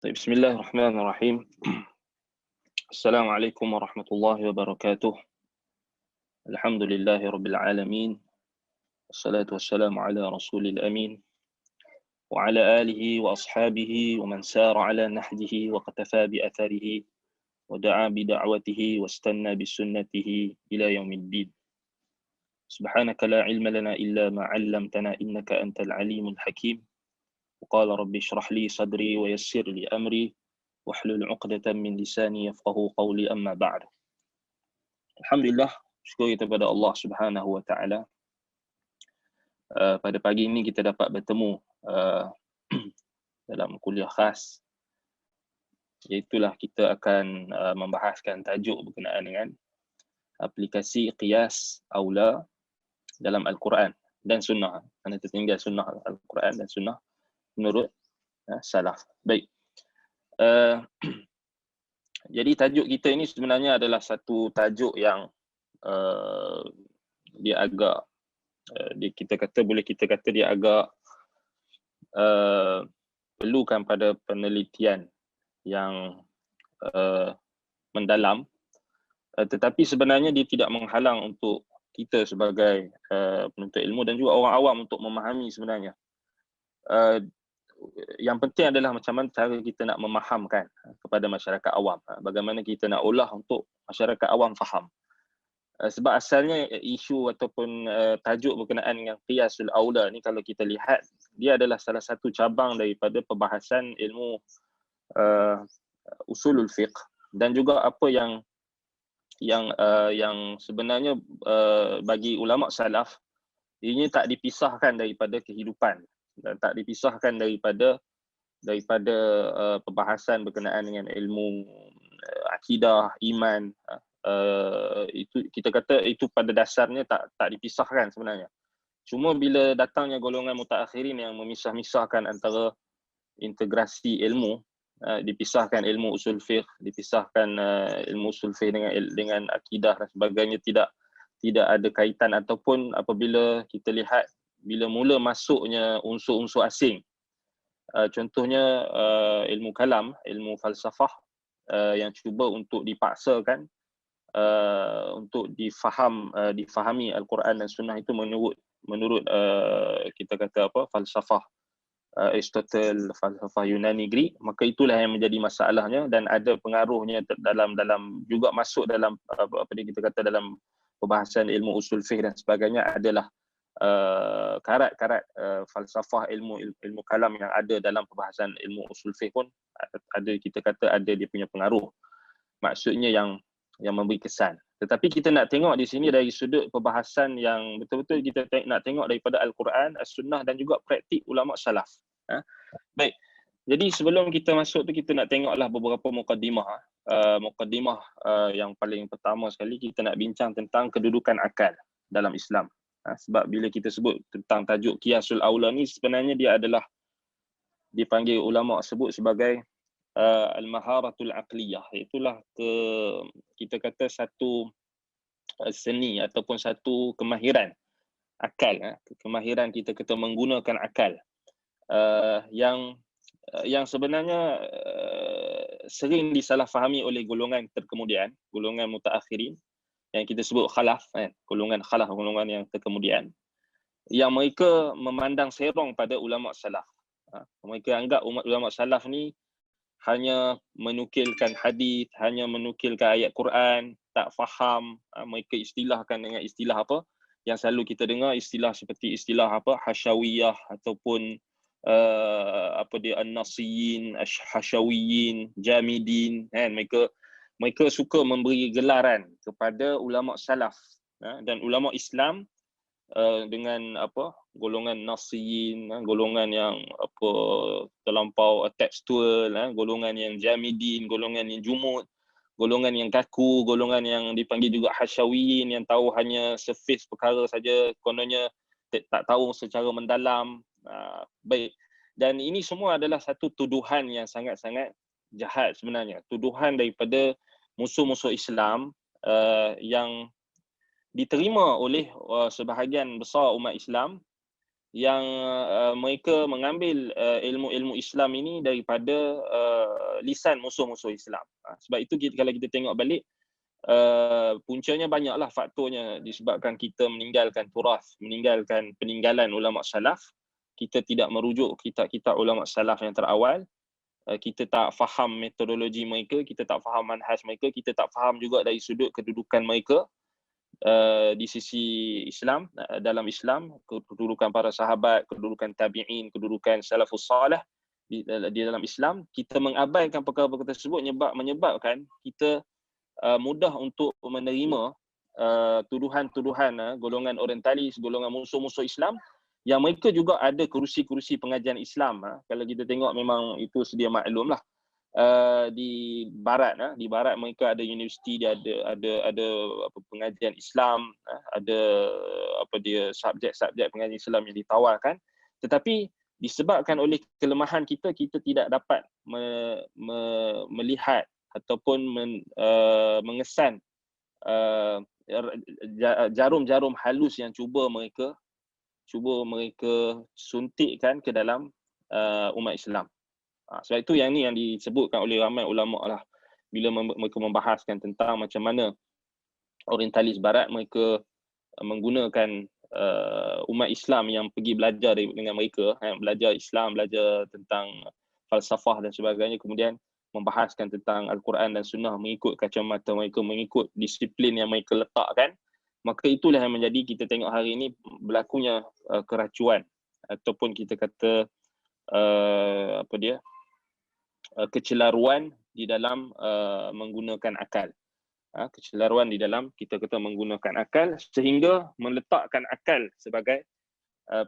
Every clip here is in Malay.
طيب بسم الله الرحمن الرحيم. السلام عليكم ورحمة الله وبركاته. الحمد لله رب العالمين، والصلاة والسلام على رسول الأمين وعلى آله وأصحابه ومن سار على نهجه واقتفى بأثره ودعا بدعوته واستنى بسنته إلى يوم الدين. سبحانك لا علم لنا إلا ما علمتنا إنك أنت العليم الحكيم. وقال رب اشرح لي صدري ويسر لي أمري wahlul 'uqdatam min lisani yafqahu qawli, amma ba'd. Alhamdulillah, syukur kita kepada Allah Subhanahu wa taala. Pada pagi ini kita dapat bertemu dalam kuliah khas, iaitulah kita akan membahaskan tajuk berkenaan dengan aplikasi qiyas aula dalam Al-Quran dan Sunnah. Kerana tertinggal Sunnah Al-Quran dan Sunnah menurut salaf. Baik. Jadi tajuk kita ini sebenarnya adalah satu tajuk yang dia agak kita kata dia agak perlukan pada penelitian yang mendalam, tetapi sebenarnya dia tidak menghalang untuk kita sebagai penuntut ilmu dan juga orang awam untuk memahami sebenarnya. Yang penting adalah macam mana cara kita nak memahamkan kepada masyarakat awam. Bagaimana kita nak olah untuk masyarakat awam faham. Sebab asalnya isu ataupun tajuk berkenaan dengan qiyasul aula ni, kalau kita lihat, dia adalah salah satu cabang daripada perbahasan ilmu usulul fiqh, dan juga apa yang sebenarnya bagi ulama salaf ini tak dipisahkan daripada kehidupan, dan tak dipisahkan daripada perbahasan berkenaan dengan ilmu akidah, iman. Itu kita kata itu pada dasarnya tak dipisahkan sebenarnya. Cuma bila datangnya golongan mutaakhirin yang memisah-misahkan antara integrasi ilmu, dipisahkan ilmu usul fiqh, dipisahkan ilmu usul fiqh dengan akidah dan sebagainya, tidak ada kaitan, ataupun apabila kita lihat bila mula masuknya unsur-unsur asing, contohnya ilmu kalam, ilmu falsafah, yang cuba untuk dipaksakan untuk difahami Al-Quran dan Sunnah itu menurut kita kata falsafah Aristotle, falsafah Yunani, Greek, maka itulah yang menjadi masalahnya, dan ada pengaruhnya dalam juga masuk dalam apa dia kita kata dalam perbahasan ilmu usul fiqh dan sebagainya, adalah karat-karat falsafah ilmu kalam yang ada dalam perbahasan ilmu usul fiqh pun ada, kita kata ada dia punya pengaruh, maksudnya yang memberi kesan. Tetapi kita nak tengok di sini dari sudut perbahasan yang betul-betul kita nak tengok daripada Al-Quran, As-Sunnah dan juga praktik ulama salaf. Baik. Jadi sebelum kita masuk tu, kita nak tengoklah beberapa mukaddimah. Yang paling pertama sekali kita nak bincang tentang kedudukan akal dalam Islam. Sebab bila kita sebut tentang tajuk qiyasul aula ni, sebenarnya dia adalah dipanggil ulama sebut sebagai al-maharatul aqliyah. Itulah kita kata satu seni ataupun satu kemahiran akal, kemahiran kita kata menggunakan akal, yang sebenarnya sering disalahfahami oleh golongan terkemudian, golongan mutaakhirin yang kita sebut khalaf, golongan khalaf, golongan yang terkemudian, yang mereka memandang serong pada ulama salaf. Mereka anggap ulama salaf ni hanya menukilkan hadis, hanya menukilkan ayat Quran, tak faham. Mereka istilahkan dengan istilah apa yang selalu kita dengar, istilah seperti istilah hasyawiyah, ataupun an-nasiyin, hasyawiyin, jamidin, kan? Mereka suka memberi gelaran kepada ulama salaf, dan ulama Islam dengan golongan nasiyin, golongan yang terlampau tekstual, golongan yang jamidin, golongan yang jumud, golongan yang kaku, golongan yang dipanggil juga hasyawiyin, yang tahu hanya surface perkara saja, kononnya tak tahu secara mendalam. Baik. Dan ini semua adalah satu tuduhan yang sangat-sangat jahat sebenarnya, tuduhan daripada musuh-musuh Islam yang diterima oleh sebahagian besar umat Islam, yang mereka mengambil ilmu-ilmu Islam ini daripada lisan musuh-musuh Islam. Sebab itu kalau kita tengok balik, puncanya banyaklah faktornya disebabkan kita meninggalkan turas, meninggalkan peninggalan ulama salaf. Kita tidak merujuk kitab-kitab ulama salaf yang terawal. Kita tak faham metodologi mereka, kita tak faham manhaj mereka, kita tak faham juga dari sudut kedudukan mereka di sisi Islam, dalam Islam, kedudukan para sahabat, kedudukan tabi'in, kedudukan salafus salih di dalam Islam. Kita mengabaikan perkara-perkara tersebut menyebabkan kita mudah untuk menerima tuduhan-tuduhan golongan orientalis, golongan musuh-musuh Islam yang mereka juga ada kerusi-kerusi pengajian Islam. Kalau kita tengok memang itu sedia maklum lah. Di barat mereka ada universiti, dia ada pengajian Islam, ada subjek pengajian Islam yang ditawarkan, tetapi disebabkan oleh kelemahan kita tidak dapat melihat ataupun mengesan jarum-jarum halus yang cuba mereka suntikkan ke dalam umat Islam. Sebab itu yang ni yang disebutkan oleh ramai ulama lah bila mereka membahaskan tentang macam mana orientalis barat mereka menggunakan umat Islam yang pergi belajar dengan mereka, belajar Islam, belajar tentang falsafah dan sebagainya, kemudian membahaskan tentang Al-Quran dan Sunnah mengikut kacamata mereka, mengikut disiplin yang mereka letakkan. Maka itulah yang menjadi kita tengok hari ini berlakunya keracuan ataupun kita kata kecelaruan di dalam menggunakan akal. Kecelaruan di dalam kita kata menggunakan akal sehingga meletakkan akal sebagai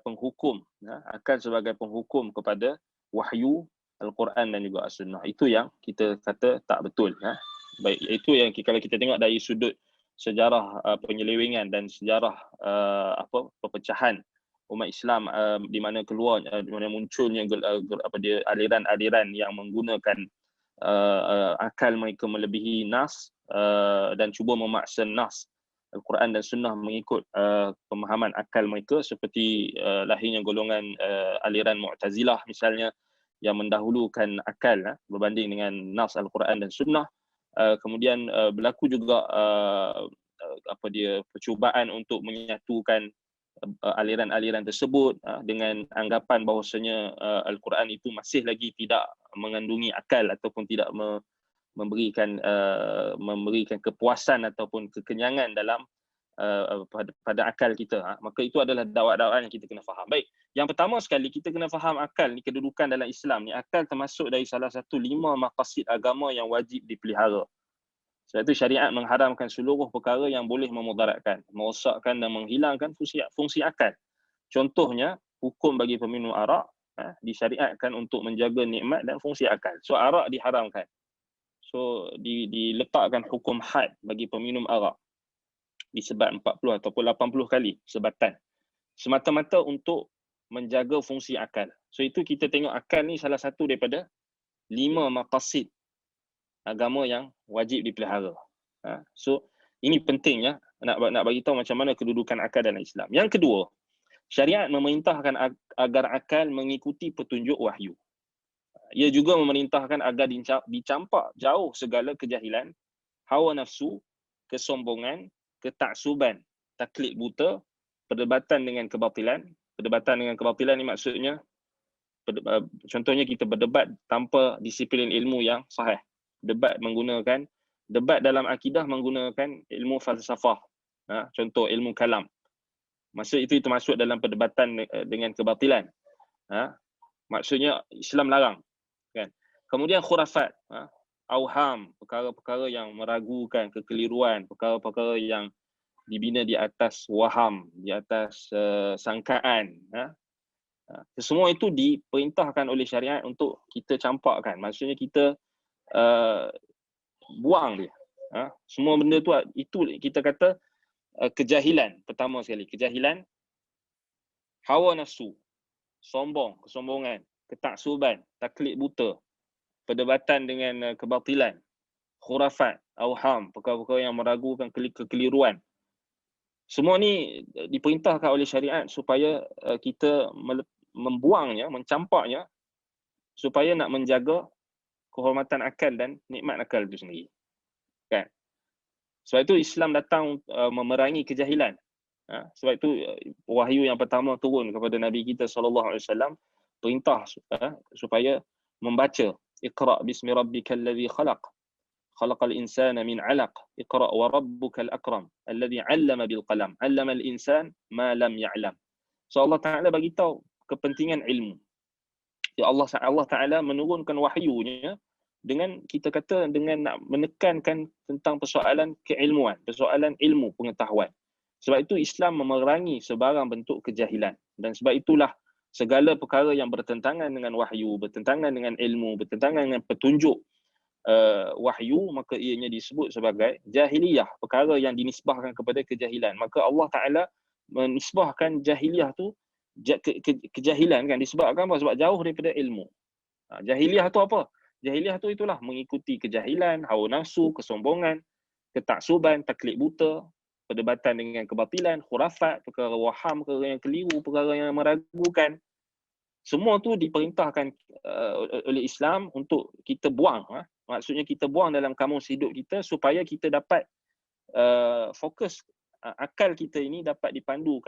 penghukum, akal sebagai penghukum kepada wahyu Al-Quran dan juga As-Sunnah. Itu yang kita kata tak betul. Baik, itu yang kalau kita tengok dari sudut sejarah penyelewengan dan sejarah perpecahan umat Islam, di mana di mana munculnya aliran-aliran yang menggunakan akal mereka melebihi nas dan cuba memaksa nas Al-Quran dan Sunnah mengikut pemahaman akal mereka, seperti lahirnya golongan aliran Mu'tazilah misalnya, yang mendahulukan akal berbanding dengan nas Al-Quran dan Sunnah. Kemudian berlaku juga percubaan untuk menyatukan aliran-aliran tersebut dengan anggapan bahawasanya Al-Quran itu masih lagi tidak mengandungi akal ataupun tidak memberikan kepuasan ataupun kekenyangan dalam pada akal kita. Maka itu adalah dakwah-dakwah yang kita kena faham. Baik, yang pertama sekali kita kena faham akal ni, kedudukan dalam Islam ni. Akal termasuk dari salah satu 5 maqasid agama yang wajib dipelihara. Sebab itu syariat mengharamkan seluruh perkara yang boleh memudaratkan, merosakkan dan menghilangkan fungsi akal. Contohnya, hukum bagi peminum arak disyariatkan untuk menjaga nikmat dan fungsi akal. So arak diharamkan. So diletakkan hukum had bagi peminum arak disebat 40 ataupun 80 kali sebatan, semata-mata untuk menjaga fungsi akal. So itu kita tengok akal ni salah satu daripada 5 maqasid agama yang wajib dipelihara. So ini pentingnya nak bagi tahu macam mana kedudukan akal dalam Islam. Yang kedua, syariat memerintahkan agar akal mengikuti petunjuk wahyu. Ia juga memerintahkan agar dicampak jauh segala kejahilan, hawa nafsu, kesombongan, ketaksuban, taklid buta, perdebatan dengan kebatilan. Perdebatan dengan kebatilan ni maksudnya contohnya kita berdebat tanpa disiplin ilmu yang sahih. Debat dalam akidah menggunakan ilmu falsafah. Contoh ilmu kalam. Maksud itu termasuk dalam perdebatan dengan kebatilan. Maksudnya Islam larang. Kan? Kemudian khurafat, auham, perkara-perkara yang meragukan, kekeliruan, perkara-perkara yang dibina di atas waham, di atas sangkaan. Semua itu diperintahkan oleh syariat untuk kita campakkan. Maksudnya kita buang dia. Semua benda tu, itu kita kata kejahilan. Pertama sekali, kejahilan, hawa nafsu, kesombongan, ketaksuban, taklid buta, perdebatan dengan kebatilan, khurafat, auham, perkara-perkara yang meragukan kekeliruan. Semua ni diperintahkan oleh syariat supaya kita membuangnya, mencampaknya, supaya nak menjaga kehormatan akal dan nikmat akal itu sendiri. Kan? Sebab itu Islam datang memerangi kejahilan. Sebab itu wahyu yang pertama turun kepada Nabi kita SAW, perintah supaya membaca Iqra' bismi rabbikal ladzi khalaq, khalaqal insana min 'alaq, Iqra' wa rabbukal akram, alladzi 'allama bil qalam, 'allamal insan ma lam ya'lam. So Allah Taala bagi tahu kepentingan ilmu. Ya Allah Taala menurunkan wahyunya dengan kita kata dengan nak menekankan tentang persoalan keilmuan, persoalan ilmu pengetahuan. Sebab itu Islam memerangi sebarang bentuk kejahilan, dan sebab itulah segala perkara yang bertentangan dengan wahyu, bertentangan dengan ilmu, bertentangan dengan petunjuk wahyu, maka ianya disebut sebagai jahiliyah, perkara yang dinisbahkan kepada kejahilan. Maka Allah Taala menisbahkan jahiliyah tu kejahilan kan, disebabkan apa? Sebab jauh daripada ilmu. Jahiliyah tu apa? Jahiliyah tu itulah mengikuti kejahilan, hawa nafsu, kesombongan, ketaksuban, taklid buta, perdebatan dengan kebatilan, khurafat, perkara waham, perkara yang keliru, perkara yang meragukan. Semua tu diperintahkan oleh Islam untuk kita buang. Maksudnya kita buang dalam kamus hidup kita supaya kita dapat fokus akal kita ini dapat dipandu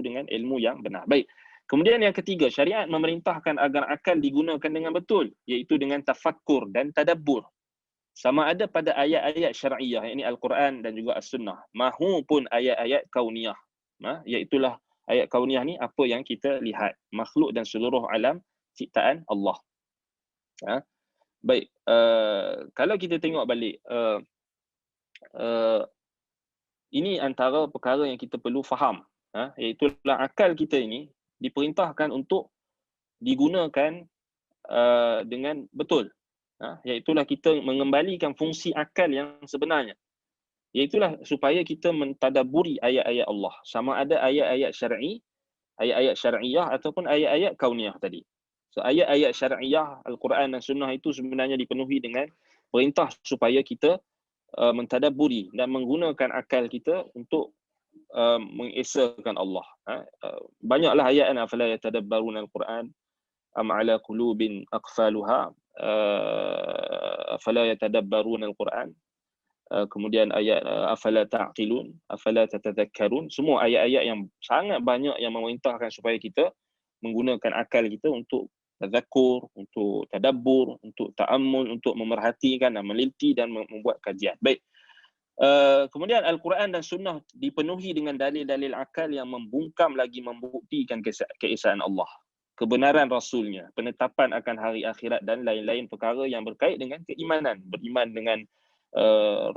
dengan ilmu yang benar. Baik. Kemudian yang ketiga, syariat memerintahkan agar akal digunakan dengan betul, iaitu dengan tafakkur dan tadabbur. Sama ada pada ayat-ayat syar'iyah, yakni Al-Quran dan juga As-Sunnah, mahupun ayat-ayat kauniyah. Iaitulah ayat kauniyah ni apa yang kita lihat, makhluk dan seluruh alam ciptaan Allah. Baik, kalau kita tengok balik, ini antara perkara yang kita perlu faham, iaitulah akal kita ini diperintahkan untuk digunakan dengan betul. Iaitulah kita mengembalikan fungsi akal yang sebenarnya. Iaitulah supaya kita mentadaburi ayat-ayat Allah. Sama ada ayat-ayat syar'i, ayat-ayat syar'iyah ataupun ayat-ayat kauniyah tadi. So ayat-ayat syar'iyah, Al-Quran dan Sunnah itu sebenarnya dipenuhi dengan perintah supaya kita mentadaburi dan menggunakan akal kita untuk mengesakan Allah. Banyaklah ayat, afala yatadabbaruna al-Quran am ala qulubin aqfaluha, afala yatadabbaruna al-Quran. Kemudian ayat afala ta'qilun, afala tatadhakkarun. Semua ayat-ayat yang sangat banyak yang memerintahkan supaya kita menggunakan akal kita untuk tadhakkur, untuk tadabbur, untuk ta'ammul, untuk memerhatikan dan meneliti dan membuat kajian. Baik. Kemudian Al-Quran dan Sunnah dipenuhi dengan dalil-dalil akal yang membungkam lagi membuktikan keesaan Allah, kebenaran Rasulnya, penetapan akan hari akhirat dan lain-lain perkara yang berkait dengan keimanan. Beriman dengan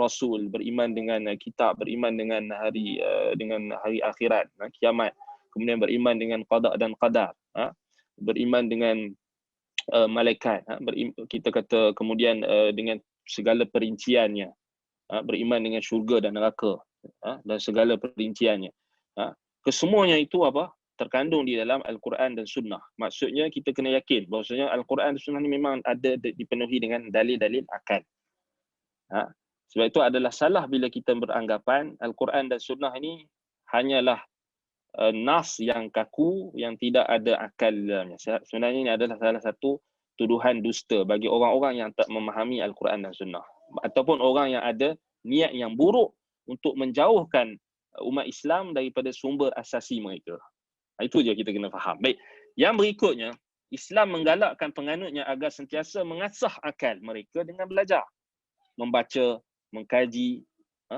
Rasul, beriman dengan kitab, beriman dengan hari akhirat, kiamat. Kemudian beriman dengan qada dan qadar, beriman dengan malaikat, kita kata kemudian dengan segala perinciannya, beriman dengan syurga dan neraka dan segala perinciannya. Kesemuanya itu apa? Terkandung di dalam Al-Quran dan Sunnah. Maksudnya kita kena yakin bahawasanya Al-Quran dan Sunnah ni memang ada dipenuhi dengan dalil-dalil akal. Sebab itu adalah salah bila kita beranggapan Al-Quran dan Sunnah ini hanyalah nas yang kaku, yang tidak ada akal dalamnya. Sebenarnya ini adalah salah satu tuduhan dusta bagi orang-orang yang tak memahami Al-Quran dan Sunnah, ataupun orang yang ada niat yang buruk untuk menjauhkan umat Islam daripada sumber asasi mereka. Itu je kita kena faham. Baik, yang berikutnya, Islam menggalakkan penganutnya agar sentiasa mengasah akal mereka dengan belajar, membaca, mengkaji.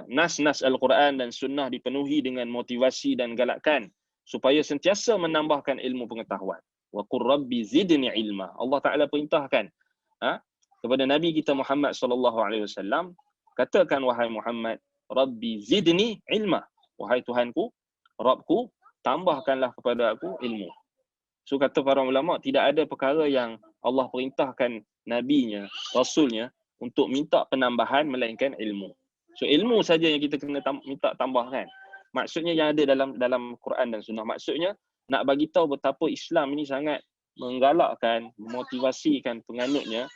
Nas-nas Al-Quran dan Sunnah dipenuhi dengan motivasi dan galakan supaya sentiasa menambahkan ilmu pengetahuan. Wa qur rabbi zidni ilma. Allah Taala perintahkan kepada Nabi kita Muhammad SAW, katakan wahai Muhammad, Rabbi zidni ilma. Wahai Tuhanku, Rabbku, tambahkanlah kepada aku ilmu. So kata para ulama, tidak ada perkara yang Allah perintahkan nabinya, rasulnya untuk minta penambahan melainkan ilmu. So ilmu saja yang kita kena minta tambahkan. Maksudnya yang ada dalam Quran dan Sunnah. Maksudnya nak bagi tahu betapa Islam ini sangat menggalakkan, memotivasikan penganutnya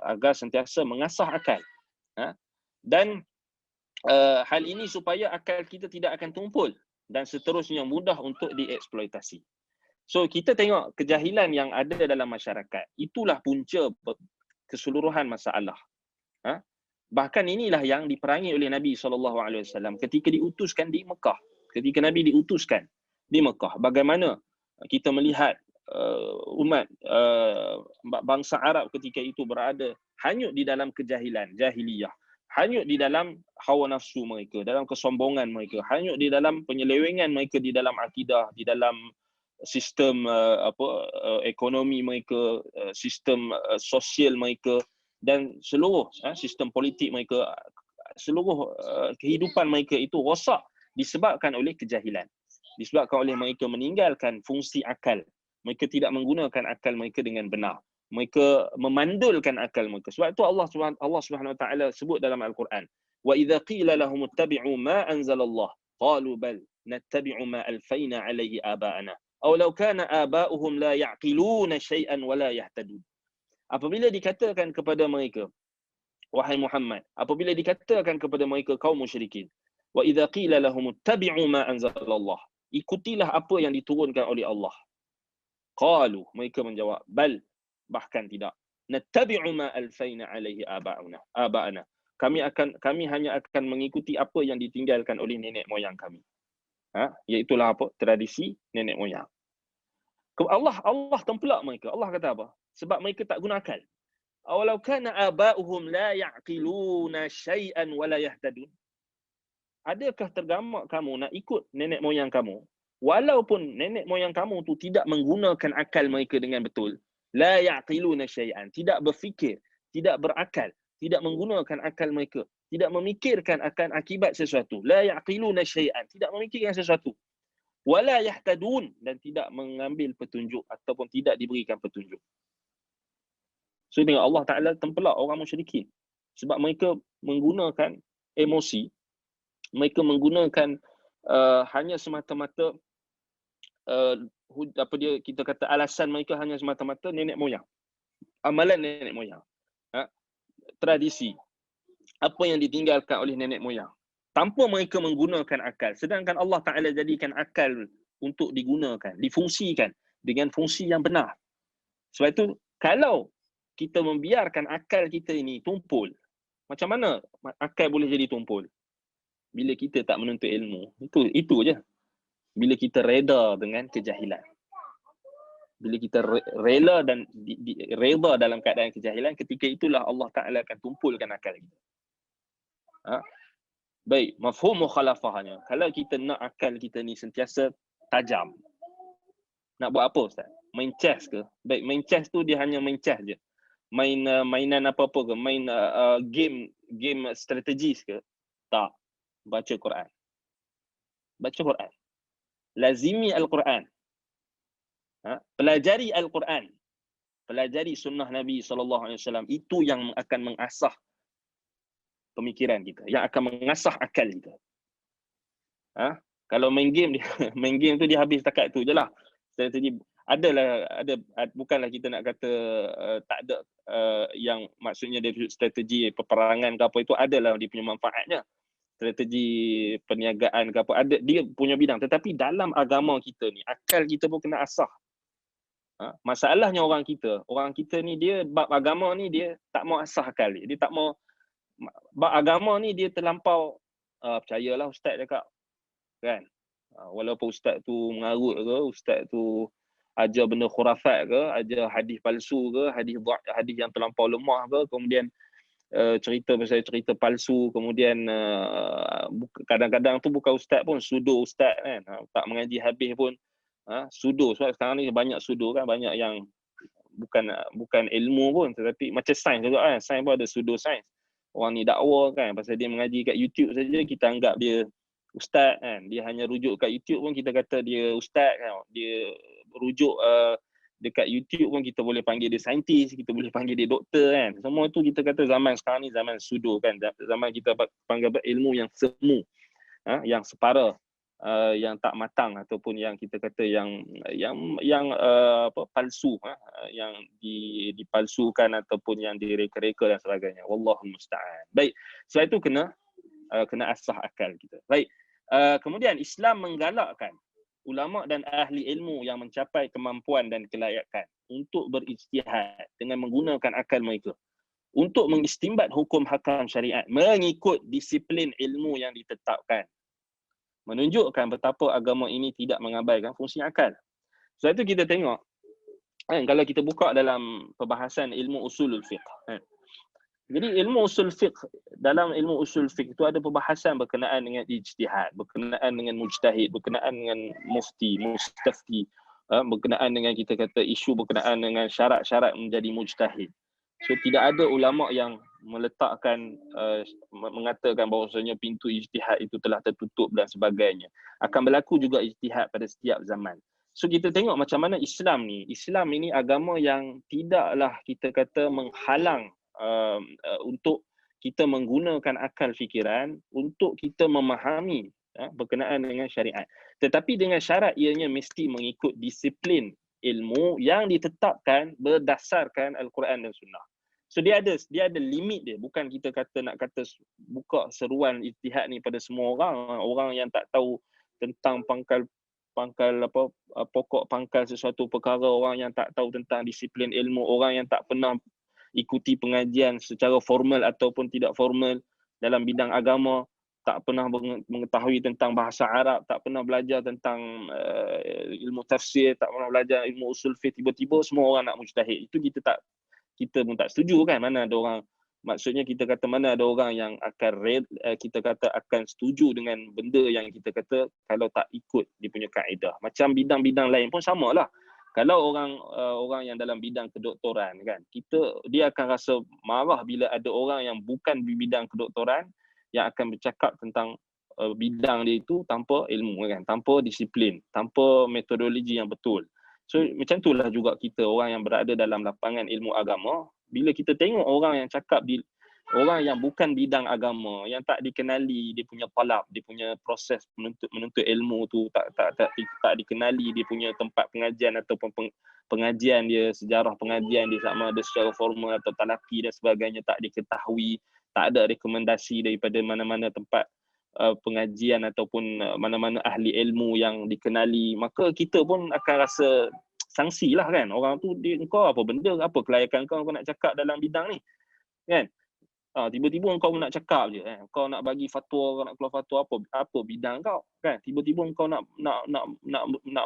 agar sentiasa mengasah akal. Dan hal ini supaya akal kita tidak akan tumpul dan seterusnya mudah untuk dieksploitasi. So kita tengok kejahilan yang ada dalam masyarakat, itulah punca keseluruhan masalah. Bahkan inilah yang diperangi oleh Nabi SAW ketika diutuskan di Mekah. Ketika Nabi diutuskan di Mekah, bagaimana kita melihat umat bangsa Arab ketika itu berada hanyut di dalam kejahilan, jahiliyah. Hanyut di dalam hawa nafsu mereka, dalam kesombongan mereka, hanyut di dalam penyelewengan mereka di dalam akidah, di dalam sistem ekonomi mereka, sistem sosial mereka dan seluruh sistem politik mereka, seluruh kehidupan mereka itu rosak disebabkan oleh kejahilan. Disebabkan oleh mereka meninggalkan fungsi akal. Mereka tidak menggunakan akal mereka dengan benar. Mereka memandulkan akal mereka. Sebab itu Allah Subhanahu Wa Taala sebut dalam Al-Quran, wa idza qila lahum ittabi'u ma anzalallah qalu bal nattabi'u ma alfayna alayhi aba'ana aw law kana aba'uhum la ya'qiluna shay'an wa la yahtadun. Apabila dikatakan kepada mereka, wahai Muhammad, apabila dikatakan kepada mereka kaum musyrikin, wa idza qila lahum ittabi'u ma anzalallah, ikutilah apa yang diturunkan oleh Allah. Qalu, mereka menjawab, bal, bahkan tidak, nattabi'u ma alfayna alaihi aba'ana. Kami hanya akan mengikuti apa yang ditinggalkan oleh nenek moyang kami. Iaitulah apa? Tradisi nenek moyang. Allah tempelak mereka. Allah kata apa? Sebab mereka tak guna akal. Awalau kana aba'uhum la ya'qiluna syai'an wa la yahtadun. Adakah tergamak kamu nak ikut nenek moyang kamu walaupun nenek moyang kamu tu tidak menggunakan akal mereka dengan betul? La ya'qiluna syai'an, tidak berfikir, tidak berakal, tidak menggunakan akal mereka, tidak memikirkan akan akibat sesuatu. La ya'qiluna syai'an, tidak memikirkan sesuatu. Wala yahtadun, dan tidak mengambil petunjuk ataupun tidak diberikan petunjuk. So dengan Allah Ta'ala tempelak orang musyrikin sebab mereka menggunakan emosi, mereka menggunakan hanya semata-mata kita kata alasan mereka hanya semata-mata nenek moyang, amalan nenek moyang, tradisi, apa yang ditinggalkan oleh nenek moyang, tanpa mereka menggunakan akal. Sedangkan Allah Ta'ala jadikan akal untuk digunakan, difungsikan dengan fungsi yang benar. Sebab itu, kalau kita membiarkan akal kita ini tumpul, macam mana akal boleh jadi tumpul? Bila kita tak menuntut ilmu. Itu je. Bila kita reda dengan kejahilan. Bila kita rela dan reda dalam keadaan kejahilan, ketika itulah Allah Ta'ala akan tumpulkan akal kita. Baik, mafhum mukhalafahnya. Kalau kita nak akal kita ni sentiasa tajam, nak buat apa Ustaz? Main chess ke? Baik, main chess tu dia hanya main chess je. Main mainan apa-apa ke? Main game strategis ke? Tak. Baca Quran. Baca Quran. Lazimi Al-Quran. Pelajari Al-Quran. Pelajari sunnah Nabi SAW. Itu yang akan mengasah pemikiran kita, yang akan mengasah akal kita. Kalau main game tu dia habis takat tu je lah. Strategi ada bukanlah kita nak kata tak ada yang maksudnya dari strategi peperangan ke apa, itu adalah dia punya manfaatnya. Strategi perniagaan ke apa, ada dia punya bidang. Tetapi dalam agama kita ni, akal kita pun kena asah. Masalahnya orang kita ni dia bab agama ni dia tak mau asah akal dia tak mau. Bab agama ni dia terlampau percayalah ustaz cakap kan, walaupun ustaz tu mengarut ke, ustaz tu ajar benda khurafat ke, ajar hadis palsu ke, hadis yang terlampau lemah ke, kemudian cerita pasal cerita palsu, kemudian kadang-kadang tu bukan ustaz pun, sudur ustaz kan, tak mengaji habis pun sudur. Sebab sekarang ni banyak sudur kan, banyak yang bukan ilmu pun, tetapi macam sains juga kan, sains pun ada sudur sains. Orang ni dakwa kan, pasal dia mengaji kat YouTube saja kita anggap dia ustaz kan, dia hanya rujuk kat YouTube pun kita kata dia ustaz kan, dia rujuk dekat YouTube pun kita boleh panggil dia saintis, kita boleh panggil dia doktor kan. Semua tu kita kata zaman sekarang ni zaman sudur kan, zaman kita panggil ilmu yang semu, yang separa, yang tak matang, ataupun yang kita kata yang palsu, yang dipalsukan ataupun yang direka-reka dan sebagainya. Wallahul musta'an. Baik, sebab itu kena kena asah akal kita. Baik. Kemudian Islam menggalakkan ulama dan ahli ilmu yang mencapai kemampuan dan kelayakan untuk berijtihad dengan menggunakan akal mereka untuk mengistimbat hukum hakam syariat mengikut disiplin ilmu yang ditetapkan. Menunjukkan betapa agama ini tidak mengabaikan fungsi akal. Sebab itu kita tengok kan, kalau kita buka dalam perbahasan ilmu usulul fiqh kan. Jadi ilmu usul fiqh, dalam ilmu usul fiqh itu ada perbahasan berkenaan dengan ijtihad, berkenaan dengan mujtahid, berkenaan dengan mufti, mustafti, berkenaan dengan kita kata isu berkenaan dengan syarat-syarat menjadi mujtahid. So tidak ada ulama yang meletakkan mengatakan bahawasanya pintu ijtihad itu telah tertutup dan sebagainya. Akan berlaku juga ijtihad pada setiap zaman. So kita tengok macam mana Islam ni. Islam ini agama yang tidaklah kita kata menghalang untuk kita menggunakan akal fikiran untuk kita memahami berkenaan dengan syariat. Tetapi dengan syarat ianya mesti mengikut disiplin ilmu yang ditetapkan berdasarkan Al-Quran dan Sunnah. So dia ada limit dia. Bukan kita nak kata buka seruan ijtihad ni pada semua orang yang tak tahu tentang pokok pangkal sesuatu perkara, orang yang tak tahu tentang disiplin ilmu, orang yang tak pernah ikuti pengajian secara formal ataupun tidak formal dalam bidang agama, tak pernah mengetahui tentang bahasa Arab, tak pernah belajar tentang ilmu tafsir, tak pernah belajar ilmu usul fiqh, tiba-tiba semua orang nak mujtahid. Itu kita pun tak setuju kan. Mana ada orang, maksudnya kita kata mana ada orang yang akan setuju dengan benda yang kita kata kalau tak ikut dia punya kaedah. Macam bidang-bidang lain pun samalah. Kalau orang yang dalam bidang kedoktoran kan, dia akan rasa marah bila ada orang yang bukan di bidang kedoktoran yang akan bercakap tentang bidang dia itu tanpa ilmu kan, tanpa disiplin, tanpa metodologi yang betul. So macam itulah juga kita orang yang berada dalam lapangan ilmu agama, bila kita tengok orang yang cakap orang yang bukan bidang agama, yang tak dikenali dia punya talab, dia punya proses menuntut ilmu tu tak dikenali dia punya tempat pengajian ataupun pengajian dia, sejarah pengajian dia sama ada secara formal atau talaqi dan sebagainya tak diketahui, tak ada rekomendasi daripada mana-mana tempat pengajian ataupun mana-mana ahli ilmu yang dikenali, maka kita pun akan rasa sanksi lah kan. Orang tu engkau apa benda, apa kelayakan kau nak cakap dalam bidang ni kan. Tiba-tiba kau nak cakap je kau nak bagi fatwa, kau nak keluar fatwa apa bidang kau kan. Tiba-tiba kau nak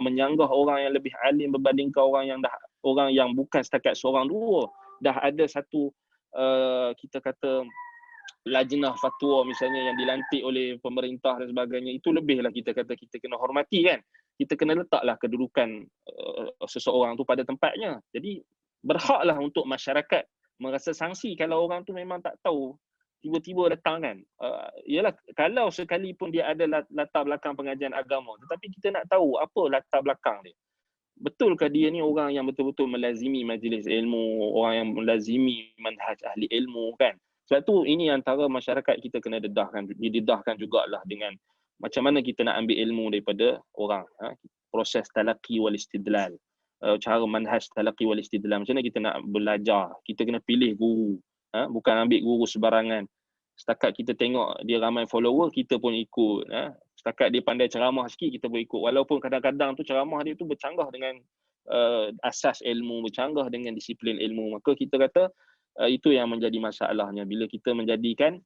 menyanggah orang yang lebih alim berbanding kau, orang yang bukan setakat seorang dua, dah ada satu kita kata lajnah fatwa misalnya yang dilantik oleh pemerintah dan sebagainya. Itu lebihlah kita kata kita kena hormati kan. Kita kena letaklah kedudukan seseorang tu pada tempatnya. Jadi berhaklah untuk masyarakat merasa sanksi kalau orang tu memang tak tahu, tiba-tiba datang kan. Yalah, kalau sekalipun dia ada latar belakang pengajian agama, tetapi kita nak tahu apa latar belakang dia. Betulkah dia ni orang yang betul-betul melazimi majlis ilmu, orang yang melazimi manhaj ahli ilmu kan. Sebab tu ini antara masyarakat kita kena didedahkan jugalah dengan macam mana kita nak ambil ilmu daripada orang. Proses talaqi wal istidlal. Cara manhaj talaqi wal istidlal, macam mana kita nak belajar, kita kena pilih guru, bukan ambil guru sebarangan. Setakat kita tengok dia ramai follower, kita pun ikut. Setakat dia pandai ceramah sikit, kita pun ikut, walaupun kadang-kadang tu ceramah dia tu bercanggah dengan asas ilmu, bercanggah dengan disiplin ilmu. Maka kita kata itu yang menjadi masalahnya bila kita menjadikan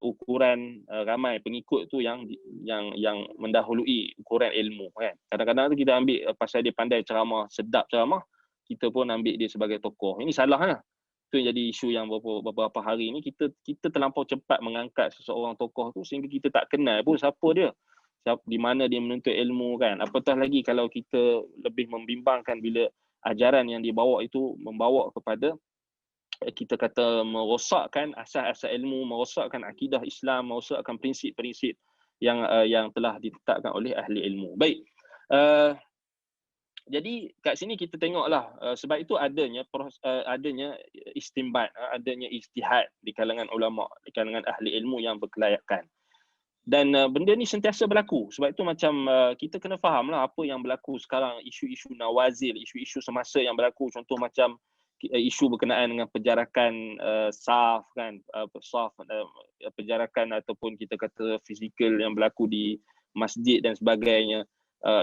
ukuran ramai pengikut tu yang mendahului ukuran ilmu kan. Kadang-kadang tu kita ambil pasal dia pandai ceramah, sedap ceramah, kita pun ambil dia sebagai tokoh. Ini salahlah. Itu yang jadi isu yang beberapa hari ni, kita terlampau cepat mengangkat seseorang tokoh tu sehingga kita tak kenal pun siapa dia, di mana dia menuntut ilmu kan. Apatah lagi kalau kita lebih membimbangkan bila ajaran yang dibawa itu membawa kepada kita kata merosakkan asas-asas ilmu, merosakkan akidah Islam, merosakkan prinsip-prinsip yang telah ditetapkan oleh ahli ilmu. Baik. Jadi kat sini kita tengoklah sebab itu adanya istimbat, adanya ijtihad di kalangan ulama, di kalangan ahli ilmu yang berkelayakan. Dan benda ni sentiasa berlaku. Sebab itu macam kita kena fahamlah apa yang berlaku sekarang, isu-isu nawazil, isu-isu semasa yang berlaku. Contoh macam isu berkenaan dengan penjarakan saf kan, penjarakan ataupun kita kata fizikal yang berlaku di masjid dan sebagainya,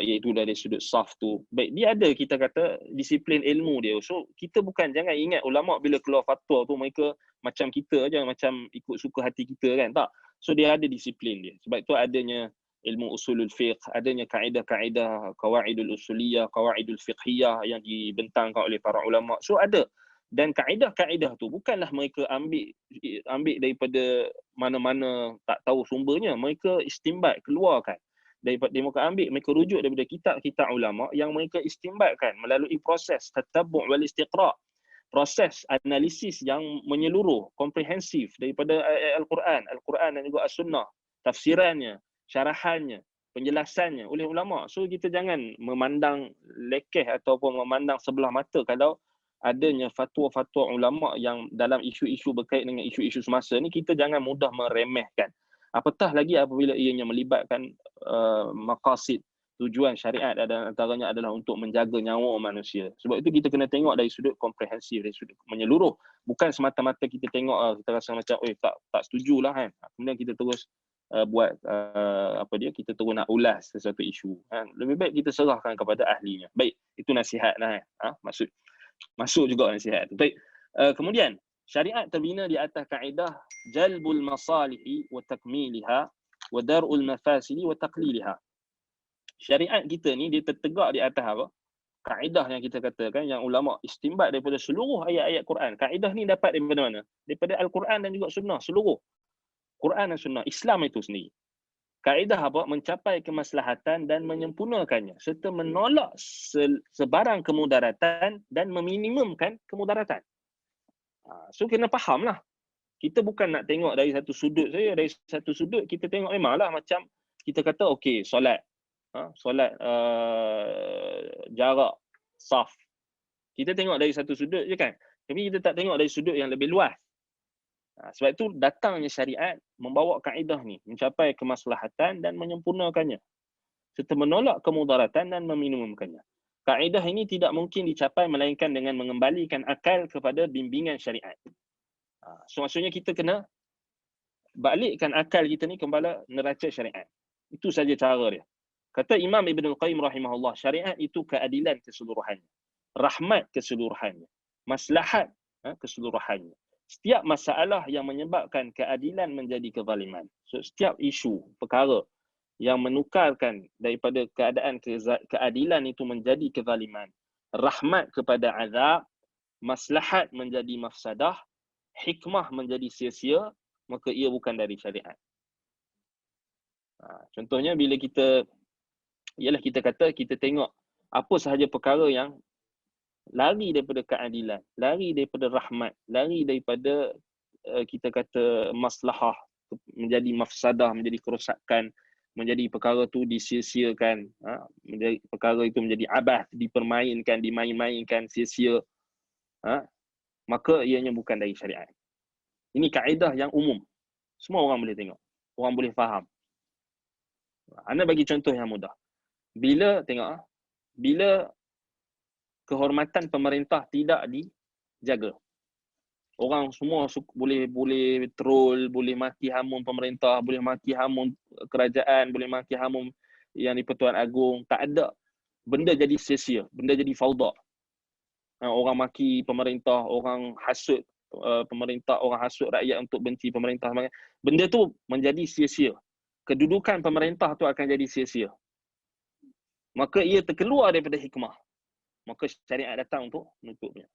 iaitu dari sudut saf tu. Baik, dia ada kita kata disiplin ilmu dia. So kita jangan ingat ulama bila keluar fatwa tu mereka macam kita aja, macam ikut suka hati kita kan, tak. So dia ada disiplin dia. Sebab itu adanya ilmu usulul fiqh, adanya kaedah-kaedah qawaidul usuliyah, qawaidul fiqhiyah yang dibentangkan oleh para ulama. So ada. Dan kaedah-kaedah tu bukanlah mereka ambil daripada mana-mana tak tahu sumbernya. Mereka istimbat, keluarkan. Daripada mereka ambil, mereka rujuk daripada kitab-kitab ulama yang mereka istimbatkan melalui proses tatabbu' wal istiqra'. Proses analisis yang menyeluruh, komprehensif daripada Al-Quran dan juga As-Sunnah, tafsirannya, syarahannya, penjelasannya oleh ulama. So kita jangan memandang lekeh ataupun memandang sebelah mata kalau adanya fatwa-fatwa ulama yang dalam isu-isu berkait dengan isu-isu semasa ni, kita jangan mudah meremehkan. Apatah lagi apabila ianya melibatkan maqasid, tujuan syariat, dan antaranya adalah untuk menjaga nyawa manusia. Sebab itu kita kena tengok dari sudut komprehensif, dari sudut menyeluruh. Bukan semata-mata kita tengok kita rasa macam tak setujulah kan. Kemudian kita terus buat kita terus nak ulas sesuatu isu kan. Lebih baik kita serahkan kepada ahlinya. Baik, itu nasihat lah kan. Masuk juga nasihat tu. Baik. Kemudian syariat terbina di atas kaedah jalbul masalihi wa takmiliha wa dar'ul mafasili wa taqliliha. Syariat kita ni dia tertegak di atas apa? Kaedah yang kita katakan yang ulama istimbat daripada seluruh ayat-ayat Quran. Kaedah ni dapat daripada mana? Daripada Al-Quran dan juga Sunnah, seluruh Quran dan Sunnah, Islam itu sendiri. Kaedah apa? Mencapai kemaslahatan dan menyempurnakannya serta menolak sebarang kemudaratan dan meminimumkan kemudaratan. So kena fahamlah. Kita bukan nak tengok dari satu sudut saja. Dari satu sudut kita tengok memanglah macam kita kata okey, solat jarak saf. Kita tengok dari satu sudut je kan. Tapi kita tak tengok dari sudut yang lebih luas. Sebab itu datangnya syariat membawa kaedah ni, mencapai kemaslahatan dan menyempurnakannya serta menolak kemudaratan dan meminimumkannya. Kaedah ini tidak mungkin dicapai melainkan dengan mengembalikan akal kepada bimbingan syariat. So maksudnya kita kena balikkan akal kita ni kepada neraca syariat. Itu saja cara dia. Kata Imam Ibn Al-Qayyim rahimahullah, syariat itu keadilan keseluruhannya, rahmat keseluruhannya, maslahat keseluruhannya. Setiap masalah yang menyebabkan keadilan menjadi kezaliman. So, setiap isu, perkara yang menukarkan daripada keadaan keadilan itu menjadi kezaliman, rahmat kepada azab, maslahat menjadi mafsadah, hikmah menjadi sia-sia, maka ia bukan dari syariat. Contohnya bila kita kata kita tengok apa sahaja perkara yang lari daripada keadilan, lari daripada rahmat, lari daripada kita kata maslahah, menjadi mafsadah, menjadi kerosakan, menjadi perkara tu disia-siakan, menjadi perkara itu menjadi abath, dipermainkan, dimain-mainkan, sia-sia, maka ianya bukan dari syariat. Ini kaedah yang umum. Semua orang boleh tengok. Orang boleh faham. Anda bagi contoh yang mudah. Bila kehormatan pemerintah tidak dijaga, orang semua boleh troll, boleh maki hamun pemerintah, boleh maki hamun kerajaan, boleh maki hamun yang di-Pertuan Agong. Tak ada. Benda jadi sia-sia, benda jadi fauda. Orang maki pemerintah, orang hasut pemerintah, orang hasut rakyat untuk benci pemerintah. Benda tu menjadi sia-sia. Kedudukan pemerintah tu akan jadi sia-sia. Maka ia terkeluar daripada hikmah. Maka syariat datang untuk menutupnya.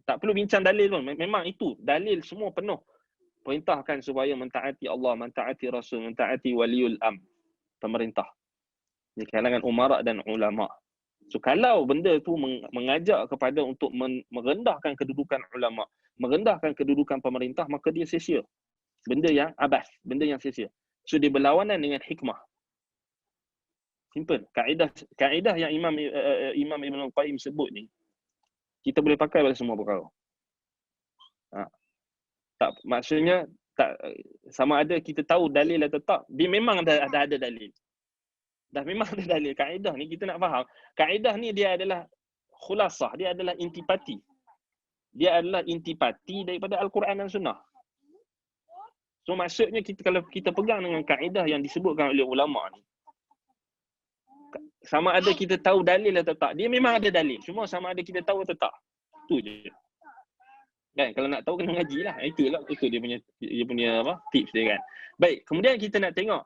Tak perlu bincang dalil pun. Memang itu. Dalil semua penuh. Perintahkan supaya mentaati Allah, mentaati Rasul, mentaati waliul am, pemerintah. Di kalangan umara dan ulama. So kalau benda tu mengajak kepada untuk merendahkan kedudukan ulama, merendahkan kedudukan pemerintah, maka dia sia-sia. Benda yang abas, benda yang sia-sia. So dia berlawanan dengan hikmah. Simple. Kaedah yang Imam Ibn Al-Qayyim sebut ni, kita boleh pakai pada semua perkara. Tak, maksudnya tak sama ada kita tahu dalil atau tak, dia memang ada dalil. Dah memang ada dalil. Kaedah ni kita nak faham. Kaedah ni dia adalah khulasah, dia adalah intipati. dia adalah intipati daripada Al-Quran dan Sunnah. So maksudnya kalau kita pegang dengan kaedah yang disebutkan oleh ulama ni, sama ada kita tahu dalil atau tak, dia memang ada dalil, cuma sama ada kita tahu atau tak, tu je kan. Kalau nak tahu kena ngaji lah, itu dia punya apa, tips dia kan. Baik, kemudian kita nak tengok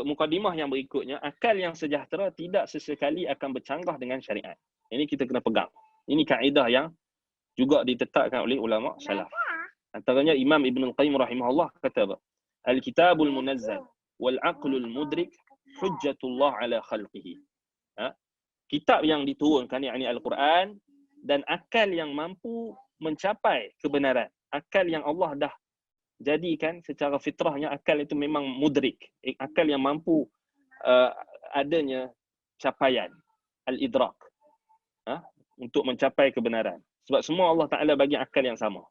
mukadimah yang berikutnya. Akal yang sejahtera tidak sesekali akan bercanggah dengan syariat. Ini kita kena pegang. Ini kaedah yang juga ditetapkan oleh ulama salaf. Antaranya Imam Ibn Al-Qayyim rahimahullah kata apa? Al-kitabul munazzal wal aqlul mudrik hujjatullah ala khalqihi. Kitab yang diturunkan, yakni Al-Quran, dan akal yang mampu mencapai kebenaran. Akal yang Allah dah jadikan secara fitrahnya, akal itu memang mudrik. Akal yang mampu adanya capaian, al-idrak, untuk mencapai kebenaran. Sebab semua Allah Ta'ala bagi akal yang sama.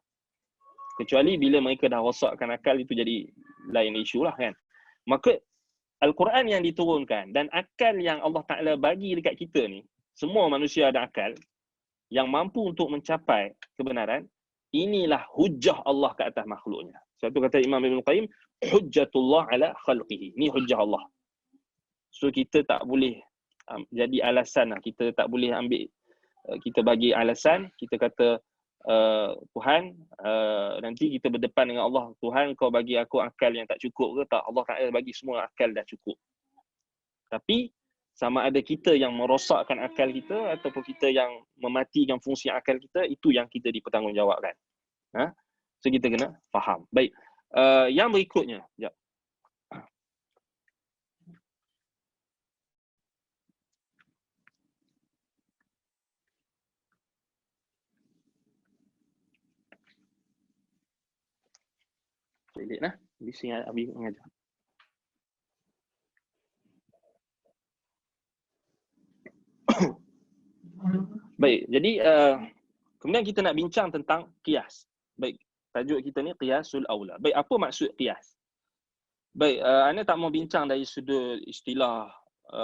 Kecuali bila mereka dah rosakkan akal, itu jadi lain isu lah kan. Maka Al-Quran yang diturunkan dan akal yang Allah Ta'ala bagi dekat kita ni, semua manusia ada akal yang mampu untuk mencapai kebenaran. Inilah hujjah Allah ke atas makhluknya. Sebab tu kata Imam Ibn Qayyim, hujjatullah ala khalqihi. Ni hujjah Allah. So kita tak boleh jadi alasan lah. Kita tak boleh ambil, kita bagi alasan, kita kata Tuhan, nanti kita berdepan dengan Allah, Tuhan kau bagi aku akal yang tak cukup ke? Tak, Allah Ta'ala bagi semua akal dah cukup. Tapi sama ada kita yang merosakkan akal kita ataupun kita yang mematikan fungsi akal kita, itu yang kita dipertanggungjawabkan. So kita kena faham. Baik, yang berikutnya, sekejap. Toilet lah, bising Abi mengajar. Baik, jadi kemudian kita nak bincang tentang qiyas. Baik, tajuk kita ni qiyasul aula. Baik, apa maksud qiyas? Baik, anda tak mau bincang dari sudut istilah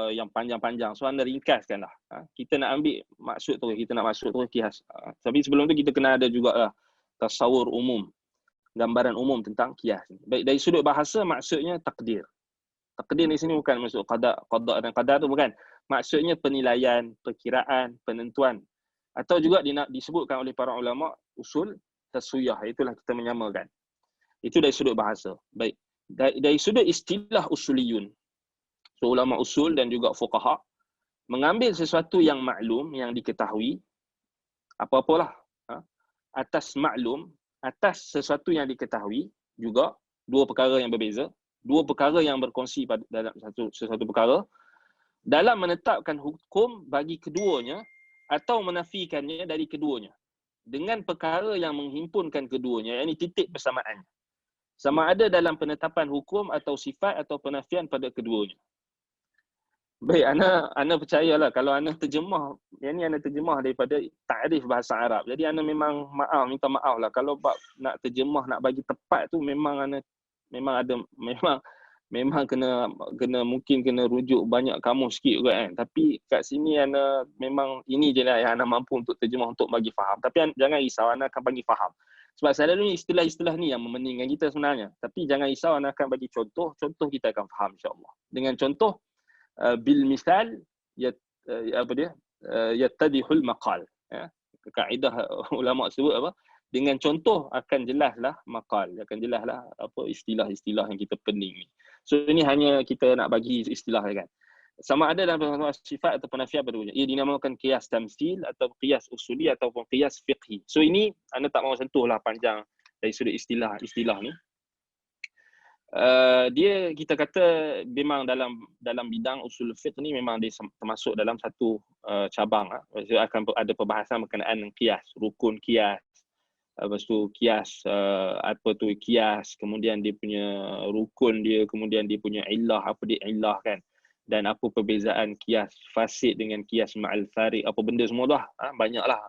yang panjang-panjang. So anda ringkaskanlah. Kita nak ambil maksud terus, kita nak masuk terus qiyas. Tapi sebelum tu kita kena ada juga tasawur umum, gambaran umum tentang qiyas. Baik, dari sudut bahasa maksudnya takdir. Takdir di sini bukan maksud qada dan qadar tu bukan. Maksudnya penilaian, perkiraan, penentuan. Atau juga disebutkan oleh para ulama usul taswiyah, itulah kita menyamakan. Itu dari sudut bahasa. Baik, dari sudut istilah usuliyun. So ulama usul dan juga fuqaha mengambil sesuatu yang maklum, yang diketahui, apa-apalah, atas maklum, atas sesuatu yang diketahui, juga dua perkara yang berbeza, dua perkara yang berkongsi pada dalam sesuatu perkara, dalam menetapkan hukum bagi keduanya atau menafikannya dari keduanya dengan perkara yang menghimpunkan keduanya, yakni titik persamaannya. Sama ada dalam penetapan hukum atau sifat atau penafian pada keduanya. Baik, ana percayalah kalau ana terjemah, yang ni ana terjemah daripada ta'rif bahasa Arab. Jadi ana memang minta maaf lah kalau bab nak terjemah, nak bagi tepat tu memang ana memang kena mungkin kena rujuk banyak kamus sikit juga kan. Tapi kat sini ana memang ini je lah yang ana mampu untuk terjemah untuk bagi faham. Tapi jangan risau, ana akan bagi faham. Sebab selalunya istilah-istilah ni yang memeningkan kita sebenarnya. Tapi jangan risau, ana akan bagi contoh kita akan faham insya-Allah. Dengan contoh bil misal yattadihul maqal. Kaedah ulama sebut apa? Dengan contoh akan jelaslah maqal, akan jelaslah apa istilah-istilah yang kita pening ni. So ini hanya kita nak bagi istilah kan. Sama ada dalam sifat atau penafian pada ia dinamakan qiyas tamsil atau qiyas usuli ataupun qiyas fiqhi. So ini anda tak mahu sentuhlah panjang dari sudut istilah ni. Dia kita kata memang dalam bidang usul fiqh ni memang dia termasuk dalam satu cabang. Akan ada perbahasan berkenaan dengan qiyas, rukun qiyas. Lepas tu qiyas, qiyas, kemudian dia punya rukun dia, kemudian dia punya illah, apa dia illah kan, dan apa perbezaan qiyas fasid dengan qiyas ma'al farid, apa benda semua dah, banyaklah.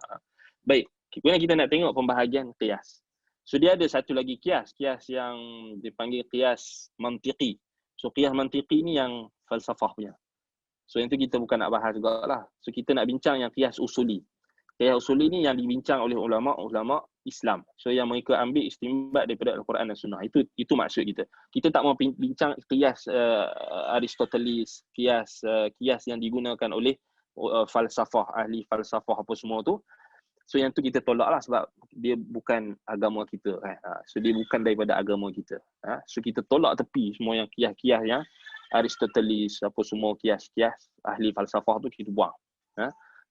Baik, kemudian kita nak tengok pembahagian qiyas. So dia ada satu lagi qiyas yang dipanggil qiyas mantiqi. So qiyas mantiqi ni yang falsafah punya. So yang tu kita bukan nak bahas juga lah. So kita nak bincang yang qiyas usuli. Qiyas usuli ni yang dibincang oleh ulama-ulama Islam. So yang mereka ambil istinbat daripada Al-Quran dan Sunnah. Itu maksud kita. Kita tak mau bincang qiyas Aristoteles, qiyas yang digunakan oleh falsafah, ahli falsafah apa semua tu. So yang tu kita tolak lah sebab dia bukan agama kita kan. So dia bukan daripada agama kita. So kita tolak tepi semua yang qiyas-qiyas yang Aristoteles apa semua qiyas-qiyas ahli falsafah tu kita buang.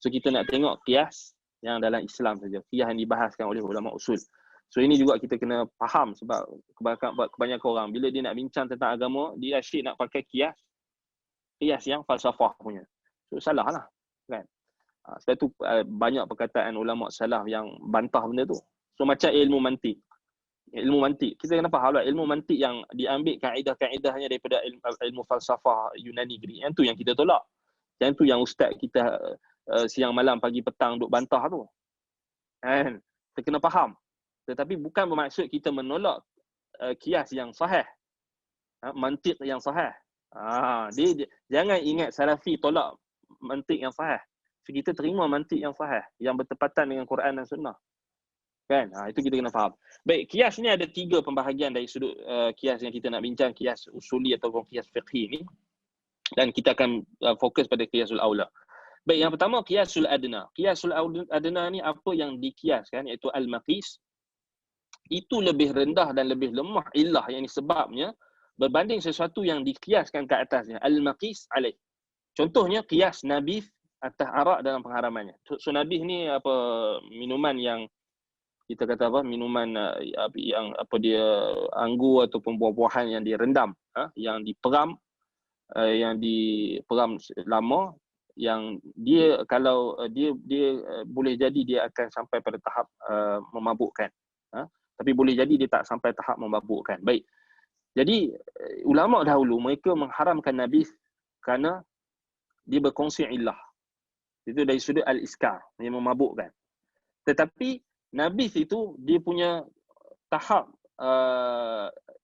So kita nak tengok qiyas yang dalam Islam saja, qiyas yang dibahaskan oleh ulama usul. So ini juga kita kena faham sebab kebanyakan orang bila dia nak bincang tentang agama, dia asyik nak pakai qiyas yang falsafah punya. So salah lah kan. Sebab tu banyak perkataan ulama salaf yang bantah benda tu. So macam ilmu mantik. Kita kena faham lah, ilmu mantik yang diambil kaedah-kaedahnya daripada ilmu falsafah Yunani Greek. Yang tu yang kita tolak. Yang tu yang ustaz kita siang malam pagi petang duk bantah tu. Kan? Kita kena faham. Tetapi bukan bermaksud kita menolak qiyas yang sahih. Mantik yang sahih. Dia jangan ingat salafi tolak mantik yang sahih. So, kita terima mantik yang sahih, yang bertepatan dengan Quran dan Sunnah. Kan? Itu kita kena faham. Baik, qiyas ni ada 3 pembahagian dari sudut qiyas yang kita nak bincang, qiyas usuli ataupun qiyas fiqhi ni. Dan kita akan fokus pada qiyasul aula. Baik, yang pertama qiyasul adna. Qiyasul adna ni apa yang dikiaskan, iaitu al-maqis. Itu lebih rendah dan lebih lemah illah, yang sebabnya berbanding sesuatu yang dikiaskan ke atasnya. Al-maqis alaih. Contohnya qiyas nabith atas arak dalam pengharamannya. So nabith ni apa, minuman yang kita kata apa, minuman yang apa dia, anggur ataupun buah-buahan yang direndam, yang diperam, lama, yang dia kalau dia boleh jadi dia akan sampai pada tahap memabukkan. Tapi boleh jadi dia tak sampai tahap memabukkan. Baik. Jadi ulama dahulu mereka mengharamkan nabith kerana dia berkongsi illah. Itu dari sudut al-iskar, yang memabukkan. Tetapi nabith itu dia punya tahap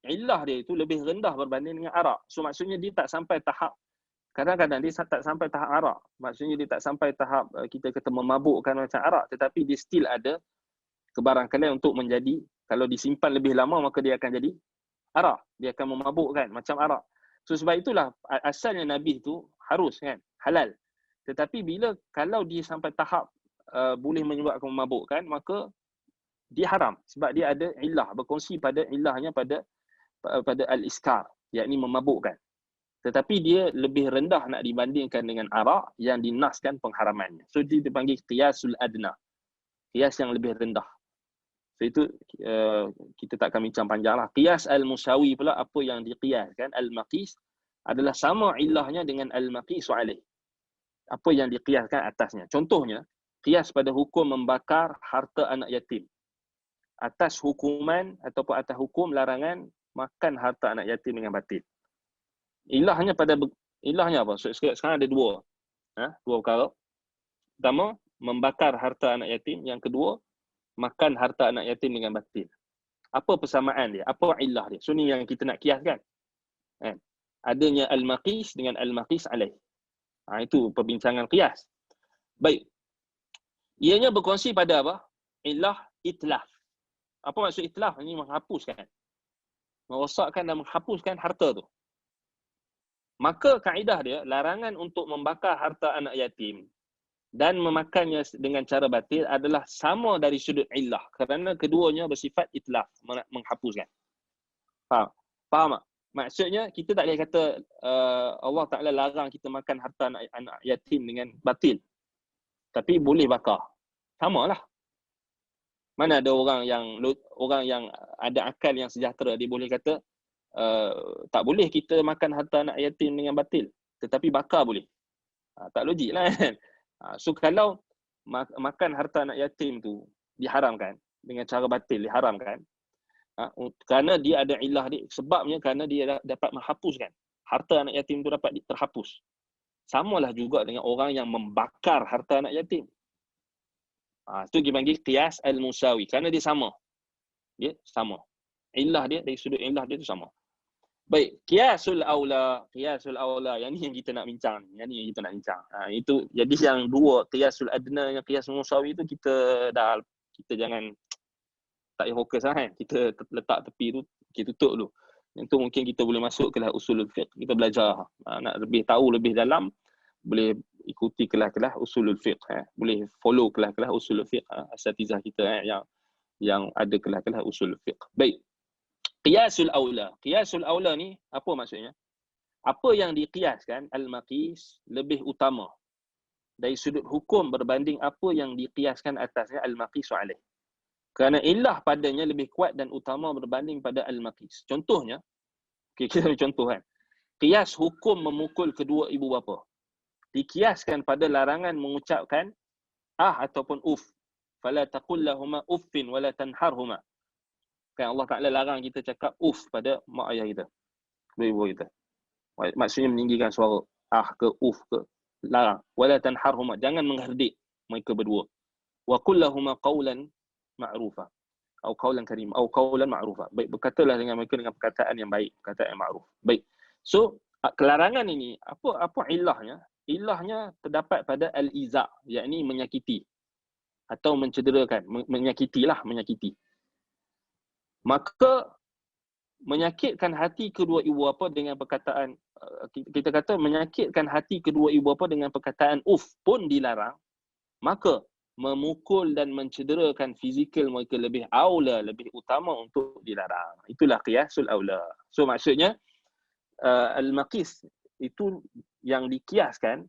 illah dia itu lebih rendah berbanding dengan arak. So maksudnya dia tak sampai tahap, kadang-kadang dia tak sampai tahap arak. Maksudnya dia tak sampai tahap kita kata memabukkan macam arak, tetapi dia still ada kebarangkalian untuk menjadi, kalau disimpan lebih lama maka dia akan jadi arak. Dia akan memabukkan macam arak. So sebab itulah asalnya nabith itu harus kan, halal. Tetapi kalau dia sampai tahap boleh menyebabkan memabukkan, maka dia haram sebab dia ada illah, berkongsi pada illahnya pada al-iskar, yakni memabukkan. Tetapi dia lebih rendah nak dibandingkan dengan arak yang dinaskan pengharamannya. So dia dipanggil qiyasul adna, qiyas yang lebih rendah. So itu kita tak akan bincang panjang lah. Qiyas al-musawi pula, apa yang diqiyaskan, al-maqis adalah sama illahnya dengan al-maqis alaih, apa yang diqiyaskan atasnya. Contohnya, qiyas pada hukum membakar harta anak yatim atas hukuman ataupun atas hukum larangan makan harta anak yatim dengan batil. Ilahnya apa? So, sekarang ada dua perkara. Pertama, membakar harta anak yatim. Yang kedua, makan harta anak yatim dengan batil. Apa persamaan dia? Apa ilah dia? So ni yang kita nak kiaskan. Adanya al-maqis dengan al-maqis alaih. Itu perbincangan qiyas. Baik. Ianya berkongsi pada apa? Ilah itlaf. Apa maksud itlaf? Ini menghapuskan. Merosakkan dan menghapuskan harta tu. Maka kaedah dia, larangan untuk membakar harta anak yatim dan memakannya dengan cara batil adalah sama dari sudut ilah. Kerana keduanya bersifat itlaf, menghapuskan. Faham? Faham tak? Maksudnya, kita tak boleh kata Allah Ta'ala larang kita makan harta anak yatim dengan batil. Tapi boleh bakar. Sama lah. Mana ada orang yang ada akal yang sejahtera, dia boleh kata, tak boleh kita makan harta anak yatim dengan batil. Tetapi bakar boleh. Tak logik lah kan. So kalau makan harta anak yatim tu diharamkan, dengan cara batil diharamkan, kerana dia ada ilah dia, sebabnya kerana dia dapat menghapuskan harta anak yatim tu, dapat terhapus. Samalah juga dengan orang yang membakar harta anak yatim. Itu dipanggil qiyas al-musawi, kerana dia sama. Dia sama. Ilah dia, dari sudut ilah dia tu sama. Baik, qiyasul aula, qiyasul aula. Yang ni yang kita nak bincang ni. Yang ni yang kita nak bincang. Itu jadi yang dua, qiyasul adna dengan qiyasul musawi tu kita jangan tak payah fokus kan. Kita letak tepi tu, kita tutup dulu. Yang tu mungkin kita boleh masuk kelas usulul fiqh. Kita belajar. Nak lebih tahu lebih dalam, boleh ikuti kelas-kelas usulul fiqh. Boleh follow kelas-kelas usulul fiqh. Asatizah kita yang ada kelas-kelas usulul fiqh. Baik. Qiyasul aula. Qiyasul aula ni apa maksudnya? Apa yang diqiyaskan, al-maqis, lebih utama dari sudut hukum berbanding apa yang diqiyaskan atasnya al-maqisu alaih. Kerana illah padanya lebih kuat dan utama berbanding pada al-maqis. Contohnya, kita ambil contoh kan. Qiyas hukum memukul kedua ibu bapa. Dikiaskan pada larangan mengucapkan ataupun uf. Fala taqul lahuma uffin wala tanharhuma. Kan Allah Ta'ala larang kita cakap uf pada mak ayah kita, kedua ibu kita. Maksudnya meninggikan suara. Ke uf ke. Larang. Wala tanharhuma. Jangan mengherdik mereka berdua. Wa qul lahuma qawlan ma'rufa. Atau qawlan karim. Atau qawlan ma'rufa. Baik, berkatalah dengan mereka dengan perkataan yang baik. Perkataan yang ma'ruf. Baik. So, kelarangan ini, apa ilahnya? Ilahnya terdapat pada al-iza', yakni menyakiti. Atau mencederakan. Menyakiti. Maka menyakitkan hati kedua ibu bapa dengan perkataan, kita kata menyakitkan hati kedua ibu bapa dengan perkataan uf pun dilarang, maka memukul dan mencederakan fizikal mereka lebih aula, lebih utama untuk dilarang. Itulah qiyasul aula. So maksudnya al-maqis itu yang dikiaskan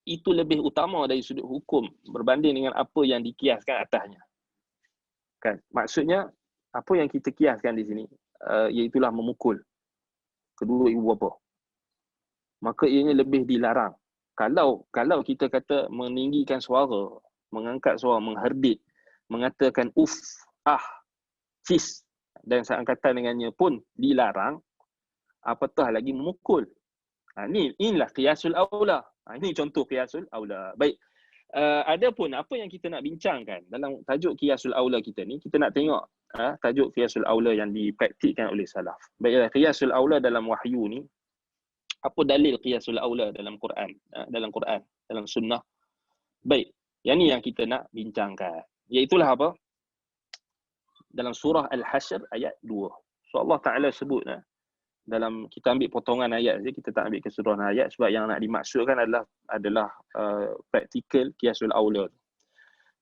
itu lebih utama dari sudut hukum berbanding dengan apa yang dikiaskan atasnya. Kan? Maksudnya apa yang kita kiaskan di sini iaitulah memukul kedua ibu bapa. Maka ianya lebih dilarang. Kalau kita kata meninggikan suara, mengangkat suara, mengherdik, mengatakan uf, cis dan seangkatan dengannya pun dilarang, apatah lagi memukul. Inilah qiyasul aula. Ini contoh qiyasul aula. Baik. Adapun apa yang kita nak bincangkan dalam tajuk qiyasul aula kita ni, kita nak tengok tajuk qiyasul aula yang dipraktikkan oleh salaf. Baiklah, qiyasul aula dalam wahyu ni, apa dalil qiyasul aula dalam Quran, dalam sunnah. Baik, yang ni yang kita nak bincangkan. Iaitulah apa? Dalam surah Al-Hashr ayat 2. So Allah Ta'ala sebut dalam, kita ambil potongan ayat saja, kita tak ambil keseluruhan ayat sebab yang nak dimaksudkan adalah praktikal qiyasul aula.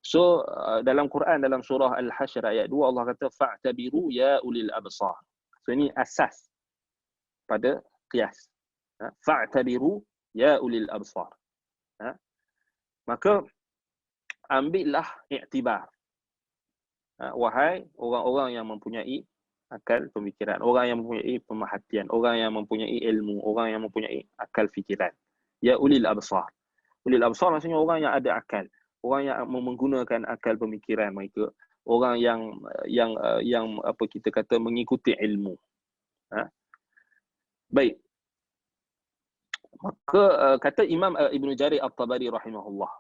So dalam Quran, dalam surah Al-Hashr ayat 2, Allah kata fa'tabiru ya ulil absar. So ini asas pada qiyas. Fa'tabiru ya ulil absar. Maka ambillah i'tibar. Wahai orang-orang yang mempunyai akal pemikiran, orang yang mempunyai pemerhatian, orang yang mempunyai ilmu, orang yang mempunyai akal fikiran. Ya ulil absar. Ulil absar maksudnya orang yang ada akal, orang yang menggunakan akal pemikiran mereka, orang yang apa kita kata mengikuti ilmu. Baik. Maka kata Imam Ibn Jarir At-Tabari rahimahullah,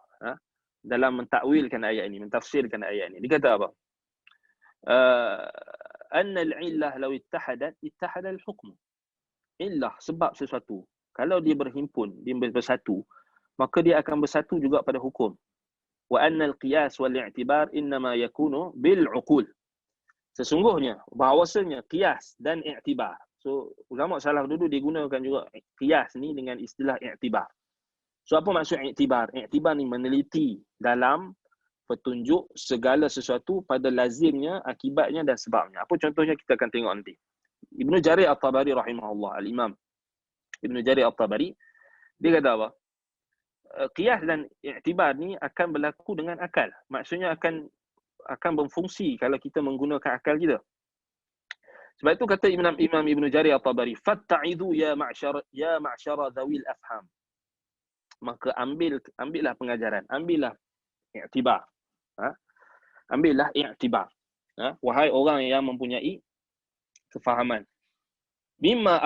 dalam mentakwilkan ayat ini, mentafsirkan ayat ini, dia kata apa? Anna al-illah law ittahada al-hukm. Illah, sebab sesuatu, kalau dia berhimpun, dia bersatu, maka dia akan bersatu juga pada hukum. Wa anna al-qiyas wal-i'tibar innama yakunu bil-uqul. Sesungguhnya bahawasanya qiyas dan i'tibar. So ulama salaf dulu dia gunakan juga qiyas ni dengan istilah i'tibar. So apa maksud i'tibar? I'tibar ni meneliti dalam petunjuk segala sesuatu pada lazimnya, akibatnya dan sebabnya. Apa contohnya kita akan tengok nanti. Ibnu Jarir At-Tabari rahimahullah, al-Imam Ibnu Jarir At-Tabari, dia kata apa? Qiyas dan i'tibar ni akan berlaku dengan akal. Maksudnya akan berfungsi kalau kita menggunakan akal kita. Sebab itu kata Imam Ibn Jarir At-Tabari, fatta'idu ya ma'syara dhawil afham. Maka ambillah pengajaran, ambillah i'tibar. Ambillah i'tibar. Wahai orang yang mempunyai kefahaman. Bima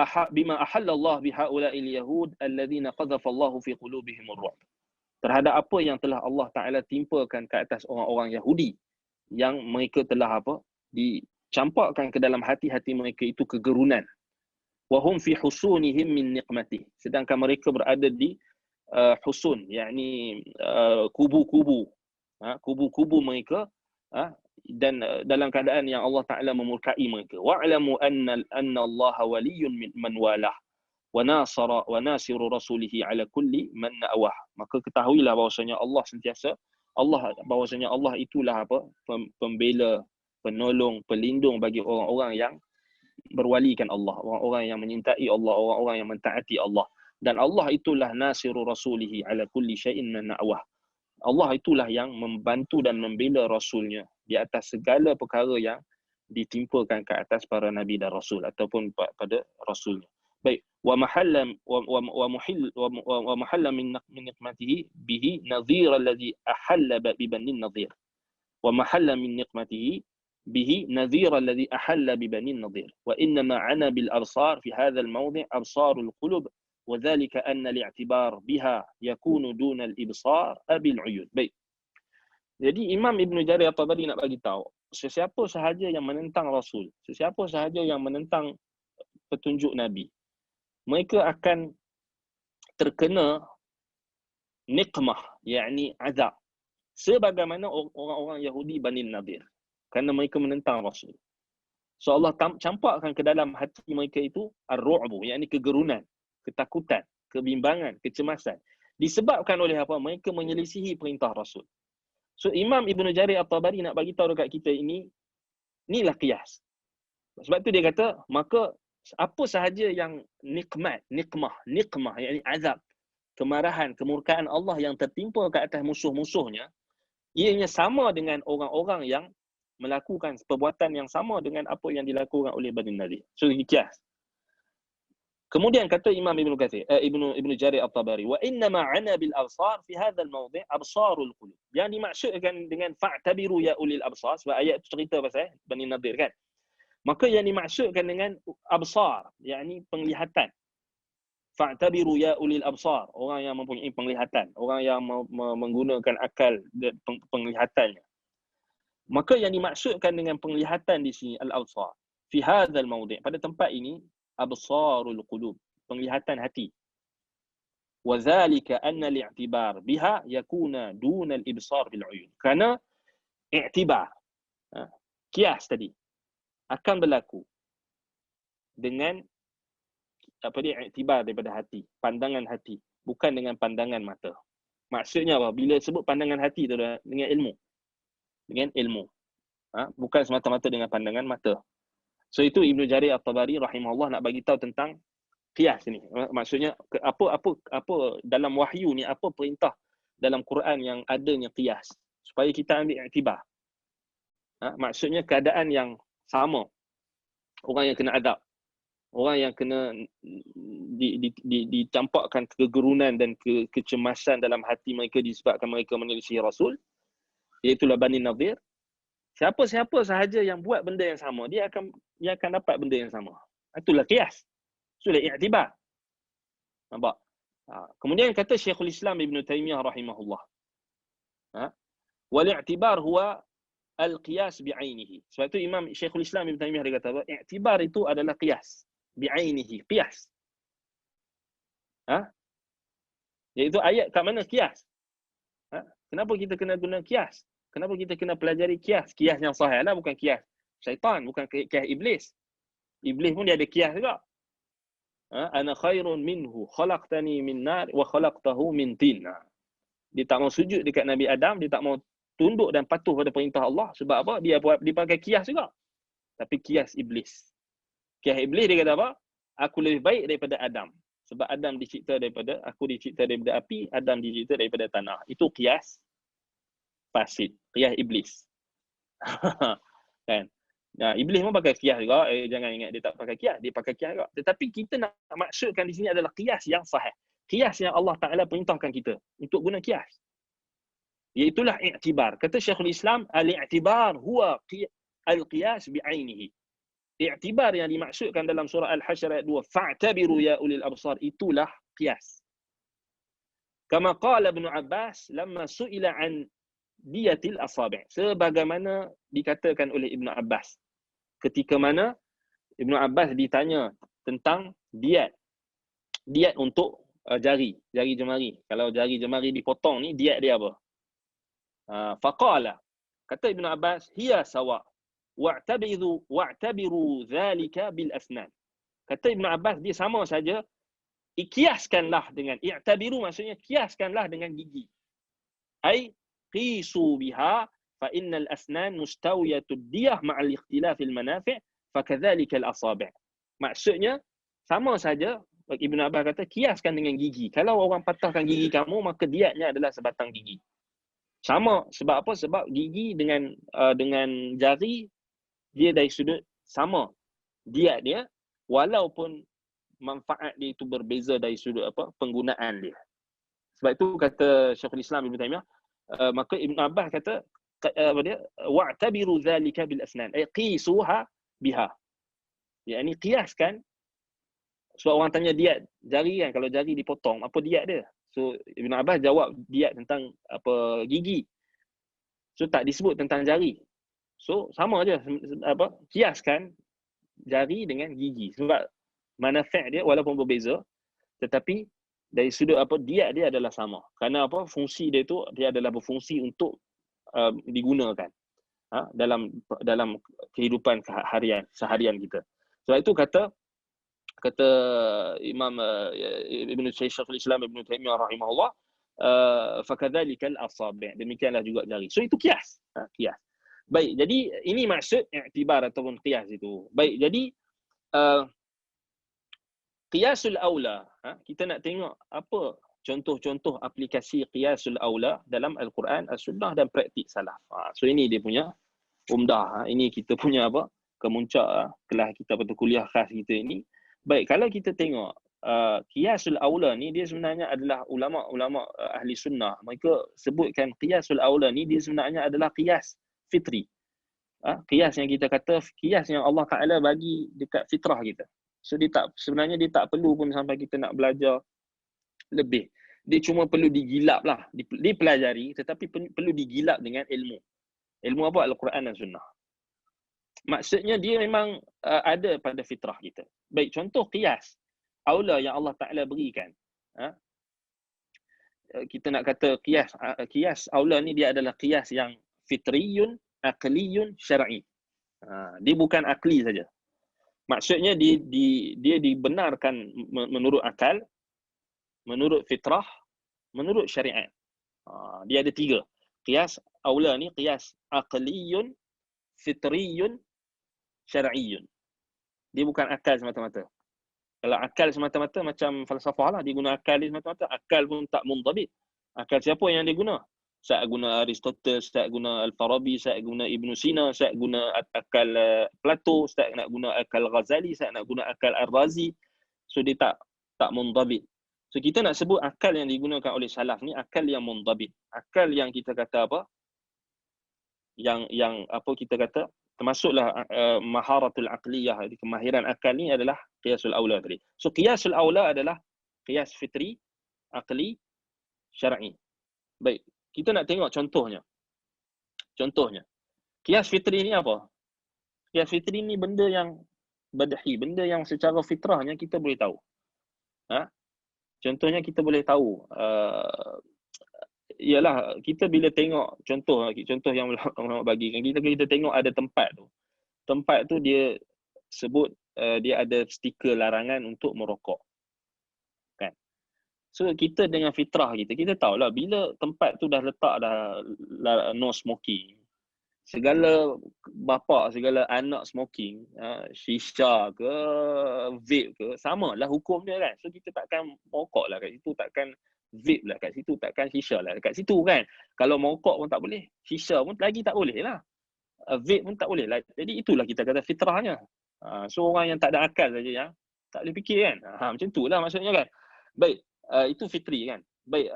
ahallallah bihaula'il yahud alladhina qadhafa Allahu fi qulubihim ar-ru'b. Terhadap apa yang telah Allah Ta'ala timpakan ke atas orang-orang Yahudi, yang mereka telah dicampakkan ke dalam hati-hati mereka itu kegerunan. Wahum fi husunihim min niqmatih. Sedangkan mereka berada di husun, yakni kubu-kubu. Kubu-kubu mereka, dan dalam keadaan yang Allah Ta'ala memurkai mereka. Wa'lamu anna Allah waliyyun man walah wa nasiru rasulihi ala kulli man na'wah. Maka ketahuilah bahwasanya Allah sentiasa, bahwasanya Allah itulah pembela, penolong, pelindung bagi orang-orang yang berwalikan Allah, orang-orang yang menyintai Allah, orang-orang yang mentaati Allah. Dan Allah itulah nasiru rasulihi ala kulli syai'in man na'wah. Allah itulah yang membantu dan membela Rasulnya di atas segala perkara yang ditimpakan ke atas para Nabi dan Rasul ataupun pada Rasulnya. Baik. Wa mahalla min niqmatihi bihi nadhir alladhi ahalla bi Bani Nadhir. Wa mahalla min niqmatihi bihi nadhir alladhi ahalla bi Bani Nadhir. Wa innama ana bil absar fi hadha al mawdi' absarul qulub. وذلك أن الاعتبار بها يكون دون الإبصار أبي العيون. Baik. Jadi Imam Ibn Jarir At-Tabari nak bagi tahu, sesiapa sahaja yang menentang Rasul, sesiapa sahaja yang menentang petunjuk Nabi, mereka akan terkena niqmah, yakni azab, sebagaimana orang-orang Yahudi Bani Nadir, kerana mereka menentang Rasul. So Allah campakkan ke dalam hati mereka itu ar-ru'bu, yakni kegerunan, ketakutan, kebimbangan, kecemasan. Disebabkan oleh apa? Mereka menyelisihi perintah Rasul. So Imam Ibn Jarir At-Tabari nak bagi tahu dekat kita inilah qiyas. Sebab tu dia kata, maka apa sahaja yang niqmah, yakni azab, kemarahan, kemurkaan Allah yang tertimpa ke atas musuh-musuhnya, ianya sama dengan orang-orang yang melakukan perbuatan yang sama dengan apa yang dilakukan oleh Bani Nadir. So qiyas. Kemudian kata Imam Ibn Jarir At-Tabari, wa inna ma'ana bil absar fi hadha al-mawdi' absarul qulub. Yang dimaksudkan dengan fa'tabiru ya ulil absar, sebab ayat itu cerita pasal Bani Nadir kan. Maka yang dimaksudkan dengan absar, yakni penglihatan. Fa'tabiru ya ulil absar, orang yang mempunyai penglihatan, orang yang menggunakan akal penglihatannya. Maka yang dimaksudkan dengan penglihatan di sini al-absar fi hadha al-mawdi', pada tempat ini absarul qulub, penglihatan hati. Wa zalika anna al-i'tibar biha yakuna duna al-ibsar bil uyun. Kerana i'tibar, qiyas tadi akan berlaku dengan i'tibar daripada hati, pandangan hati, bukan dengan pandangan mata. Maksudnya apa? Bila sebut pandangan hati tu dengan ilmu. Dengan ilmu. Bukan semata-mata dengan pandangan mata. So itu Ibn Jarir At-Tabari rahimahullah nak bagi tahu tentang qiyas ni. Maksudnya apa dalam wahyu ni, apa perintah dalam Quran yang adanya qiyas supaya kita ambil iktibar. Maksudnya keadaan yang sama. Orang yang kena adab, orang yang kena dicampakkan kegerunan dan kecemasan dalam hati mereka disebabkan mereka menyelisihi Rasul, iaitulah Bani Nadir. Siapa-siapa sahaja yang buat benda yang sama, dia akan dapat benda yang sama. Itulah qiyas. Itulah i'tibar. Nampak? Kemudian kata Syekhul Islam Ibn Taymiyah rahimahullah. Wal i'tibar huwa al-qiyas bi'ainihi. Sebab itu Imam Syekhul Islam Ibn Taymiyah dia kata, i'tibar itu adalah qiyas bi'ainihi, qiyas. Iaitu ayat kat mana qiyas? Kenapa kita kena guna qiyas? Kenapa kita kena pelajari qiyas? Qiyas yang sahih lah, bukan qiyas syaitan, bukan qiyas iblis. Iblis pun dia ada qiyas juga. Ana khairun minhu, khalaqtani min nar wa khalaqtahu min tin. Dia tak mau sujud dekat Nabi Adam, dia tak mau tunduk dan patuh pada perintah Allah. Sebab apa? Dia pakai qiyas juga. Tapi qiyas iblis. Qiyas iblis dia kata apa? Aku lebih baik daripada Adam. Sebab Adam dicipta daripada, aku dicipta daripada api, Adam dicipta daripada tanah. Itu qiyas fasid, qiyas iblis. Kan? Nah, iblis pun pakai qiyas juga. Jangan ingat dia tak pakai qiyas, dia pakai qiyas juga. Tetapi kita nak maksudkan di sini adalah qiyas yang sahih. Qiyas yang Allah Ta'ala perintahkan kita untuk guna qiyas. Iaitulah i'tibar. Kata Syekhul Islam, al-i'tibar huwa al-qiyas bi'ainihi. I'tibar yang dimaksudkan dalam surah Al-Hasyr ayat 2, fa'tabiru ya ulil absar, itulah qiyas. Kama qala Ibn Abbas lamma su'ila an diyatil asabi', sebagaimana dikatakan oleh Ibn Abbas ketika mana Ibn Abbas ditanya tentang Diat untuk jari jemari. Kalau jari jemari dipotong ni, diat dia apa? Faqala, kata Ibn Abbas, hiya sawa wa'tabiru dhalika bil asnan. Kata Ibn Abbas, dia sama saja. Kiaskanlah dengan, i'tabiru maksudnya kiaskanlah dengan gigi. Ai qisu biha fa innal asnan mustawiyatud diyah ma'al ikhtilafil manafi' fakadzalika al asabi'. Maksudnya sama saja. Ibn Abbas kata kiaskan dengan gigi. Kalau orang patahkan gigi kamu, maka diatnya adalah sebatang gigi. Sama. Sebab apa? Sebab gigi dengan jari dia dari sudut sama diat dia, walaupun manfaat dia itu berbeza dari sudut penggunaan dia. Sebab itu kata Syekhul Islam Ibn Taymiyah, maka Ibn Abbas kata wa'tabiru dhalika bil asnan, ay qisuha biha. Yani kiaskan. Sebab orang tanya diat jari kan, kalau jari dipotong apa diat dia? So Ibn Abbas jawab diat tentang gigi. So tak disebut tentang jari. So sama aja kiaskan jari dengan gigi. Sebab manfaat dia walaupun berbeza, tetapi dari sudut diat dia adalah sama. Kerana fungsi dia tu, dia adalah berfungsi untuk digunakan dalam kehidupan seharian kita. Sebab itu kata Imam Syekhul Islam Ibn Taymiyah rahimahullah, fakadzalika al-asabi', demikianlah juga jari. So itu kias. Kias. Baik, jadi ini maksud i'tibar ataupun qiyas itu. Baik, jadi qiyasul aula, kita nak tengok apa contoh-contoh aplikasi qiyasul aula dalam Al-Quran, As-Sunnah dan praktik salaf. So ini dia punya umdah. Ini kita punya kemuncak kelas kita pada kuliah khas kita ini. Baik, kalau kita tengok qiyasul aula ni, dia sebenarnya adalah ulama-ulama ahli sunnah. Mereka sebutkan qiyasul aula ni dia sebenarnya adalah qiyas fitri. Qiyas yang kita kata, qiyas yang Allah Ta'ala bagi dekat fitrah kita. So sebenarnya dia tak perlu pun sampai kita nak belajar lebih. Dia cuma perlu digilap lah, dipelajari, tetapi perlu digilap dengan ilmu. Ilmu apa? Al-Quran dan Sunnah. Maksudnya dia memang ada pada fitrah kita. Baik, contoh qiyas aula yang Allah Ta'ala berikan. Kita nak kata qiyas aula ni dia adalah qiyas yang fitriyun, aqliyun, syar'i. Dia bukan akli saja. Maksudnya dia dibenarkan menurut akal, menurut fitrah, menurut syariat. Dia ada 3. Qiyas aula ni qiyas aqliyun, fitriyun, syar'iyun. Dia bukan akal semata-mata. Kalau akal semata-mata macam falsafah lah, dia guna akal dia semata-mata, akal pun tak mundabit. Akal siapa yang dia guna? Saya guna Aristotle, saya guna Al-Farabi, saya guna Ibn Sina, saya guna akal Plato, saya nak guna akal Ghazali, saya nak guna akal Ar-Razi. So dia tak mundabit. So kita nak sebut akal yang digunakan oleh salaf ni akal yang mundabit. Akal yang kita kata yang kita kata termasuklah maharatul aqliyah, kemahiran akal ni adalah qiyasul aula tadi. So qiyasul aula adalah qiyas fitri, aqli, syar'i. Baik, kita nak tengok contohnya. Qiyas fitri ni apa? Qiyas fitri ni benda yang badhi, benda yang secara fitrahnya kita boleh tahu. Contohnya kita boleh tahu, ialah kita bila tengok contoh yang ulama bagi kan, kita tengok ada tempat tu dia sebut dia ada stiker larangan untuk merokok, kan? So kita dengan fitrah kita tahulah bila tempat tu dah letak no smoking, segala bapa segala anak smoking, shisha ke vape ke, samalah hukum dia kan. So kita takkan merokok lah kat situ, takkan vape lah kat situ, takkan shisha lah kat situ kan. Kalau merokok pun tak boleh, shisha pun lagi tak boleh lah, vape pun tak boleh lah. Jadi itulah kita kata fitrahnya. So orang yang tak ada akal saja yang tak boleh fikir kan. Macam tu lah maksudnya kan. Baik, itu fitri kan. Baik,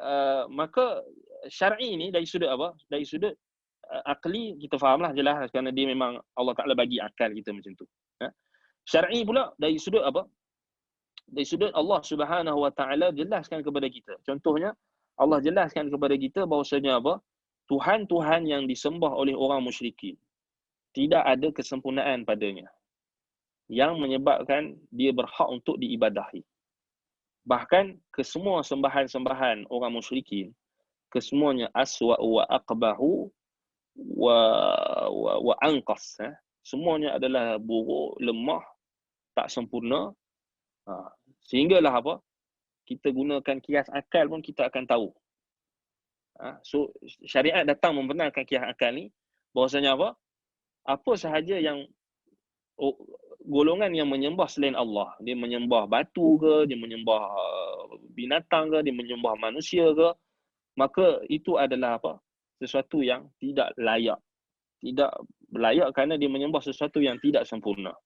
maka syar'i ni dari sudut apa? Dari sudut akli kita fahamlah jelas, kerana dia memang Allah Ta'ala bagi akal kita macam tu. Syar'i pula dari sudut apa? Dari sudut Allah Subhanahu Wa Ta'ala jelaskan kepada kita. Contohnya Allah jelaskan kepada kita bahawasanya apa? Tuhan-Tuhan yang disembah oleh orang musyrikin tidak ada kesempurnaan padanya. yang menyebabkan dia berhak untuk diibadahi. Bahkan kesemua sembahan-sembahan orang musyrikin, kesemuanya aswa wa aqbahu wa anqas, semuanya adalah buruk, lemah, tak sempurna. Sehinggalah apa? Kita gunakan kias akal pun kita akan tahu. So syariat datang membenarkan kias akal ni, bahawasanya apa? Apa sahaja yang golongan yang menyembah selain Allah, dia menyembah batu ke, dia menyembah binatang ke, dia menyembah manusia ke, maka itu adalah apa? Sesuatu yang tidak layak. Tidak layak kerana dia menyembah sesuatu yang tidak sempurna.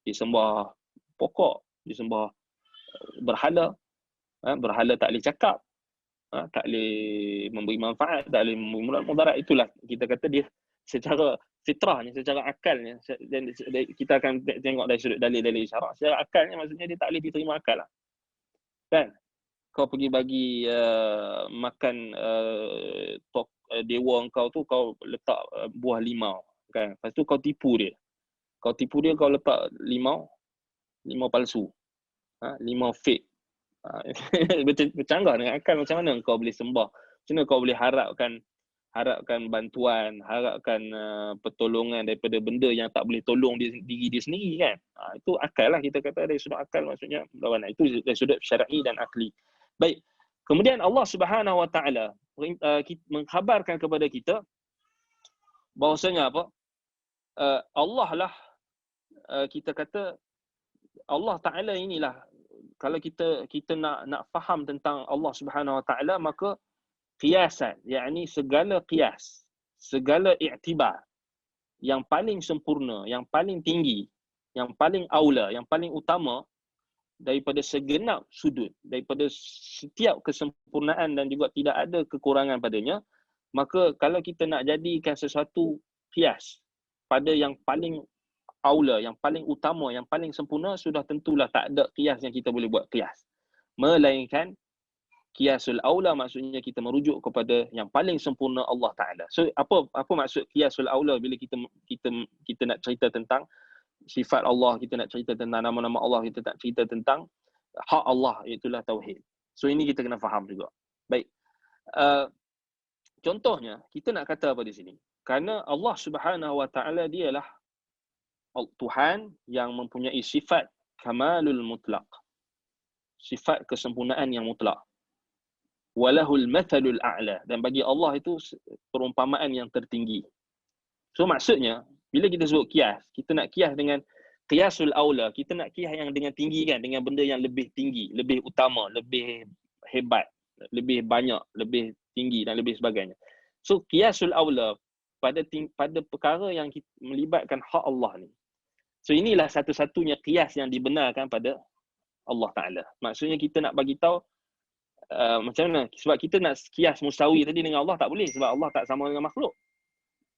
Dia sembah pokok, dia sembah berhala. Berhala tak boleh cakap, tak boleh memberi manfaat, tak boleh memberi mudarat. Itulah kita kata dia secara fitrahnya, secara akalnya, dan kita akan tengok dari sudut dalil-dalil syarak, secara akalnya maksudnya dia tak boleh diterima akal lah. Kan? Kau pergi bagi makan dewa kau tu, kau letak buah limau. Kan? Lepas tu kau tipu dia. Kau letak limau palsu. Limau fake. Bercanggah dengan akal. Macam mana kau boleh sembah? Macam mana kau boleh harapkan bantuan, harapkan pertolongan daripada benda yang tak boleh tolong diri dia sendiri, kan? Itu akal lah, kita kata dari sudut akal, maksudnya lawan. Itu dari sudut syar'i dan akli. Baik. Kemudian Allah Subhanahu Wa Taala mengkhabarkan kepada kita bahawasanya apa? Allah lah, kita kata Allah Taala inilah, kalau kita nak faham tentang Allah Subhanahu Wa Taala, maka qiyasan, yakni segala qiyas, segala i'tibar yang paling sempurna, yang paling tinggi, yang paling aula, yang paling utama daripada segenap sudut, daripada setiap kesempurnaan dan juga tidak ada kekurangan padanya, maka kalau kita nak jadikan sesuatu qiyas pada yang paling aula, yang paling utama, yang paling sempurna, sudah tentulah tak ada qiyas yang kita boleh buat qiyas. Melainkan qiyasul aula, maksudnya kita merujuk kepada yang paling sempurna, Allah Ta'ala. So apa maksud qiyasul aula bila kita nak cerita tentang sifat Allah, kita nak cerita tentang nama-nama Allah, kita nak cerita tentang hak Allah, itulah tauhid. So ini kita kena faham juga. Baik. Contohnya, kita nak kata apa di sini? Kerana Allah Subhanahu Wa Ta'ala dialah Tuhan yang mempunyai sifat kamalul mutlaq, sifat kesempurnaan yang mutlak. Walahul mathalul a'la, dan bagi Allah itu perumpamaan yang tertinggi. So maksudnya, bila kita sebut qiyas, kita nak qiyas dengan qiyasul aula, kita nak qiyas yang dengan tinggi, kan, dengan benda yang lebih tinggi, lebih utama, lebih hebat, lebih banyak, lebih tinggi dan lebih sebagainya. So qiyasul aula pada perkara yang melibatkan hak Allah ni. So inilah satu-satunya qiyas yang dibenarkan pada Allah Ta'ala. Maksudnya kita nak bagi tahu macam mana? Sebab kita nak qiyas musawi tadi dengan Allah tak boleh, sebab Allah tak sama dengan makhluk.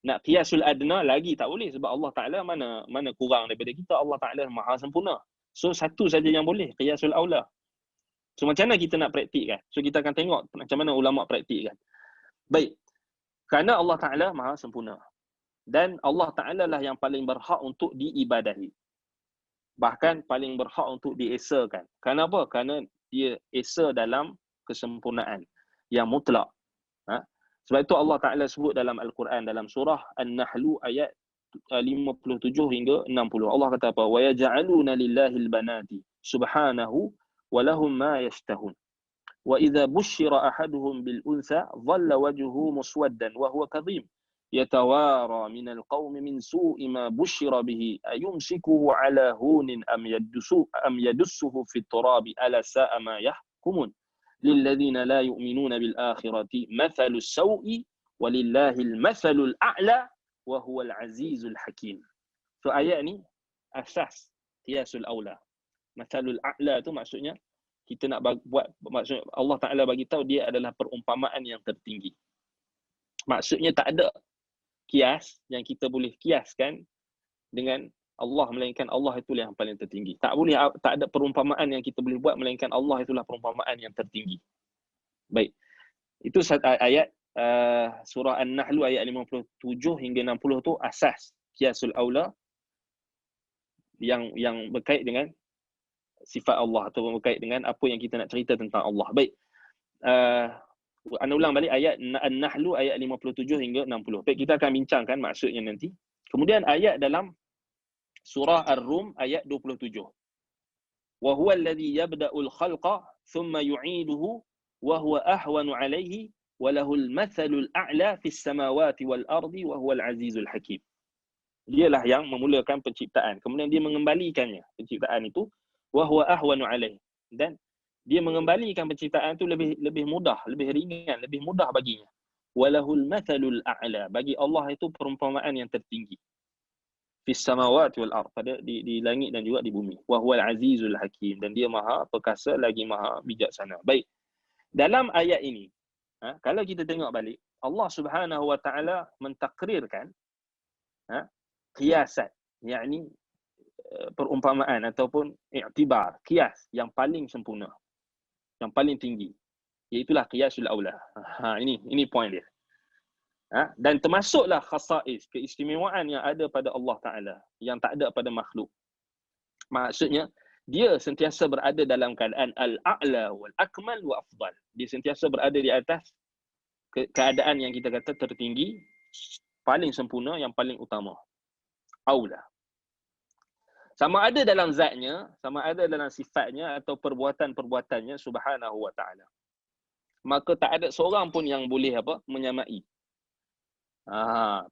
Nak qiyasul adna lagi tak boleh, sebab Allah Ta'ala mana kurang daripada kita. Allah Ta'ala maha sempurna. So satu saja yang boleh, qiyasul aula. So macam mana kita nak praktikkan? So kita akan tengok macam mana ulama praktikkan. Baik. Kerana Allah Ta'ala maha sempurna. Dan Allah Ta'ala lah yang paling berhak untuk diibadahi. Bahkan paling berhak untuk diesakan. Kenapa? Kerana dia esa dalam kesempurnaan yang mutlak. Sebab itu Allah Ta'ala sebut dalam Al-Quran, dalam surah An-Nahlu ayat 57 hingga 60. Allah kata apa? وَيَجْعَلُونَ لِلَّهِ الْبَنَاتِ سُبْحَانَهُ وَلَهُمْ مَا يَشْتَهُونَ وَإِذَا بُشِّرَ أَحَدُهُمْ بِالْأُنْثَى ظَلَّ وَجْهُهُ مُسْوَدًّا وَهُوَ كَظِيمٌ يَتَوَارَى مِنَ الْقَوْمِ مِنْ سُوءِ مَا بُشِّرَ بِهِ أَيُمْسِكُهُ عَلَى هُونٍ أَمْ يَدُسُّهُ فِي التُّرَابِ أَلَا سَاءَ مَا يَحْكُمُونَ لِلَّذِينَ لَا يُؤْمِنُونَ بِالْآخِرَةِ مَثَلُ السَّوْءِ وَلِلَّهِ الْمَثَلُ الْأَعْلَى وَهُوَ الْعَزِيزُ الْحَكِيمُ. So ayat ni asas qiyasul aula. Mathalul a'la tu maksudnya kita nak buat, maksudnya Allah Ta'ala bagi tahu dia adalah perumpamaan yang tertinggi. Maksudnya tak ada kias yang kita boleh kiaskan dengan Allah, melainkan Allah itulah yang paling tertinggi. Tak ada perumpamaan yang kita boleh buat melainkan Allah itulah perumpamaan yang tertinggi. Baik. Itu ayat surah An-Nahl ayat 57 hingga 60 tu asas qiyasul aula yang berkait dengan sifat Allah atau berkait dengan apa yang kita nak cerita tentang Allah. Baik. Anda ulang balik ayat An-Nahl ayat 57 hingga 60. Baik, kita akan bincangkan maksudnya nanti. Kemudian ayat dalam surah Ar-Rum ayat 27. Wa huwa alladhi yabda'ul khalqa thumma yu'iduhu wa huwa ahwanu 'alayhi wa lahul mathalul a'la fis samawati wal ardi wa huwal azizul hakim. Dialah yang memulakan penciptaan, kemudian dia mengembalikannya penciptaan itu, wa huwa ahwanu 'alayhi, dan dia mengembalikan penciptaan itu lebih mudah, lebih ringan, lebih mudah baginya. Walahul mathalul a'la, bagi Allah itu perumpamaan yang tertinggi. Fis samawati wal ard, pada di langit dan juga di bumi. Wa huwal azizul hakim, dan dia maha perkasa lagi maha bijaksana. Baik. Dalam ayat ini, kalau kita tengok balik, Allah Subhanahu wa taala mentakrirkan qiyasan, yakni perumpamaan ataupun i'tibar, qiyas yang paling sempurna, yang paling tinggi, iaitulah qiyasul aula. Ini poin dia. Dan termasuklah khasais, keistimewaan yang ada pada Allah Taala yang tak ada pada makhluk. Maksudnya dia sentiasa berada dalam keadaan al-a'la wal akmal wa afdal. Dia sentiasa berada di atas keadaan yang kita kata tertinggi, paling sempurna, yang paling utama. Aula. Sama ada dalam zatnya, sama ada dalam sifatnya atau perbuatan-perbuatannya Subhanahu wa taala. Maka tak ada seorang pun yang boleh menyamai.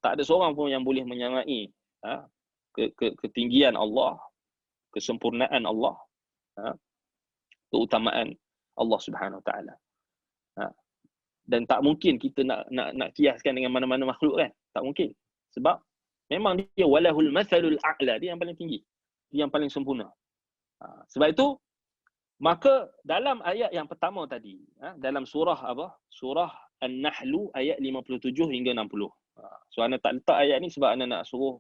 Tak ada seorang pun yang boleh menyamai ketinggian Allah, kesempurnaan Allah, keutamaan Allah Subhanahu wa taala. Dan tak mungkin kita nak kiaskan dengan mana-mana makhluk, kan? Tak mungkin. Sebab memang dia walahul mathalul a'la, dia yang paling tinggi, dia yang paling sempurna. Sebab itu maka dalam ayat yang pertama tadi, dalam surah Surah An-Nahl ayat 57 hingga 60. So anda tak letak ayat ni sebab anda nak suruh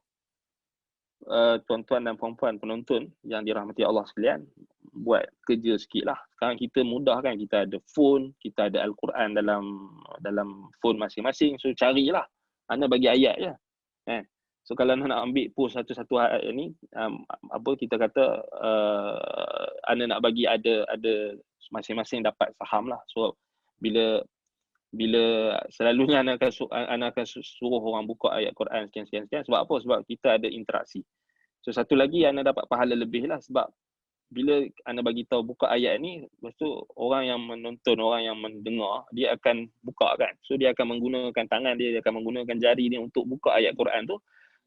tuan-tuan dan puan-puan penonton yang dirahmati Allah sekalian buat kerja sikit lah. Sekarang kita mudah, kan? Kita ada phone, kita ada Al-Quran dalam phone masing-masing. So carilah, anda bagi ayat je, kan? So kalau anda nak ambil post satu-satu ayat ni, kita kata anda nak bagi ada masing-masing dapat faham lah. So bila selalunya anda akan suruh orang buka ayat Quran sekian. Sebab apa? Sebab kita ada interaksi. So satu lagi, anda dapat pahala lebih lah, sebab bila anda bagi tahu buka ayat ni, lepas tu orang yang menonton, orang yang mendengar, dia akan buka, kan? So dia akan menggunakan tangan dia akan menggunakan jari dia untuk buka ayat Quran tu.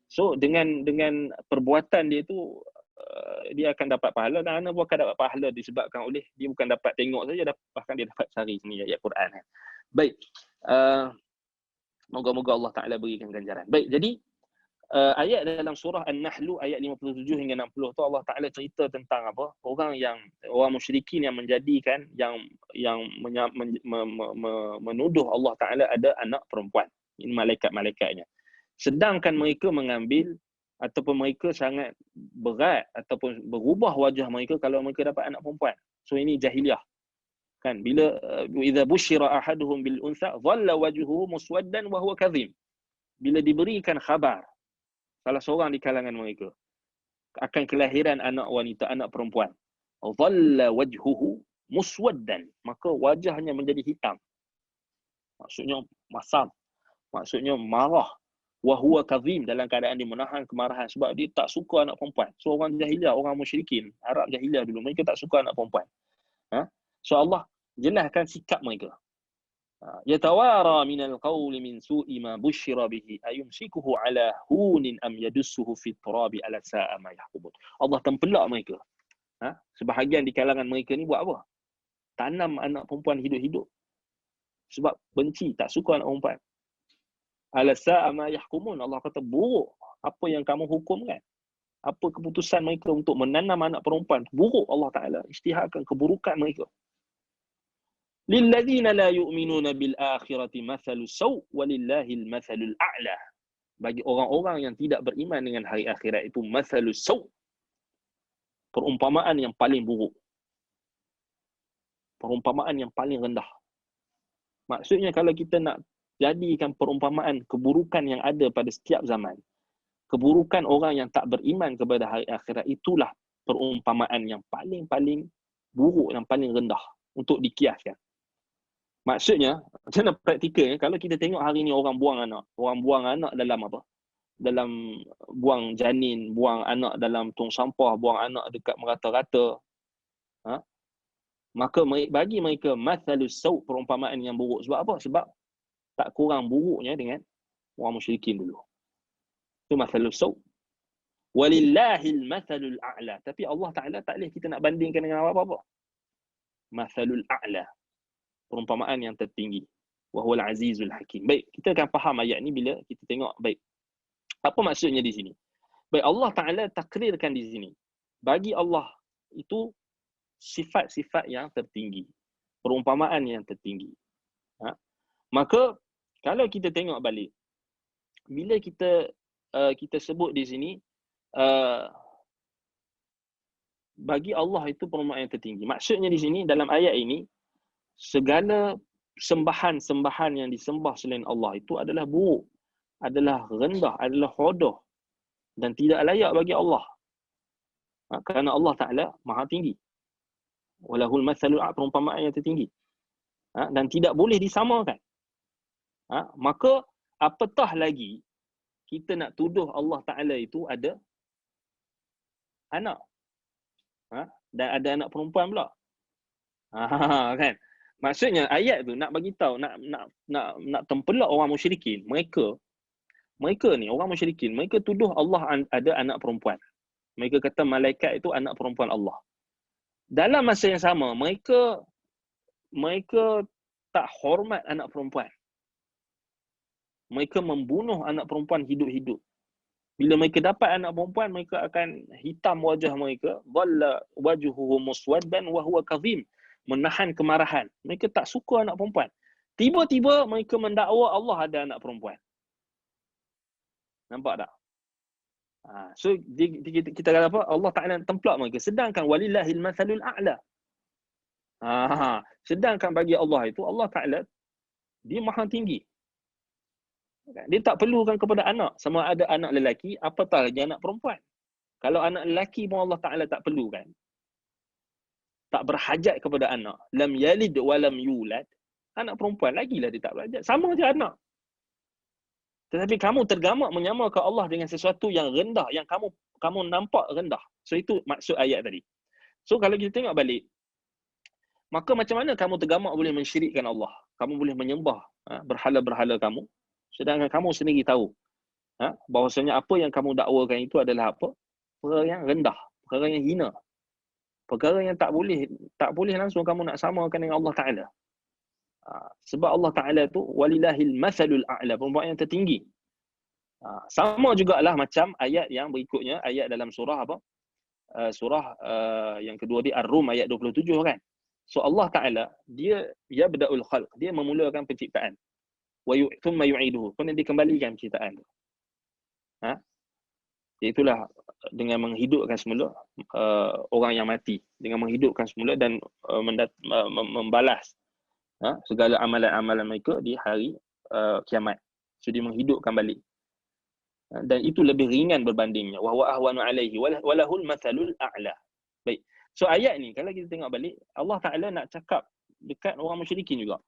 So dengan perbuatan dia tu, dia akan dapat pahala, dan anda pun akan dapat pahala disebabkan oleh dia bukan dapat tengok saja, bahkan dia dapat cari sendiri ayat Quran. Baik, moga-moga Allah Ta'ala berikan ganjaran. Baik, jadi ayat dalam surah An-Nahl ayat 57 hingga 60 tu Allah Ta'ala cerita tentang orang musyrikin yang menjadikan, yang menuduh Allah Ta'ala ada anak perempuan. Ini malaikat-malaikatnya. Sedangkan mereka mengambil ataupun mereka sangat berat ataupun berubah wajah mereka kalau mereka dapat anak perempuan. So ini jahiliah, kan? Bila idza busyira ahaduhum bil untha dhalla wajhuhu muswaddan wa huwa kadhim. Bila diberikan khabar salah seorang di kalangan mereka akan kelahiran anak wanita, anak perempuan, dhalla wajhuhu muswaddan, maka wajahnya menjadi hitam. Maksudnya masam, maksudnya marah. Wa huwa kadhim, dalam keadaan dia menahan kemarahan sebab dia tak suka anak perempuan. So orang jahiliah, orang musyrikin Arab jahiliah dulu, mereka tak suka anak perempuan. So Allah jelaskan sikap mereka. Yatawara minal qawli min su'i ma busyira bihi ayumsikuhu ala hunin am yadussuhu fit turabi ala sa'a ma yahkumun. Allah tempelak mereka. Sebahagian di kalangan mereka ni buat apa? Tanam anak perempuan hidup-hidup. Sebab benci, tak suka anak perempuan. Ala sa'a ma yahkumun. Allah kata buruk apa yang kamu hukumkan. Apa keputusan mereka untuk menanam anak perempuan? Buruk. Allah Ta'ala isytiharkan keburukan mereka. Lilladzina la yu'minuna bil akhirati mathalus saw walillahil mathalul a'la. Bagi orang-orang yang tidak beriman dengan hari akhirat itu mathalus saw, perumpamaan yang paling buruk, perumpamaan yang paling rendah. Maksudnya kalau kita nak jadikan perumpamaan keburukan yang ada pada setiap zaman, keburukan orang yang tak beriman kepada hari akhirat itulah perumpamaan yang paling buruk, yang paling rendah untuk dikiaskan. Maksudnya, macam mana praktikalnya, kalau kita tengok hari ni orang buang anak dalam apa? Dalam buang janin, buang anak dalam tong sampah, buang anak dekat merata-rata. Ha? Maka bagi mereka mathalus sau, perumpamaan yang buruk. Sebab apa? Sebab tak kurang buruknya dengan orang musyrikin dulu. Itu mathalus sau. Walillahil mathalul a'la. Tapi Allah Ta'ala tak boleh kita nak bandingkan dengan apa-apa. Mathalul a'la. Perumpamaan yang tertinggi. Wahuwal azizul hakim. Baik, kita akan faham ayat ni bila kita tengok. Baik, apa maksudnya di sini? Baik, Allah Ta'ala takrirkan di sini. Bagi Allah itu sifat-sifat yang tertinggi. Perumpamaan yang tertinggi. Ha? Maka, kalau kita tengok balik, bila kita sebut di sini, bagi Allah itu perumpamaan yang tertinggi. Maksudnya di sini, dalam ayat ini, segala sembahan-sembahan yang disembah selain Allah itu adalah buruk, adalah rendah, adalah hodoh dan tidak layak bagi Allah. Kerana Allah Ta'ala maha tinggi. Walahul mathalul a'la, perumpamaan yang tertinggi. Dan tidak boleh disamakan. Maka apatah lagi kita nak tuduh Allah Ta'ala itu ada anak. Dan ada anak perempuan pula. Kan? Maksudnya ayat tu nak bagi tahu, nak tempelak orang musyrikin. Mereka ni orang musyrikin, mereka tuduh Allah ada anak perempuan. Mereka kata malaikat itu anak perempuan Allah. Dalam masa yang sama, mereka tak hormat anak perempuan. Mereka membunuh anak perempuan hidup-hidup. Bila mereka dapat anak perempuan, mereka akan hitam wajah mereka. Dhalla wajhuhu muswaddan wa huwa kadhim. Menahan kemarahan. Mereka tak suka anak perempuan. Tiba-tiba mereka mendakwa Allah ada anak perempuan. Nampak tak? So kita kata apa? Allah Ta'ala templak mereka. Sedangkan walillahil mathalul a'la. Sedangkan bagi Allah itu, Allah Ta'ala dia maha tinggi. Dia tak perlukan kepada anak. Sama ada anak lelaki, apatah lagi anak perempuan. Kalau anak lelaki pun Allah Ta'ala tak perlukan. Tak berhajat kepada anak. Lam yalid wa lam yulad. Anak perempuan lagilah dia tak berhajat. Sama je anak. Tetapi kamu tergamak menyamakan Allah dengan sesuatu yang rendah, yang kamu nampak rendah. So itu maksud ayat tadi. So kalau kita tengok balik, maka macam mana kamu tergamak boleh mensyirikkan Allah? Kamu boleh menyembah berhala-berhala kamu, sedangkan kamu sendiri tahu bahawasanya apa yang kamu dakwakan itu adalah apa? Perkara yang rendah, perkara yang hina. Perkara yang tak boleh langsung kamu nak samakan dengan Allah Ta'ala. Sebab Allah Ta'ala tu walillahil mathalul a'la, perumpamaan yang tertinggi. Sama jugalah macam ayat yang berikutnya, ayat dalam surah apa? Surah yang kedua di Ar-Rum ayat 27 kan. So Allah Ta'ala dia yabda'ul khalq, dia memulakan penciptaan. Wa thumma yu'iduhu, kemudian dikembalikan penciptaan tu. Itulah dengan menghidupkan semula orang yang mati, dengan menghidupkan semula dan membalas segala amalan-amalan mereka di hari kiamat. So dia menghidupkan balik. Dan itu lebih ringan berbandingnya. Wa huwa ahwanu alaihi walahul mathalul a'la. Baik. So ayat ni kalau kita tengok balik, Allah Ta'ala nak cakap dekat orang musyrikin juga.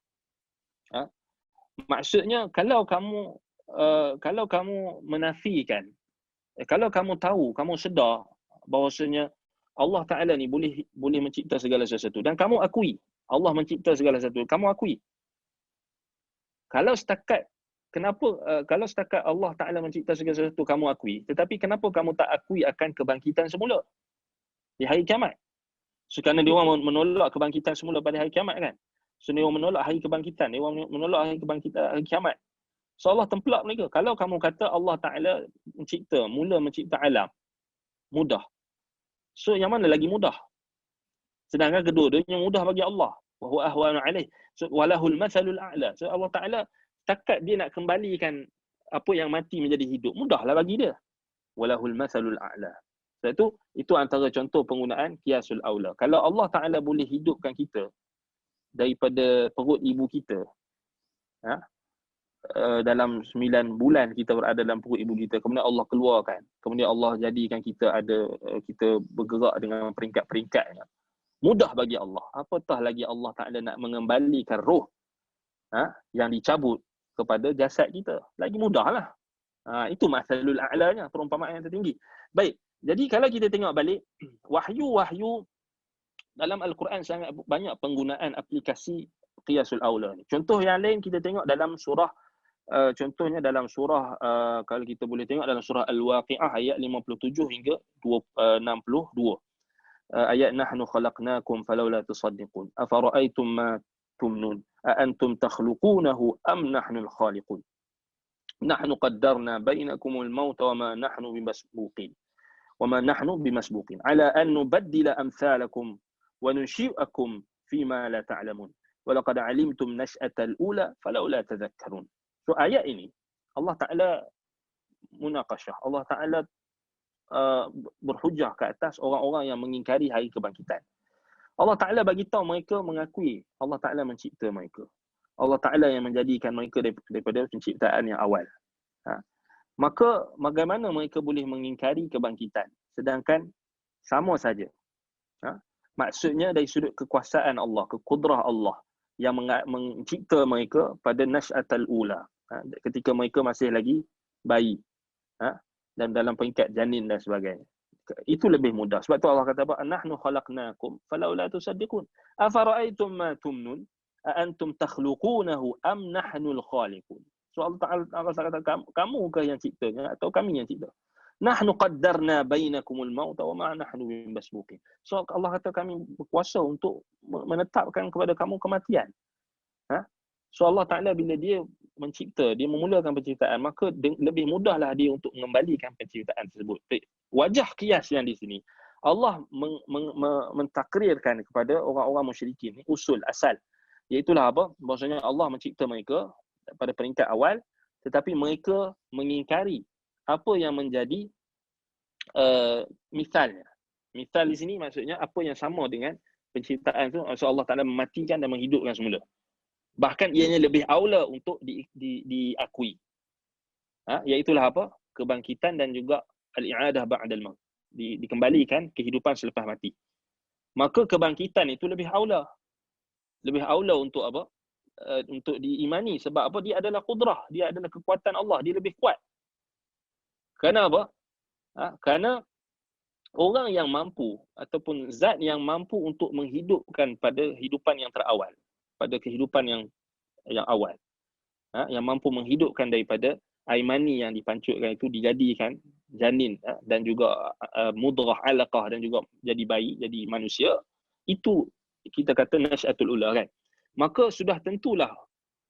Maksudnya kalau kamu menafikan, kalau kamu tahu, kamu sedar bahawasanya Allah Ta'ala ni boleh mencipta segala sesuatu dan kamu akui Allah mencipta segala sesuatu, kamu akui. Kalau setakat Allah Ta'ala mencipta segala sesuatu kamu akui, tetapi kenapa kamu tak akui akan kebangkitan semula di hari kiamat? So kerana dia orang menolak kebangkitan semula pada hari kiamat kan. So dia orang menolak hari kebangkitan, dia orang menolak hari kebangkitan hari kiamat. So Allah templak mereka. Kalau kamu kata Allah Ta'ala mula mencipta alam, mudah. So yang mana lagi mudah? Sedangkan kedua-duanya mudah bagi Allah. Wa huwa ahwanu alaih. So walahul mathalul a'la. So Allah Ta'ala takat dia nak kembalikan apa yang mati menjadi hidup. Mudahlah bagi dia. Walahul mathalul a'la. So itu antara contoh penggunaan qiyasul aula. Kalau Allah Ta'ala boleh hidupkan kita daripada perut ibu kita, dalam 9 bulan kita berada dalam perut ibu kita, kemudian Allah keluarkan, kemudian Allah jadikan kita kita bergerak dengan peringkat-peringkatnya. Mudah bagi Allah. Apatah lagi Allah Ta'ala nak mengembalikan roh yang dicabut kepada jasad kita. Lagi mudahlah. Itu masalul a'lanya, perumpamaan yang tertinggi. Baik, jadi kalau kita tengok balik, wahyu-wahyu dalam Al-Quran sangat banyak penggunaan aplikasi qiyasul aula ni. Contoh yang lain kita tengok dalam surah, contohnya dalam surah, kalau kita boleh tengok dalam surah Al-Waqi'ah ayat 57 hingga 62. Ayat nahnu khalaqnakum falawla tusaddiqun afara'aytum ma tumnun a antum takhluqunahu am nahnul khaliqun nahnu qaddarna bainakumul mauta wa ma nahnu bimasbuqin وما نحن بمسبوقين على أن نبدل أمثالكم وننشئكم فيما لا تعلمون ولقد علمتم نشأة الأولى فلولا تذكرون. So ayat ini Allah Ta'ala munaqashah, Allah Ta'ala berhujah ke atas orang-orang yang mengingkari hari kebangkitan. Allah Ta'ala bagi tahu mereka mengakui Allah Ta'ala mencipta mereka. Allah Ta'ala yang menjadikan mereka daripada penciptaan yang awal. Maka bagaimana mereka boleh mengingkari kebangkitan sedangkan sama saja? Maksudnya dari sudut kekuasaan Allah, kekudrah Allah yang mencipta mereka pada nash'atal ula, ketika mereka masih lagi bayi, dan dalam peringkat janin dan sebagainya. Itu lebih mudah. Sebab tu Allah kata apa? Nahnu khalaqnakum falaula tusaddiqun afara'aytum ma tumnun a antum takhluqunahu am nahnul khaliqun. So Allah kata kamu ke yang ciptanya atau kami yang cipta? Nahnu qaddarna bainakumul mauta wa ma nahnu bimasbuqin. So Allah kata kami berkuasa untuk menetapkan kepada kamu kematian. So Allah Ta'ala bila dia mencipta, dia memulakan penciptaan, maka lebih mudahlah dia untuk mengembalikan penciptaan tersebut. Wajah qiyas yang di sini, Allah mentakrirkan kepada orang-orang musyrikin ni usul asal. Iaitulah apa? Bahawasanya Allah mencipta mereka pada peringkat awal, tetapi mereka mengingkari apa yang menjadi misalnya. Misal di sini maksudnya apa yang sama dengan penciptaan tu, maksud Allah Ta'ala mematikan dan menghidupkan semula. Bahkan ianya lebih aula untuk diakui. Iaitulah apa? Kebangkitan dan juga al-i'adah ba'dal maut. Dikembalikan kehidupan selepas mati. Maka kebangkitan itu lebih aula. Lebih aula untuk apa? Untuk diimani. Sebab apa? Dia adalah qudrah, dia adalah kekuatan Allah, dia lebih kuat. Kenapa? Kerana orang yang mampu ataupun zat yang mampu untuk menghidupkan pada kehidupan yang terawal, pada kehidupan yang awal, yang mampu menghidupkan daripada air mani yang dipancutkan itu dijadikan janin, dan juga mudrah alaqah dan juga jadi bayi, jadi manusia, itu kita kata nasyatul ula, kan? Maka sudah tentulah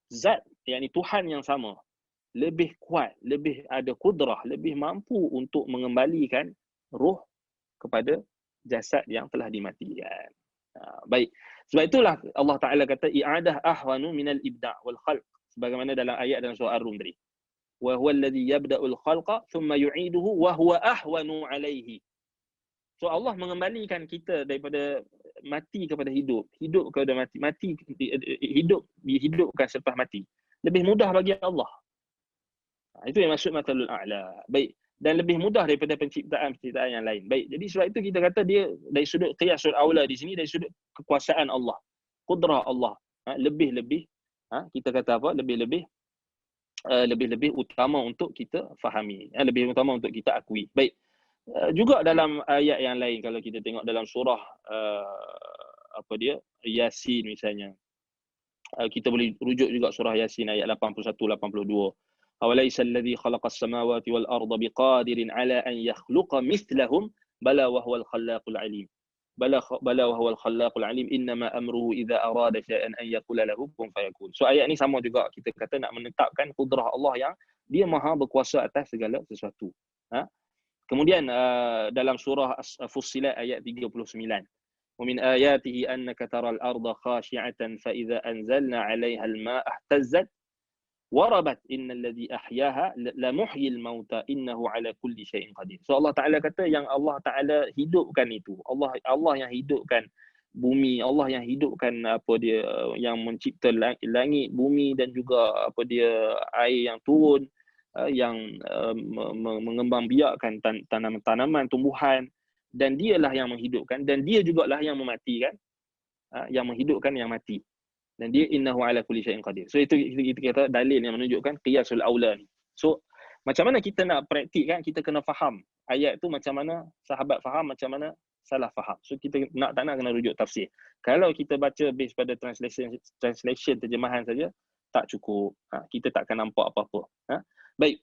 zat, yakni Tuhan yang sama, lebih kuat, lebih ada kudrah, lebih mampu untuk mengembalikan roh kepada jasad yang telah dimatikan. Baik. Sebab itulah Allah Ta'ala kata i'adah ahwanu minal ibda' wal khalq. Sebagaimana dalam ayat dalam surah Ar-Rum tadi. Wa huwa alladhi yabda'ul khalqa thumma yu'iduhu wa huwa ahwanu alaihi. So Allah mengembalikan kita daripada mati kepada hidup, hidup kepada mati hidup dihidupkan selepas mati. Lebih mudah bagi Allah. Itu yang maksud matalul a'la. Baik. Dan lebih mudah daripada penciptaan-penciptaan yang lain. Baik. Jadi sebab itu kita kata dia dari sudut qiyasul aula di sini, dari sudut kekuasaan Allah, qudrah Allah, lebih-lebih, kita kata apa? Lebih-lebih utama untuk kita fahami, lebih utama untuk kita akui. Baik. Juga dalam ayat yang lain, kalau kita tengok dalam surah Yasin misalnya, kita boleh rujuk juga surah Yasin ayat 81-82. أوليس الذي خلق السماوات والأرض بقادر على أن يخلق مثلهم بلى وهو الخلاق العليم بلى وهو الخلاق العليم إنما أمره إذا أراد شيئا أن يقول له كن فيكون. So ayat ni sama juga, kita kata nak menetapkan kudrah Allah yang dia maha berkuasa atas segala sesuatu. Kemudian dalam surah Fussilat ayat 39, ومن آياته أنك ترى الأرض خاشعة فإذا أنزلنا عليها الماء اهتزت warabat innalladzi ahyaha la muhyil mauta innahu ala kulli syai'in qadir. So Allah Taala kata yang Allah Taala hidupkan itu, Allah yang hidupkan bumi, Allah yang hidupkan yang mencipta langit, bumi dan juga air yang turun, yang mengembangbiakkan tanaman-tanaman, tumbuhan, dan dialah yang menghidupkan dan dia jugalah yang mematikan, yang menghidupkan yang mati. Dan dia innahu ala kulli syai'in qadir. So itu kita kata dalil yang menunjukkan qiyasul aula ni. So macam mana kita nak praktik kan, kita kena faham ayat tu macam mana sahabat faham, macam mana salah faham. So kita tak nak kena rujuk tafsir. Kalau kita baca base pada translation terjemahan saja tak cukup. Kita takkan nampak apa-apa. Baik.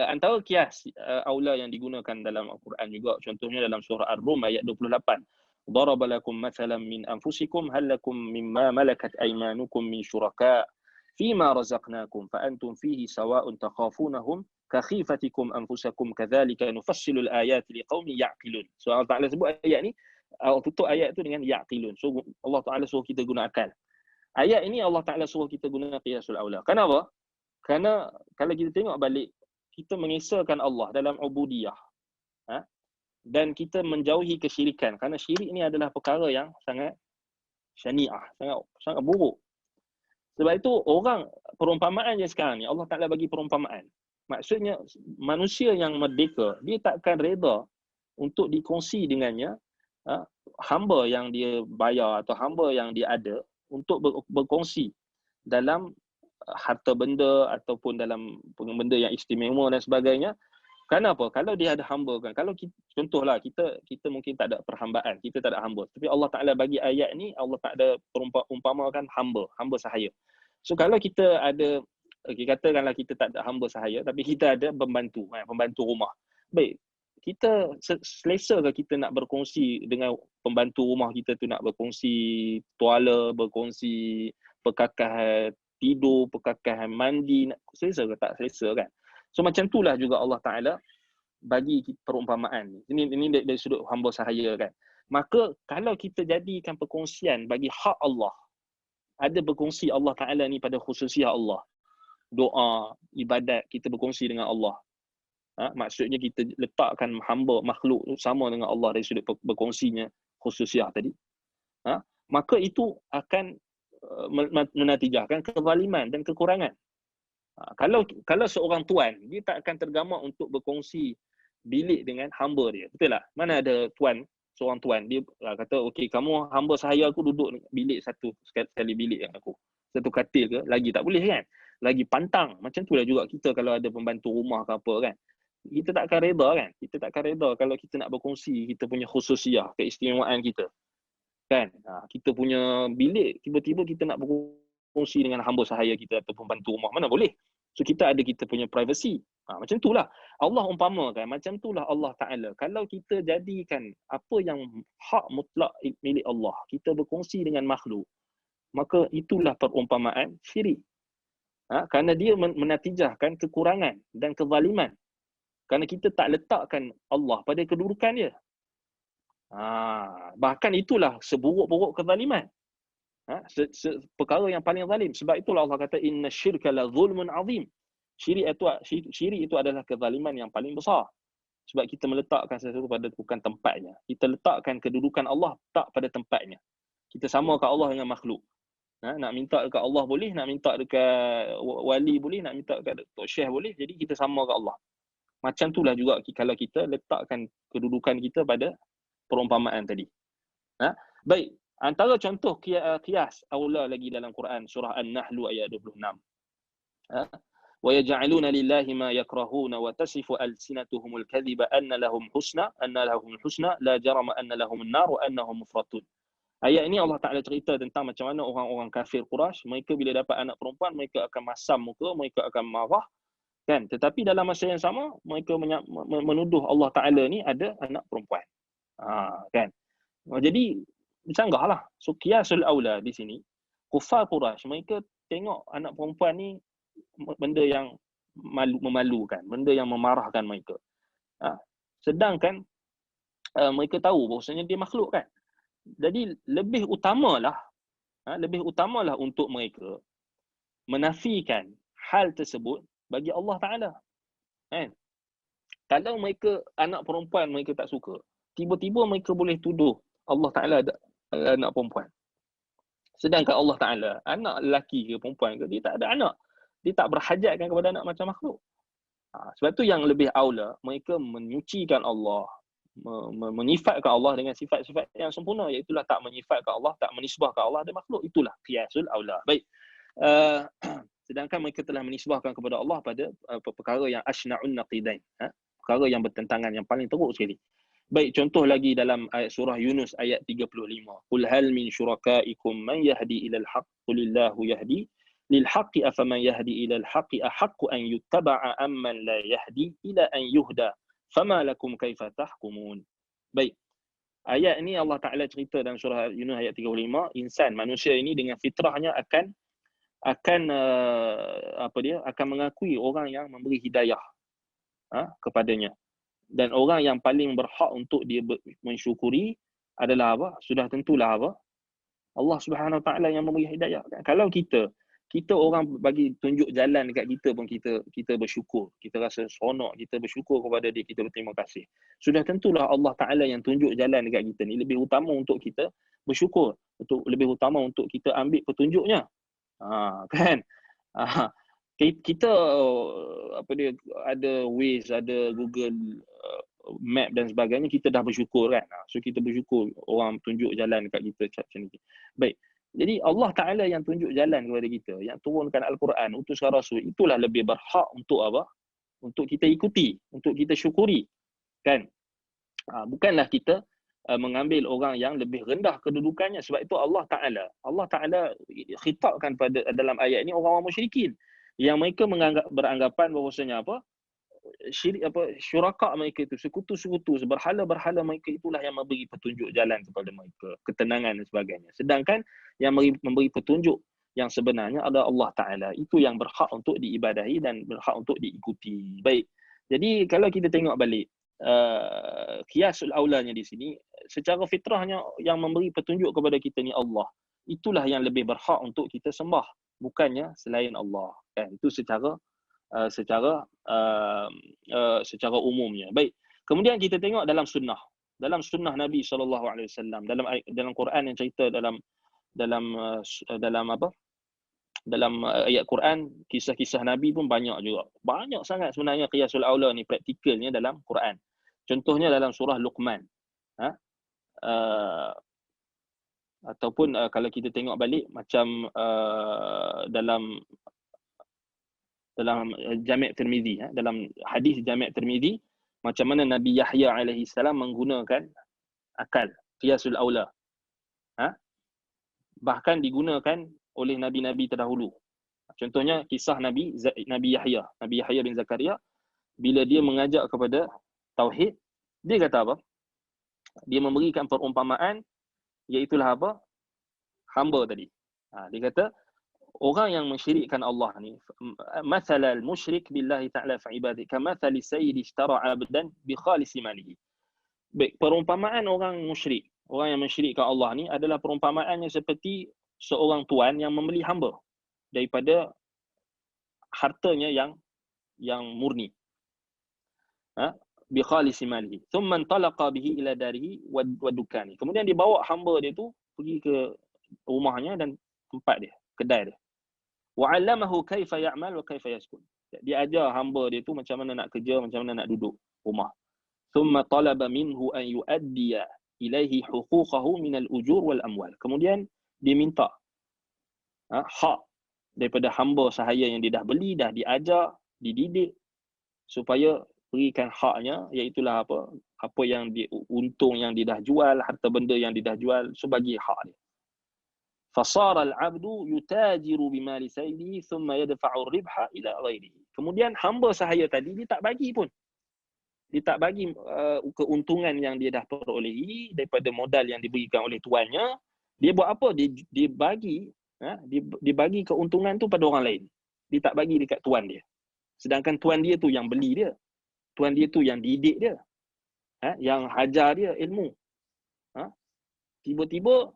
Antara qiyas aula yang digunakan dalam Al-Quran juga, contohnya dalam surah Ar-Rum ayat 28. ضرب لكم مثلا من أنفسكم هل لكم مما ملكت أيمانكم من شركاء فيما رزقناكم فأنتم فيه سواء تخافونهم كخيفتكم أنفسكم كذلك نفصل الآيات لقوم يعقلون. So Allah Ta'ala sebut ayat ni, tutup ayat tu dengan ya'qilun. So Allah Ta'ala suruh kita guna akal. Ayat ini Allah Ta'ala suruh kita guna qiyasul aula. Kenapa? Kerana kalau kita tengok balik, kita mengesahkan Allah dalam ubudiyah. Dan kita menjauhi kesyirikan, kerana syirik ni adalah perkara yang sangat syani'ah, sangat buruk. Sebab itu orang perumpamaan je sekarang ni, Allah Ta'ala bagi perumpamaan. Maksudnya manusia yang merdeka, dia takkan reda untuk dikongsi dengannya hamba yang dia bayar atau hamba yang dia ada untuk berkongsi dalam harta benda ataupun dalam benda yang istimewa dan sebagainya. Kenapa? Kalau dia ada hamba kan, kalau kita, contohlah kita mungkin tak ada perhambaan, kita tak ada hamba. Tapi Allah Ta'ala bagi ayat ni, Allah tak ada umpamakan hamba sahaya. So kalau kita ada, katakanlah kita tak ada hamba sahaya, tapi kita ada pembantu rumah. Baik, kita selesa ke kita nak berkongsi dengan pembantu rumah kita tu, nak berkongsi tuala, berkongsi perkakasan tidur, perkakasan mandi, selesa ke tak selesa kan? So macam itulah juga Allah Ta'ala bagi perumpamaan ni. Ini dari sudut hamba sahaya kan. Maka kalau kita jadikan perkongsian bagi hak Allah, ada berkongsi Allah Ta'ala ni pada khususiah Allah. Doa, ibadat, kita berkongsi dengan Allah. Maksudnya kita letakkan hamba makhluk sama dengan Allah dari sudut berkongsinya khususiah tadi. Maka itu akan menatijahkan kezaliman dan kekurangan. Kalau seorang tuan, dia tak akan tergamak untuk berkongsi bilik dengan hamba dia. Betul tak? Mana ada seorang tuan, dia kata, okey, kamu hamba sahaya aku duduk bilik sekali bilik dengan aku. Satu katil ke? Lagi tak boleh kan? Lagi pantang. Macam itulah juga kita kalau ada pembantu rumah ke apa kan. Kita tak akan reda kan? Kita tak akan reda kalau kita nak berkongsi kita punya khususiah, keistimewaan kita. Kan? Kita punya bilik, tiba-tiba kita nak berkongsi dengan hamba sahaya kita atau pembantu rumah. Mana boleh? So kita ada kita punya privacy. Macam itulah Allah umpamakan, macam itulah Allah Ta'ala. Kalau kita jadikan apa yang hak mutlak milik Allah, kita berkongsi dengan makhluk, maka itulah perumpamaan syirik. Kerana dia menatijahkan kekurangan dan kezaliman. Kerana kita tak letakkan Allah pada kedudukan dia. Bahkan itulah seburuk-buruk kezaliman. Perkara yang paling zalim. Sebab itulah Allah kata inna syirka la zulmun azim. Syirik itu adalah kezaliman yang paling besar. Sebab kita meletakkan sesuatu pada bukan tempatnya. Kita letakkan kedudukan Allah tak pada tempatnya. Kita samakan Allah dengan makhluk. Nak minta dekat Allah boleh, nak minta dekat wali boleh, nak minta dekat Tok Syekh boleh. Jadi kita samakan Allah. Macam itulah juga kalau kita letakkan kedudukan kita pada perumpamaan tadi. Baik. Antara contoh qiyas aula lagi dalam Quran, surah An-Nahl ayat 26. Wa yaj'aluna lillahi ma yakrahuna wa tasifu alsinatuhumul kadhiba anna lahum husna la jarama anna lahum an-nar wa annahum mufratun. Ayat ini Allah Ta'ala cerita tentang macam mana orang-orang kafir Quraisy, mereka bila dapat anak perempuan, mereka akan masam muka, mereka akan marah kan. Tetapi dalam masa yang sama, mereka menuduh Allah Ta'ala ni ada anak perempuan. Kan. Jadi bercanggahlah. So qiyasul aula di sini, kufar Quraisy mereka tengok anak perempuan ni benda yang memalukan, benda yang memarahkan mereka. Sedangkan mereka tahu bahawasanya dia makhluk kan. Jadi lebih utamalah untuk mereka menafikan hal tersebut bagi Allah Ta'ala. Kan? Kalau mereka anak perempuan mereka tak suka, tiba-tiba mereka boleh tuduh Allah Ta'ala ada anak perempuan. Sedangkan Allah Ta'ala, anak lelaki ke perempuan ke, dia tak ada anak. Dia tak berhajatkan kepada anak macam makhluk. Sebab tu yang lebih aula, mereka menyucikan Allah, menyifatkan Allah dengan sifat-sifat yang sempurna, iaitulah tak menyifatkan Allah, tak menisbahkan Allah dan makhluk. Itulah qiyasul aula. Baik. Sedangkan mereka telah menisbahkan kepada Allah pada perkara yang asna'un naqidain. Perkara yang bertentangan, yang paling teruk sekali. Baik, contoh lagi dalam ayat surah Yunus ayat 35. Qul hal min syurakaikum man yahdi ilal haqq qulillahu yahdi lil haqqi afaman yahdi ilal haqqi ahaqqu an yuttaba'a amman la yahdi ila an yuhda fama lakum kaifa tahkumun. Baik. Ayat ini Allah Taala cerita dalam surah Yunus ayat 35, insan manusia ini dengan fitrahnya akan akan mengakui orang yang memberi hidayah kepadanya. Dan orang yang paling berhak untuk dia mensyukuri adalah apa? Sudah tentulah apa? Allah Subhanahu Wa Taala yang memberi hidayah. Kalau kita orang bagi tunjuk jalan dekat kita pun kita bersyukur, kita rasa seronok, kita bersyukur kepada dia, kita berterima kasih. Sudah tentulah Allah Taala yang tunjuk jalan dekat kita ni lebih utama untuk kita bersyukur, lebih utama untuk kita ambil petunjuknya. Kan? Kita ada Waze, ada Google Map dan sebagainya, kita dah bersyukur kan. So kita bersyukur orang tunjuk jalan dekat kita macam ni. Baik. Jadi Allah Taala yang tunjuk jalan kepada kita, yang turunkan Al-Quran, utuskan Rasul, itulah lebih berhak untuk apa? Untuk kita ikuti, untuk kita syukuri. Kan? Bukanlah kita mengambil orang yang lebih rendah kedudukannya. Sebab itu Allah Taala khitabkan pada dalam ayat ini orang-orang musyrikin yang mereka beranggapan bahawasanya syuraka mereka itu, sekutu-sekutu, berhala-berhala mereka itulah yang memberi petunjuk jalan kepada mereka, ketenangan dan sebagainya. Sedangkan yang memberi petunjuk yang sebenarnya adalah Allah Ta'ala. Itu yang berhak untuk diibadahi dan berhak untuk diikuti. Baik. Jadi kalau kita tengok balik, qiyasul aulanya di sini, secara fitrahnya yang memberi petunjuk kepada kita ni Allah. Itulah yang lebih berhak untuk kita sembah, bukannya selain Allah. Kan? Itu secara umumnya. Baik. Kemudian kita tengok dalam sunnah Nabi SAW, dalam Quran yang cerita dalam ayat Quran, kisah-kisah Nabi pun banyak juga. Banyak sangat sebenarnya qiyasul aula ni praktikalnya dalam Quran. Contohnya dalam surah Luqman. Ataupun kalau kita tengok balik macam dalam Jami' Tirmizi, dalam hadis Jami' Tirmizi, macam mana Nabi Yahya alaihi salam menggunakan akal, qiyasul aula. Bahkan digunakan oleh nabi-nabi terdahulu. Contohnya kisah Nabi Yahya bin Zakaria, bila dia mengajak kepada tauhid, dia kata apa? Dia memberikan perumpamaan, iaitulah apa? Hamba tadi. Dia kata orang yang mensyirikkan Allah ni, mathalal musyrik billahi ta'ala fa ibadi kamathali sayyid ishtara 'abdan bi khalisi malihi. Baik, perumpamaan orang musyrik, orang yang mensyirikkan Allah ni adalah perumpamaannya seperti seorang tuan yang membeli hamba daripada hartanya yang murni. Bi khalisi malihi. Thumma intalaqa bihi ila darihi wa dukani. Kemudian dia bawa hamba dia tu pergi ke rumahnya dan tempat dia, kedai dia. Wa 'allamahu kaifa ya'mal wa kaifa yaskun. Dia ajar hamba dia tu macam mana nak kerja, macam mana nak duduk rumah. Thumma talaba minhu an yu'addiya ilaihi huquqahu min al-ujur wal amwal. Kemudian dia minta hak daripada hamba sahaya yang dia dah beli, dah diajar, dididik, supaya berikan haknya, iaitulah apa yang untung yang dia dah jual, harta benda yang dia dah jual, sebagai hak dia. Fasara al-'abdu yutajiru bimali sayyidihi thumma yadfa'u ar-ribha ila ghairihi. Kemudian hamba sahaya tadi dia tak bagi pun. Dia tak bagi keuntungan yang dia dah perolehi daripada modal yang diberikan oleh tuannya. Dia buat apa? Dia bagi keuntungan tu pada orang lain. Dia tak bagi dekat tuan dia. Sedangkan tuan dia tu yang beli dia. Tuan dia tu yang didik dia. Yang hajar dia ilmu. Tiba-tiba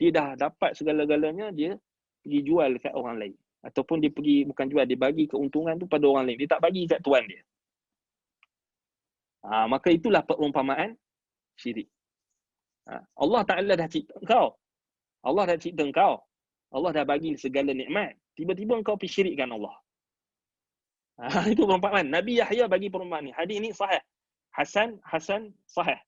dia dah dapat segala-galanya, dia pergi jual dekat orang lain. Ataupun dia pergi, bukan jual, dia bagi keuntungan tu pada orang lain. Dia tak bagi dekat tuan dia. Maka itulah perumpamaan syirik. Allah Ta'ala dah cipta kau. Allah dah cipta kau. Allah dah bagi segala nikmat. Tiba-tiba kau pergi syirikkan Allah. Itu perumpamaan. Nabi Yahya bagi perumpamaan ni. Hadis ni sahih. Hasan sahih.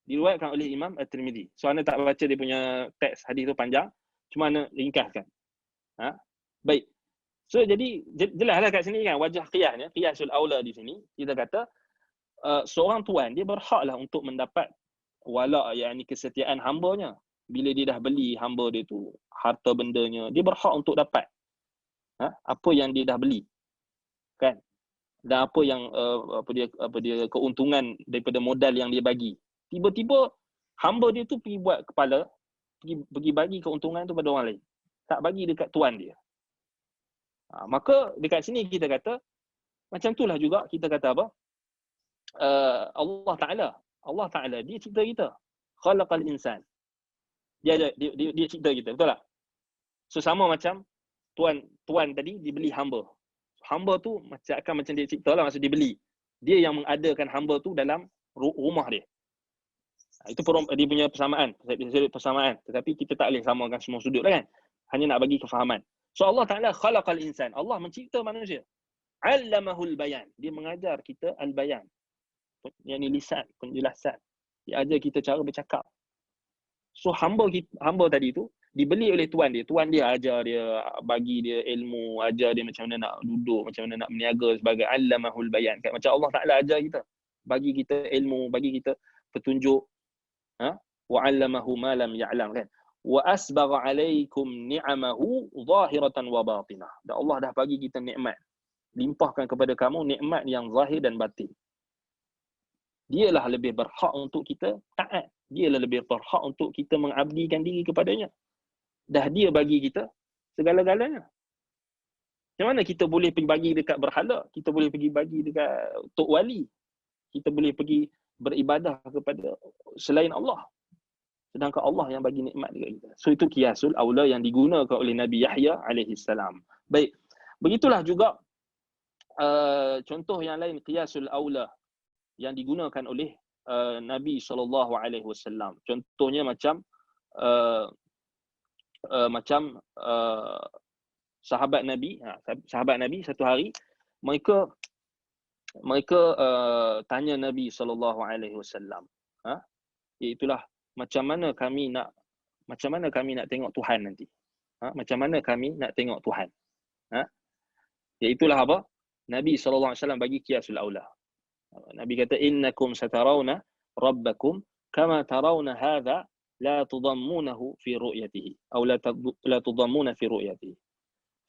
Diriwayatkan oleh Imam At-Tirmidzi. So anda tak baca dia punya teks hadis tu panjang. Cuma anda ringkaskan. Baik. So jadi jelaslah kat sini kan wajah qiyasnya, qiyasul aula di sini. Kita kata seorang tuan dia berhaklah untuk mendapat wala, yakni kesetiaan hamba-nya. Bila dia dah beli hamba dia tu harta bendanya, dia berhak untuk dapat apa yang dia dah beli. Kan? Dan apa yang apa dia keuntungan daripada modal yang dia bagi. Tiba-tiba hamba dia tu pergi buat kepala, pergi bagi keuntungan tu pada orang lain. Tak bagi dekat tuan dia. Maka dekat sini kita kata macam itulah juga kita kata apa? Allah Ta'ala dia cipta kita. Khalaqal insan. Dia cipta kita, betul tak? So sama macam tuan tadi dibeli hamba. Hamba tu macam dia cipta lah, maksud dia beli. Dia yang mengadakan hamba tu dalam rumah dia. Itu dia punya persamaan. Tetapi kita tak boleh samakan semua sudut lah kan. Hanya nak bagi kefahaman. So Allah Ta'ala khalaqal insan. Allah mencipta manusia. Allamahul bayan. Dia mengajar kita al-bayan. Yang ni lisan, penjelasan. Dia ajar kita cara bercakap. So hamba tadi tu dibeli oleh tuan dia. Tuan dia ajar dia, bagi dia ilmu, ajar dia macam mana nak duduk, macam mana nak berniaga sebagai allamahul bayan. Macam Allah Ta'ala ajar kita. Bagi kita ilmu, bagi kita petunjuk. Wa 'allamahu ma lam ya'lam kan. Wa asbagha 'alaikum ni'amahu zahiratan wa batinah. Dan Allah dah bagi kita nikmat. Limpahkan kepada kamu nikmat yang zahir dan batin. Dialah lebih berhak untuk kita taat. Dialah lebih berhak untuk kita mengabdikan diri kepadanya. Dah dia bagi kita segala-galanya. Macam mana kita boleh pergi bagi dekat berhala? Kita boleh pergi bagi dekat tok wali. Kita boleh pergi beribadah kepada selain Allah. Sedangkan Allah yang bagi nikmat dekat kita. So itu qiyasul aula yang digunakan oleh Nabi Yahya alaihi salam. Baik. Begitulah juga contoh yang lain qiyasul aula yang digunakan oleh Nabi SAW. Contohnya macam sahabat Nabi satu hari mereka tanya Nabi SAW. Iaitulah macam mana kami nak tengok Tuhan nanti. Macam mana kami nak tengok Tuhan. Iaitulah apa? Nabi SAW bagi qiyasul aula. Nabi kata innakum satarawna rabbakum kama tarawna hadha la tudammunahu fi ru'yatihi atau la tudammuna fi ru'yatihi.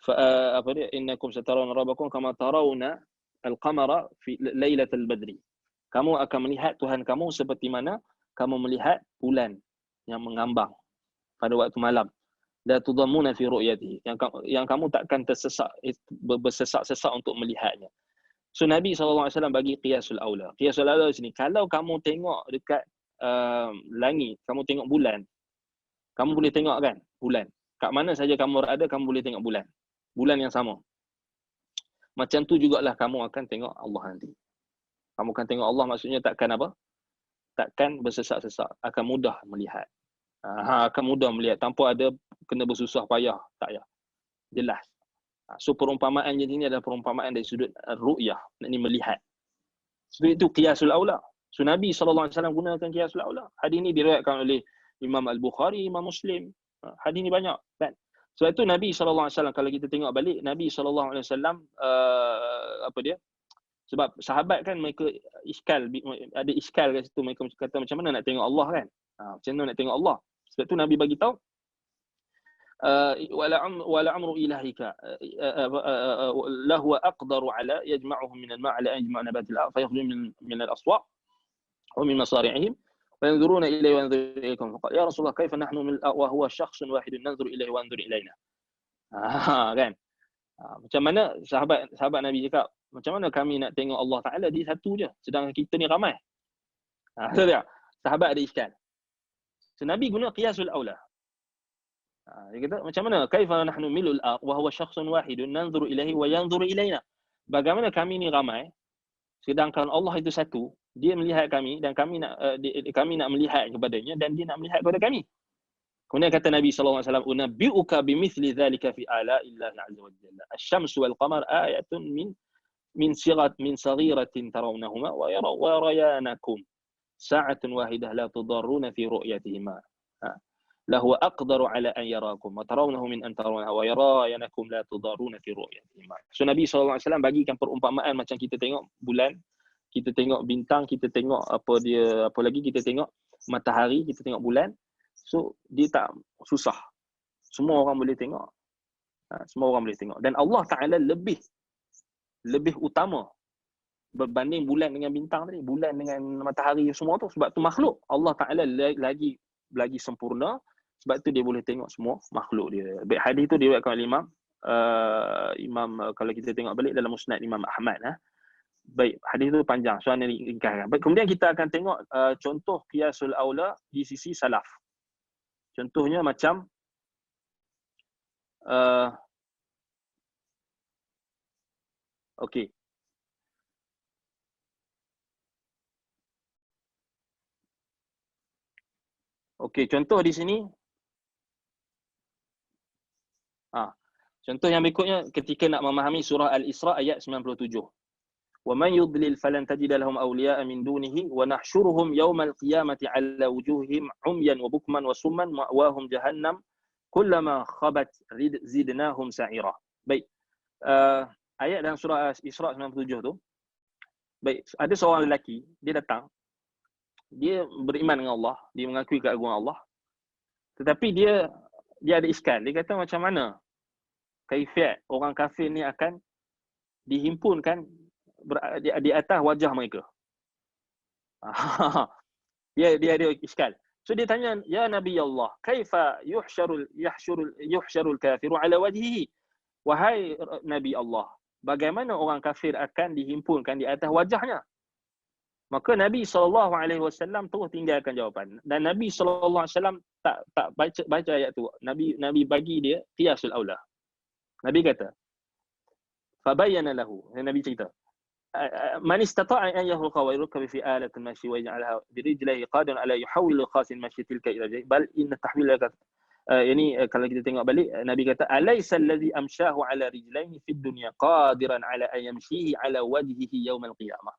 Fa apa dia innakum satarawna rabbakum kama tarawna al-qamara fi lailatul badri. Kamu akan melihat Tuhan kamu seperti mana kamu melihat bulan yang mengambang pada waktu malam. La tudammuna fi ru'yatihi. Yang kamu takkan bersesak-sesak untuk melihatnya. So Nabi SAW bagi qiyasul aula. Qiyasul aula di sini, kalau kamu tengok dekat langit, kamu tengok bulan, kamu boleh tengok kan bulan. Kat mana saja kamu berada, kamu boleh tengok bulan. Bulan yang sama. Macam tu jugalah kamu akan tengok Allah nanti. Kamu akan tengok Allah maksudnya takkan apa? Takkan bersesak-sesak. Akan mudah melihat. Akan mudah melihat. Tanpa ada kena bersusah payah. Tak payah. Jelas. So perumpamaan yang ini adalah perumpamaan dari sudut ru'yah, ini melihat. So itu qiyasul aula. So Nabi SAW gunakan qiyasul aula. Hadis ini diriwayatkan oleh Imam Al-Bukhari, Imam Muslim. Hadis ini banyak kan. Sebab itu Nabi SAW, kalau kita tengok balik, Nabi SAW apa dia? Sebab sahabat kan mereka ada iskal kat situ, mereka kata macam mana nak tengok Allah kan. Macam mana nak tengok Allah. Sebab itu Nabi bagi tahu wala amru ilahika lahu aqdaru ala yajma'uhum min al-ma' ala ajma' nabat al-ard fa yakhrujun min al-aswaq wa min masari'ihim wa yanzuruna ilayhi wa yanzuru ilaykum faqala ya Rasulullah kaifa nahnu min wa huwa shakhsun wahidun nanzuru ilayhi wa yanzuru ilayna. Kan, macam mana sahabat Nabi cakap, macam mana kami nak tengok Allah Ta'ala, dia satu je sedangkan kita ni ramai. Betul tak? Sahabat ada iskal. So Nabi guna qiyasul aula. Dia kata macam mana kaifa nahnu milul ard wa huwa syakhsun wahidun nanzuru ilaihi wa yanzuru ilaina. Bagaimana kami ni ramai sedangkan Allah itu satu, dia melihat kami dan kami nak melihat kepadanya dan dia nak melihat kepada kami. Kemudian kata Nabi SAW, "Unabbi'uka bimithli dhalika fi ala'illahi azza wa jalla. Asy-syamsu wal qamar ayatun min saghiratin tarawnahuma wa yarayanakum sa'atun wahidah la tudarruna fi ru'yatihima. Lahu aqdaru ala an yarakum wa tarawnahu min an tarawnahu wa yarayanakum la tudarruna fi ru'yatihima." So Nabi SAW bagikan perumpamaan macam kita tengok bulan, kita tengok bintang, kita tengok apa lagi, kita tengok matahari, kita tengok bulan. So dia tak susah. Semua orang boleh tengok. Semua orang boleh tengok. Dan Allah Ta'ala lebih utama berbanding bulan dengan bintang tadi, bulan dengan matahari semua tu, sebab tu makhluk. Allah Ta'ala lagi sempurna, sebab tu dia boleh tengok semua makhluk dia. Baik, hadis tu diriwayatkan oleh Imam kalau kita tengok balik dalam Musnad Imam Ahmad. Baik, hadis tu panjang, so anda ringkaskan. Baik, kemudian kita akan tengok contoh qiyasul aula di sisi salaf. Contohnya macam okey. Okey, contoh di sini. Contoh yang berikutnya ketika nak memahami surah Al-Isra ayat 97. وَمَنْ يُضْلِلْ فَلَنْ تَجِدَ لَهُمْ أَوْلِيَاءَ مِنْ دُونِهِ وَنَحْشُرُهُمْ يَوْمَ الْقِيَامَةِ عَلَى وُجُوهِهِمْ عُمْيًا وَبُكْمًا وَصُمًّا مَأْوَاهُمْ جَهَنَّمُ كُلَّمَا خَبَتْ زِدْنَاهُمْ سَعِيرًا. Baik. Ayat dalam surah Isra 97 tu. Baik, ada seorang lelaki, dia datang. Dia beriman dengan Allah, dia mengakui keagungan Allah. Tetapi dia ada iskal. Dia kata macam mana kaifiat orang kafir ni akan dihimpunkan di atas wajah mereka. Dia ada iskal. So dia tanya, ya Nabi Allah, kaifa yuhsyarul kafiru ala wajhihi? Wahai Nabi Allah, bagaimana orang kafir akan dihimpunkan di atas wajahnya? Maka Nabi SAW terus tinggalkan jawapan. Dan Nabi SAW tak baca ayat tu. Nabi bagi dia qiyasul aula. Nabi kata, fabayyana lahu. Nabi cerita, man istata'a an yakhluqa wa yurkab fi alatin mashi wa yaj'alha bi rijlihi qadirun ala yuhawwil khasin mashi tilka ila jay bal inna tahwil yani kalau kita tengok balik Nabi kata alaysa allazi amshahu ala rijlaihi fid dunya qadiran ala an yamshihi ala wajhihi yawm al-qiyamah.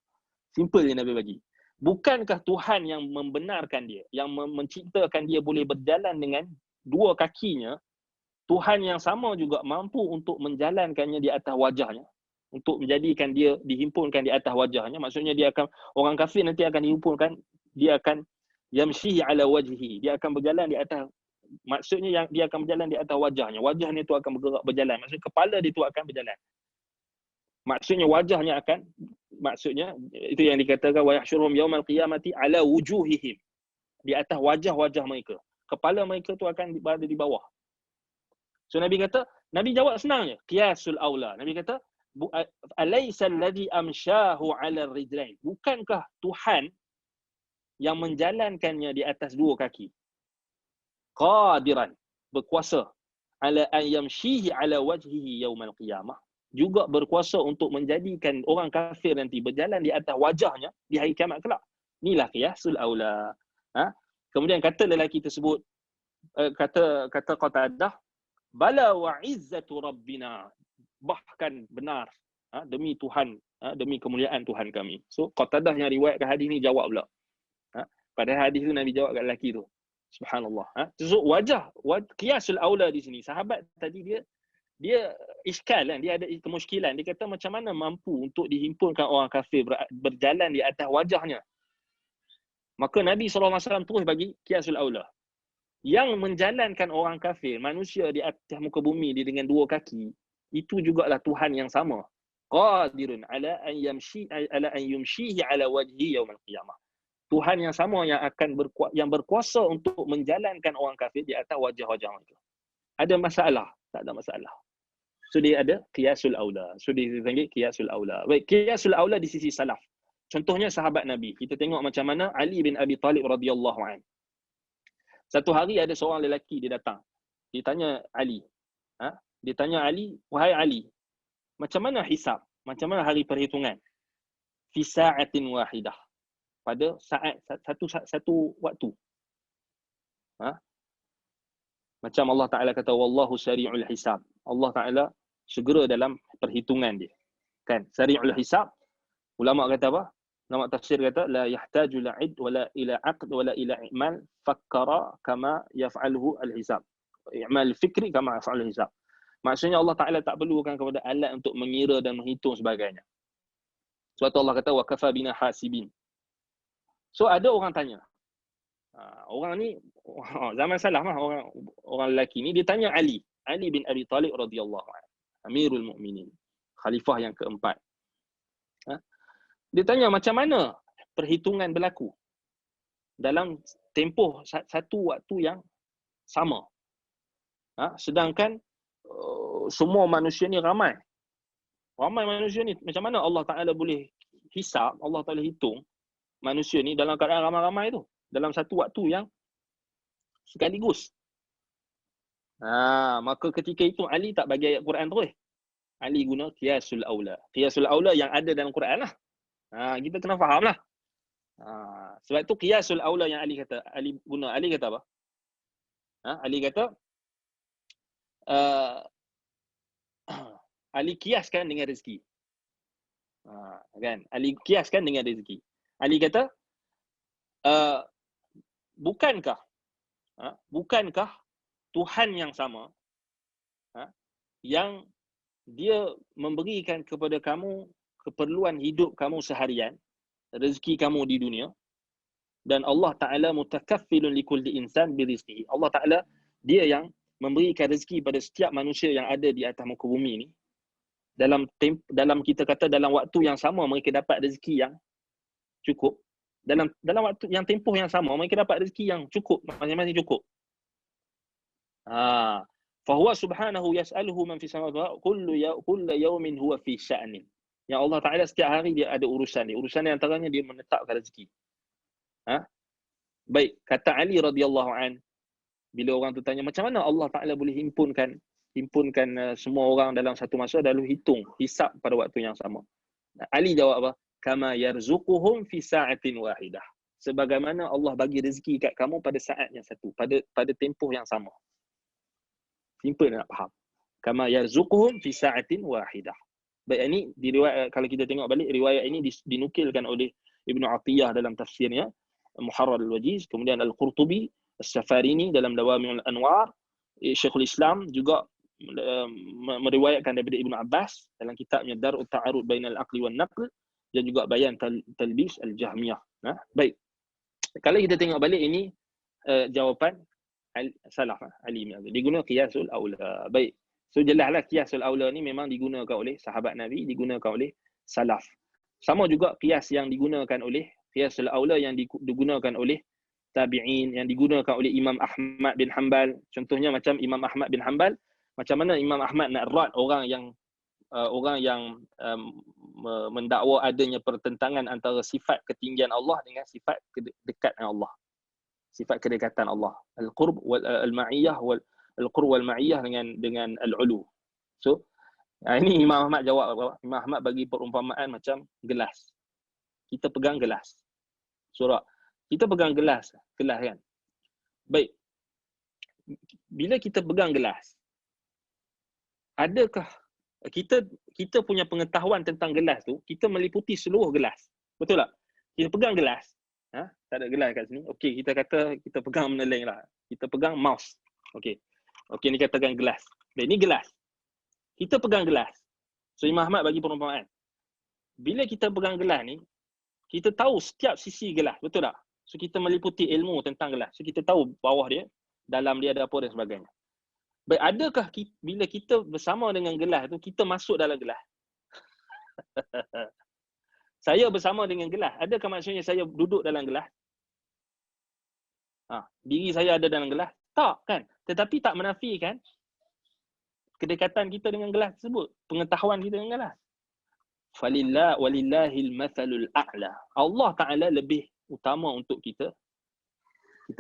Simple je Nabi bagi. Bukankah Tuhan yang membenarkan dia, yang menciptakan dia boleh berjalan dengan dua kakinya, Tuhan yang sama juga mampu untuk menjalankannya di atas wajahnya, untuk menjadikan dia dihimpunkan di atas wajahnya. Maksudnya dia akan, orang kafir nanti akan dihimpunkan, dia akan yamshihi ala wajhihi, dia akan berjalan di atas, maksudnya yang dia akan berjalan di atas wajahnya. Wajahnya itu akan bergerak berjalan, maksudnya kepala dia itu akan berjalan. Maksudnya wajahnya akan, maksudnya itu yang dikatakan wa yahsyuruhum yaumal qiyamati ala wujuhihim, di atas wajah-wajah mereka. Kepala mereka tu akan berada di bawah. So Nabi kata, Nabi jawab senang je, qiyasul aula. Nabi kata, alaysa alladhi amshahu ala rijlain? Bukankah Tuhan yang menjalankannya di atas dua kaki, qadiran, berkuasa, ala an yamshihi ala wajhihi yaumal qiyamah, juga berkuasa untuk menjadikan orang kafir nanti berjalan di atas wajahnya di hari kiamat kelak. Inilah qiyasul aula. Kemudian kata lelaki tersebut, kata Qatadah, bala wa izzatu rabbina, bahkan benar, demi Tuhan, demi kemuliaan Tuhan kami. So Qatadah yang riwayatkan hadis ni jawab pula. Pada hadis tu Nabi jawab kat lelaki tu. Subhanallah. So wajah qiyasul aula di sini. Sahabat tadi dia iskal kan, dia ada kemusykilan. Dia kata macam mana mampu untuk dihimpunkan orang kafir berjalan di atas wajahnya. Maka Nabi SAW terus bagi qiyasul aula. Yang menjalankan orang kafir, manusia di atas muka bumi dia dengan dua kaki, itu jugalah Tuhan yang sama. Qadirun ala an yumshihi ala wajhi yaumil qiyamah. Tuhan yang sama yang akan berkuasa untuk menjalankan orang kafir di atas wajah-wajah mereka. Ada masalah? Tak ada masalah. So dia ada qiyasul aula. So dia panggil qiyasul aula. Baik, qiyasul aula di sisi salaf. Contohnya sahabat Nabi. Kita tengok macam mana Ali bin Abi Talib radhiyallahu anhu. Satu hari ada seorang lelaki dia datang. Dia tanya Ali. Dia tanya Ali, wahai Ali, macam mana hisab? Macam mana hari perhitungan? Fi sa'atin wahidah. pada satu waktu. Macam Allah Ta'ala kata, wallahu sari'ul hisab. Allah Ta'ala segera dalam perhitungan dia. Kan? Sari'ul hisab, ulama kata apa? Ulama tafsir kata, la yahtaju la'id wala ila aqd wala ila i'mal fakkara kama yaf'aluhu al-hisab. I'mal fikri kama yaf'aluhu al-hisab. Maksudnya Allah Ta'ala tak perlukan kepada alat untuk mengira dan menghitung sebagainya. Sebab tu Allah kata, wa kafa bina hasibin. So ada orang tanya, orang ni zaman salaf orang lelaki ni dia tanya Ali bin Abi Talib radhiyallahu anhu, Amirul Mukminin, khalifah yang keempat. Dia tanya macam mana perhitungan berlaku dalam tempoh satu waktu yang sama. Sedangkan semua manusia ni ramai manusia ni, macam mana Allah Ta'ala boleh hisab, Allah Ta'ala hitung manusia ni dalam keadaan ramai-ramai tu dalam satu waktu yang sekaligus. Maka ketika itu Ali tak bagi ayat Quran terus. Ali guna qiyasul aula. Qiyasul aula yang ada dalam Quran lah. Kita kena faham lah. Sebab tu qiyasul aula yang Ali kata, Ali guna. Ali kata apa? Ali kata Ali kiaskan dengan rezeki. Kan? Ali kiaskan dengan rezeki. Ali kata bukankah Tuhan yang sama yang dia memberikan kepada kamu keperluan hidup kamu seharian, rezeki kamu di dunia, dan Allah Ta'ala mutakaffilun likulli insan birizqihi. Allah Ta'ala dia yang memberikan rezeki pada setiap manusia yang ada di atas muka bumi ni. Dalam kita kata dalam waktu yang sama mereka dapat rezeki yang cukup. Dalam waktu yang tempoh yang sama mereka dapat rezeki yang cukup, masing-masing cukup. Fahuwa subhanahu yas'aluhu man fi samawati kullu yawmin huwa fi sya'nin. Yang Allah Ta'ala setiap hari dia ada urusan dia. Urusan yang antaranya dia menetapkan rezeki. Baik, kata Ali radhiyallahu an, bila orang tu tanya macam mana Allah Ta'ala boleh himpunkan semua orang dalam satu masa, lalu hitung, hisap pada waktu yang sama. Ali jawab apa? Kama yarzuquhum fi sa'atin wahidah. Sebagaimana Allah bagi rezeki kat kamu pada saat yang satu, pada tempoh yang sama. Simple nak faham. Kama yarzuquhum fi sa'atin wahidah. Baik, ini diriwayat, kalau kita tengok balik riwayat ini dinukilkan oleh Ibnu Atiyah dalam tafsirnya Muharrar al-Wajiz, kemudian Al-Qurtubi, As-Safarini dalam Dawami'ul Anwar, Syekhul Islam juga meriwayatkan daripada Ibnu Abbas dalam kitabnya Dar'ut Ta'arud Bainal Aqli wan Naql, dan juga Bayan Talbis Al-Jahmiyah. Baik. Kalau kita tengok balik ini jawapan salaf Ali bin Abi. Digunakan qiyasul aula. Baik. So jelaslah qiyasul aula ni memang digunakan oleh sahabat Nabi, digunakan oleh salaf. Sama juga qiyas yang digunakan oleh qiyasul aula yang digunakan oleh tabi'in, yang digunakan oleh Imam Ahmad bin Hanbal. Contohnya macam Imam Ahmad bin Hanbal, macam mana Imam Ahmad nak rad orang yang mendakwa adanya pertentangan antara sifat ketinggian Allah dengan sifat kedekatan Allah. Sifat kedekatan Allah. Al-qurb wal al-ma'iyah wal al-qurb wal ma'iyah dengan al-ulu. So, ini Imam Ahmad jawab apa? Imam Ahmad bagi perumpamaan macam gelas. Kita pegang gelas. Surah. Kita pegang gelas kan. Baik. Bila kita pegang gelas, adakah kita punya pengetahuan tentang gelas tu, kita meliputi seluruh gelas. Betul tak? Kita pegang gelas. Tak ada gelas kat sini. Okey, kita kata kita pegang benda lain lah. Kita pegang mouse. Okey, ni katakan gelas. Ini gelas. Kita pegang gelas. So Imam Ahmad bagi perumpamaan. Bila kita pegang gelas ni, kita tahu setiap sisi gelas. Betul tak? So kita meliputi ilmu tentang gelas. So kita tahu bawah dia, dalam dia ada apa dan sebagainya. Baik, adakah bila kita bersama dengan gelas tu, kita masuk dalam gelas? Saya bersama dengan gelas, adakah maksudnya saya duduk dalam gelas? Diri saya ada dalam gelas? Tak kan? Tetapi tak menafikan kedekatan kita dengan gelas tersebut, pengetahuan kita dengan gelas. Walillahil mathalul a'la. Allah Ta'ala lebih utama untuk kita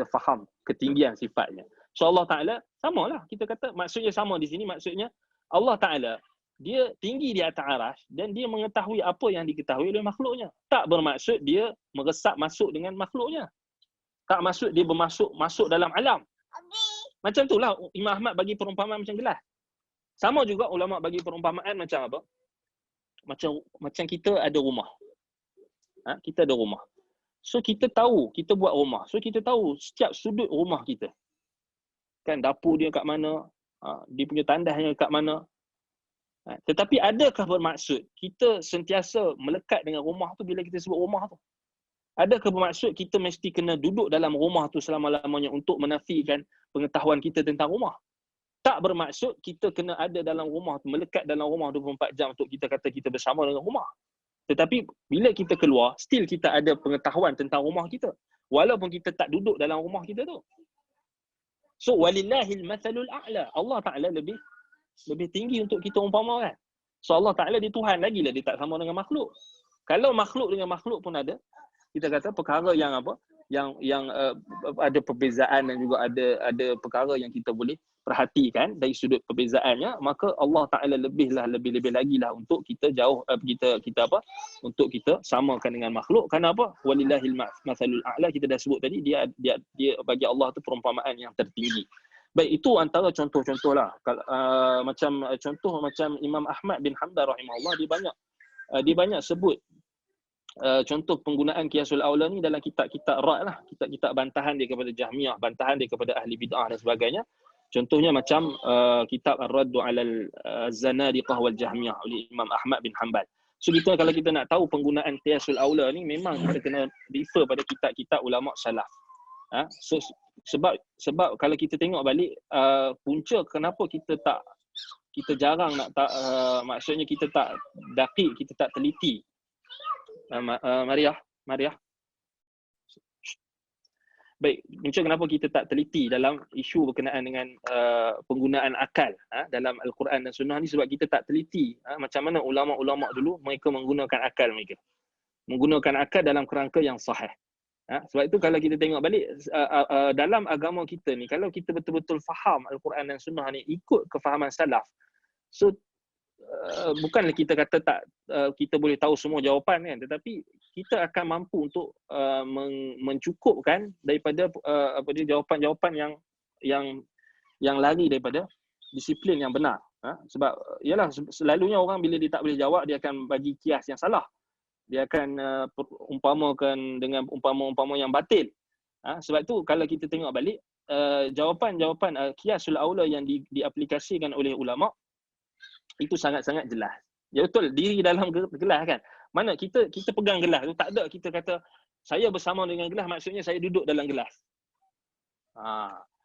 faham ketinggian sifatnya. So Allah Ta'ala samalah, kita kata maksudnya sama di sini, maksudnya Allah Ta'ala dia tinggi di atas arasy dan dia mengetahui apa yang diketahui oleh makhluknya. Tak bermaksud dia meresap masuk dengan makhluknya. Tak maksud dia masuk dalam alam. Macam itulah Imam Ahmad bagi perumpamaan macam gelas. Sama juga ulama bagi perumpamaan macam apa? Macam kita ada rumah. Kita ada rumah. So kita tahu, kita buat rumah. So kita tahu setiap sudut rumah kita. Kan dapur dia kat mana, dia punya tandasnya kat mana. Tetapi adakah bermaksud kita sentiasa melekat dengan rumah tu bila kita sebut rumah tu? Adakah bermaksud kita mesti kena duduk dalam rumah tu selama-lamanya untuk menafikan pengetahuan kita tentang rumah? Tak bermaksud kita kena ada dalam rumah tu, melekat dalam rumah 24 jam untuk kita kata kita bersama dengan rumah. Tetapi bila kita keluar, still kita ada pengetahuan tentang rumah kita. Walaupun kita tak duduk dalam rumah kita tu. So, walillahil mathalul a'la. Allah Ta'ala lebih tinggi untuk kita umpamakan. So, Allah Ta'ala dia Tuhan lagi lah, dia tak sama dengan makhluk. Kalau makhluk dengan makhluk pun ada, kita kata perkara yang apa? Yang ada perbezaan dan juga ada perkara yang kita boleh perhatikan dari sudut perbezaannya, maka Allah Taala lebih lagi lah untuk kita jauh kita apa? Untuk kita samakan dengan makhluk. Kerana apa? Walillahil mathalul a'la, kita dah sebut tadi, dia bagi Allah tu perumpamaan yang tertinggi. Baik, itu antara contoh-contoh lah. Macam Imam Ahmad bin Hanbal rahimahullah, dia banyak sebut contoh penggunaan qiyasul aula ni dalam kitab-kitab rad lah, kitab-kitab bantahan dia kepada Jahmiyah, bantahan dia kepada ahli bid'ah dan sebagainya. Contohnya macam kitab Ar-Raddu 'alal Zanadiqah wal Jahmiyah oleh Imam Ahmad bin Hanbal. So kalau kita nak tahu penggunaan qiyasul aula ni, memang kita kena refer pada kitab-kitab ulama salaf. So sebab kalau kita tengok balik punca kenapa kita jarang nak maksudnya kita tak dakik, kita tak teliti. Maria. Baik, punca kenapa kita tak teliti dalam isu berkenaan dengan penggunaan akal dalam Al-Quran dan Sunnah ni, sebab kita tak teliti macam mana ulama-ulama dulu mereka menggunakan akal mereka. Menggunakan akal dalam kerangka yang sahih. Sebab itu kalau kita tengok balik dalam agama kita ni, kalau kita betul-betul faham Al-Quran dan Sunnah ni ikut kefahaman salaf, so bukanlah kita kata tak kita boleh tahu semua jawapan kan, tetapi kita akan mampu untuk mencukupkan daripada jawapan-jawapan yang lari daripada disiplin yang benar. Sebab yalah, selalunya orang bila dia tak boleh jawab, dia akan bagi kias yang salah. Dia akan umpamakan dengan umpama-umpama yang batil. Sebab itu kalau kita tengok balik jawapan-jawapan qiyasul aula yang diaplikasikan oleh ulama itu sangat-sangat jelas. Ya betul, diri dalam gelas kan. Mana kita pegang gelas tu, tak ada kita kata saya bersama dengan gelas, maksudnya saya duduk dalam gelas.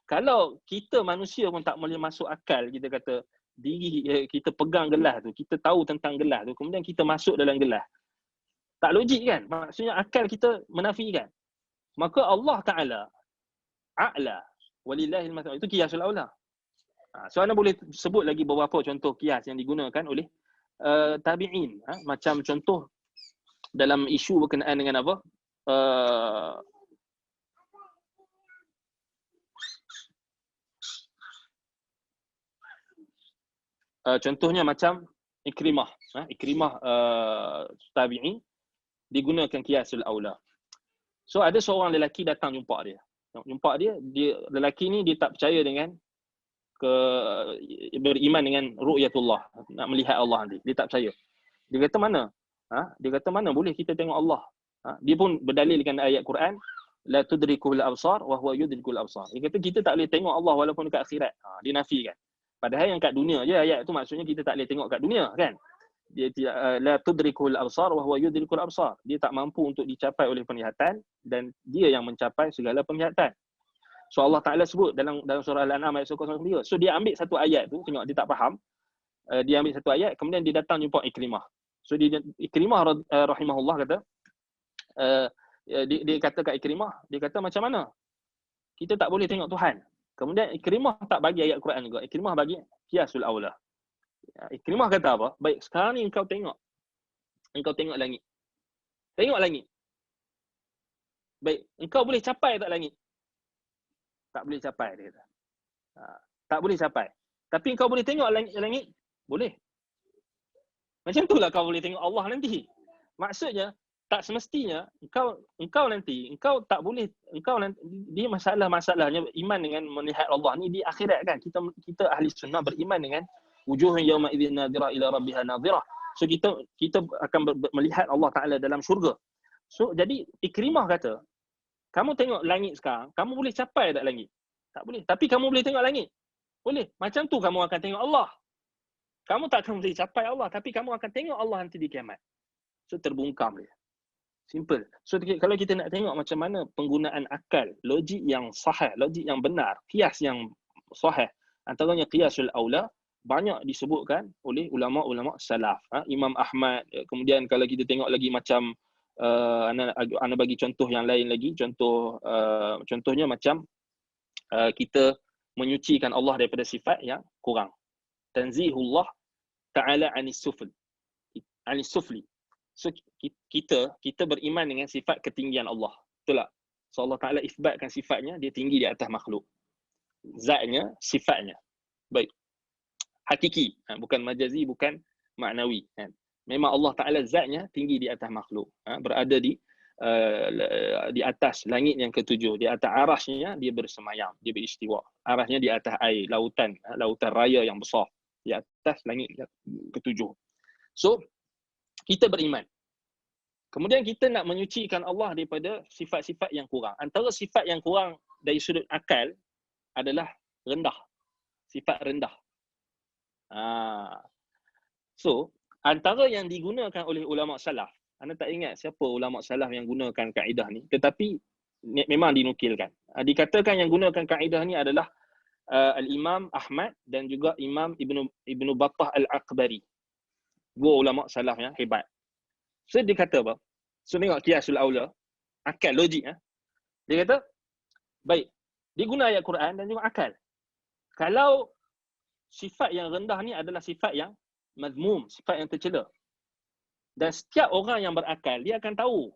Kalau kita manusia pun tak boleh masuk akal, kita kata diri kita pegang gelas tu, kita tahu tentang gelas tu, kemudian kita masuk dalam gelas. Tak logik kan? Maksudnya akal kita menafikan. Maka Allah Ta'ala a'la walillahil mathal, itu qiyasul aula. So anda boleh sebut lagi beberapa contoh qiyas yang digunakan oleh tabi'in. Macam contoh dalam isu berkenaan dengan apa? Contohnya macam Ikrimah. Ikrimah tabi'in digunakan qiyasul aula. So ada seorang lelaki datang jumpa dia. Lelaki ni dia tak percaya dengan beriman dengan ru'yatullah, nak melihat Allah nanti. Dia tak percaya. Dia kata mana? Dia kata mana boleh kita tengok Allah? Dia pun berdalilkan ayat Quran, la tudrikul absar wa huwa yudrikul absar. Dia kata kita tak boleh tengok Allah walaupun dekat akhirat. Dia nafikan. Padahal yang kat dunia je ayat tu maksudnya kita tak boleh tengok kat dunia kan. Dia tidak la tudrikul absar wa huwa yudrikul absar. Dia tak mampu untuk dicapai oleh penglihatan dan dia yang mencapai segala penglihatan. So Allah Ta'ala sebut dalam surah Al-An'am ayat 103. So dia ambil satu ayat tu, tengok dia tak faham. Dia ambil satu ayat, kemudian dia datang jumpa Ikrimah. So Ikrimah rahimahullah kata, dia kata kat Ikrimah, dia kata macam mana? Kita tak boleh tengok Tuhan. Kemudian Ikrimah tak bagi ayat Quran juga. Ikrimah bagi qiyasul aula. Ikrimah kata apa? Baik, sekarang ni engkau tengok langit. Tengok langit. Baik, engkau boleh capai tak langit? Tak boleh capai, dia kata. Tak boleh capai. Tapi kau boleh tengok langit? Boleh. Macam itulah kau boleh tengok Allah nanti. Maksudnya tak semestinya engkau nanti tak boleh dia masalahnya iman dengan melihat Allah ni di akhirat kan. Kita ahli sunnah beriman dengan wujuhun yauma idzin nadhira ila rabbiha nadhira. So kita akan melihat Allah Taala dalam syurga. So jadi Ikrimah kata, kamu tengok langit sekarang, kamu boleh capai tak langit? Tak boleh. Tapi kamu boleh tengok langit. Boleh. Macam tu kamu akan tengok Allah. Kamu tak akan boleh capai Allah, tapi kamu akan tengok Allah nanti di kiamat. So terbungkam dia. Simple. So kalau kita nak tengok macam mana penggunaan akal, logik yang sahih, logik yang benar, qiyas yang sahih, antaranya qiyasul aula, banyak disebutkan oleh ulama-ulama salaf. Imam Ahmad, kemudian kalau kita tengok lagi macam ana bagi contoh yang lain lagi, contohnya macam kita menyucikan Allah daripada sifat yang kurang. Tanzihullah ta'ala anis sufli. So kita beriman dengan sifat ketinggian Allah. Betul tak? So Allah Ta'ala isbatkan sifatnya, dia tinggi di atas makhluk. Zatnya, sifatnya. Baik. Hakiki. Bukan majazi, bukan maknawi. Memang Allah Ta'ala zatnya tinggi di atas makhluk. Berada di atas langit yang ketujuh. Di atas arasnya, dia bersemayam. Dia beristiwa. Arasnya di atas air, lautan raya yang besar. Di atas langit yang ketujuh. So, kita beriman. Kemudian kita nak menyucikan Allah daripada sifat-sifat yang kurang. Antara sifat yang kurang dari sudut akal adalah rendah. Sifat rendah. So, antara yang digunakan oleh ulama salaf, anda tak ingat siapa ulama salaf yang gunakan kaedah ni, tetapi memang dinukilkan. Dikatakan yang gunakan kaedah ni adalah Al-Imam Ahmad dan juga Imam Ibnu Battah Al-Aqbari. Dua ulama salaf yang hebat. So dia kata apa? So tengok qiyasul aula, akal, logik. Dia kata, baik, dia guna ayat Quran dan juga akal. Kalau sifat yang rendah ni adalah sifat yang mazmum, sifat yang tercela. Dan setiap orang yang berakal, dia akan tahu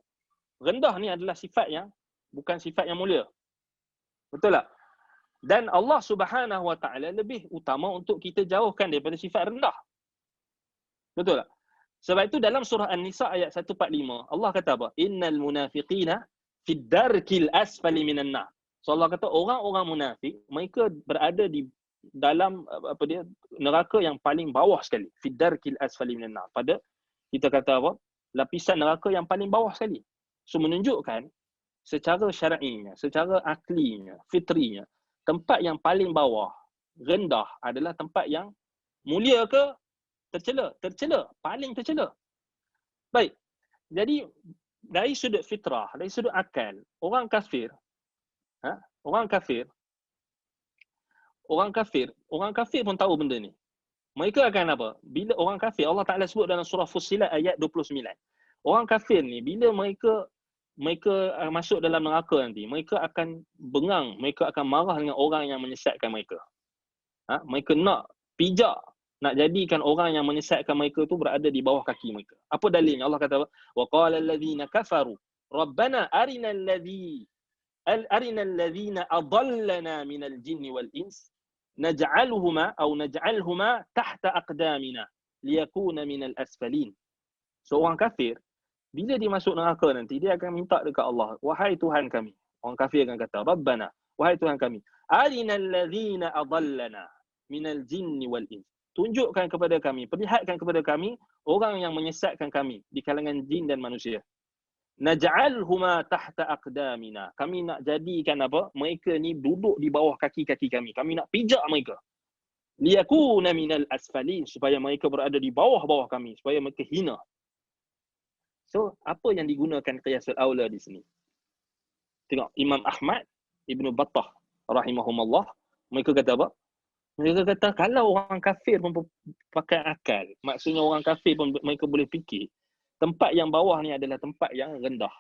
rendah ni adalah sifat yang bukan sifat yang mulia. Betul tak? Dan Allah Subhanahu Wa Taala lebih utama untuk kita jauhkan daripada sifat rendah. Betul tak? Sebab itu dalam surah An-Nisa ayat 145, Allah kata apa? Innal munafiqina fid darkil asfali minan nar. So Allah kata orang-orang munafik, mereka berada di dalam neraka yang paling bawah sekali. Fid darkil asfali minan nar. Pada kita kata apa? Lapisan neraka yang paling bawah sekali. So menunjukkan secara syar'inya, secara aklinya, fitrinya, tempat yang paling bawah, rendah adalah tempat yang mulia ke tercela, paling tercela. Baik. Jadi dari sudut fitrah, dari sudut akal, orang kafir pun tahu benda ni. Mereka akan apa? Bila orang kafir, Allah Ta'ala sebut dalam surah Fussilat ayat 29. Orang kafir ni, bila mereka masuk dalam neraka nanti, mereka akan bengang, mereka akan marah dengan orang yang menyesatkan mereka. Mereka nak pijak, nak jadikan orang yang menyesatkan mereka tu berada di bawah kaki mereka. Apa dalilnya? Allah kata, wa qala allazina kafaru rabbana arina allazina adallana minal jinni wal ins naj'alhuma tahta aqdamina liyakuna minal asfalin. Seorang kafir bila dia masuk neraka nanti, dia akan minta dekat Allah, wahai Tuhan kami. Orang kafir akan kata, rabbana, wahai Tuhan kami, arina allazina adallana minal jinni wal ins. Tunjukkan kepada kami, perlihatkan kepada kami orang yang menyesatkan kami di kalangan jin dan manusia. Naj'alhuma tahta aqdamina. Kami nak jadikan apa? Mereka ni duduk di bawah kaki-kaki kami. Kami nak pijak mereka. Liyakuna minal asfalin, supaya mereka berada di bawah-bawah kami, supaya mereka hina. So, apa yang digunakan qiyasul aula di sini? Tengok Imam Ahmad, Ibnu Battah rahimahumullah, mereka kata apa? Mereka kata kalau orang kafir pun pakai akal, maksudnya orang kafir pun mereka boleh fikir, tempat yang bawah ni adalah tempat yang rendah.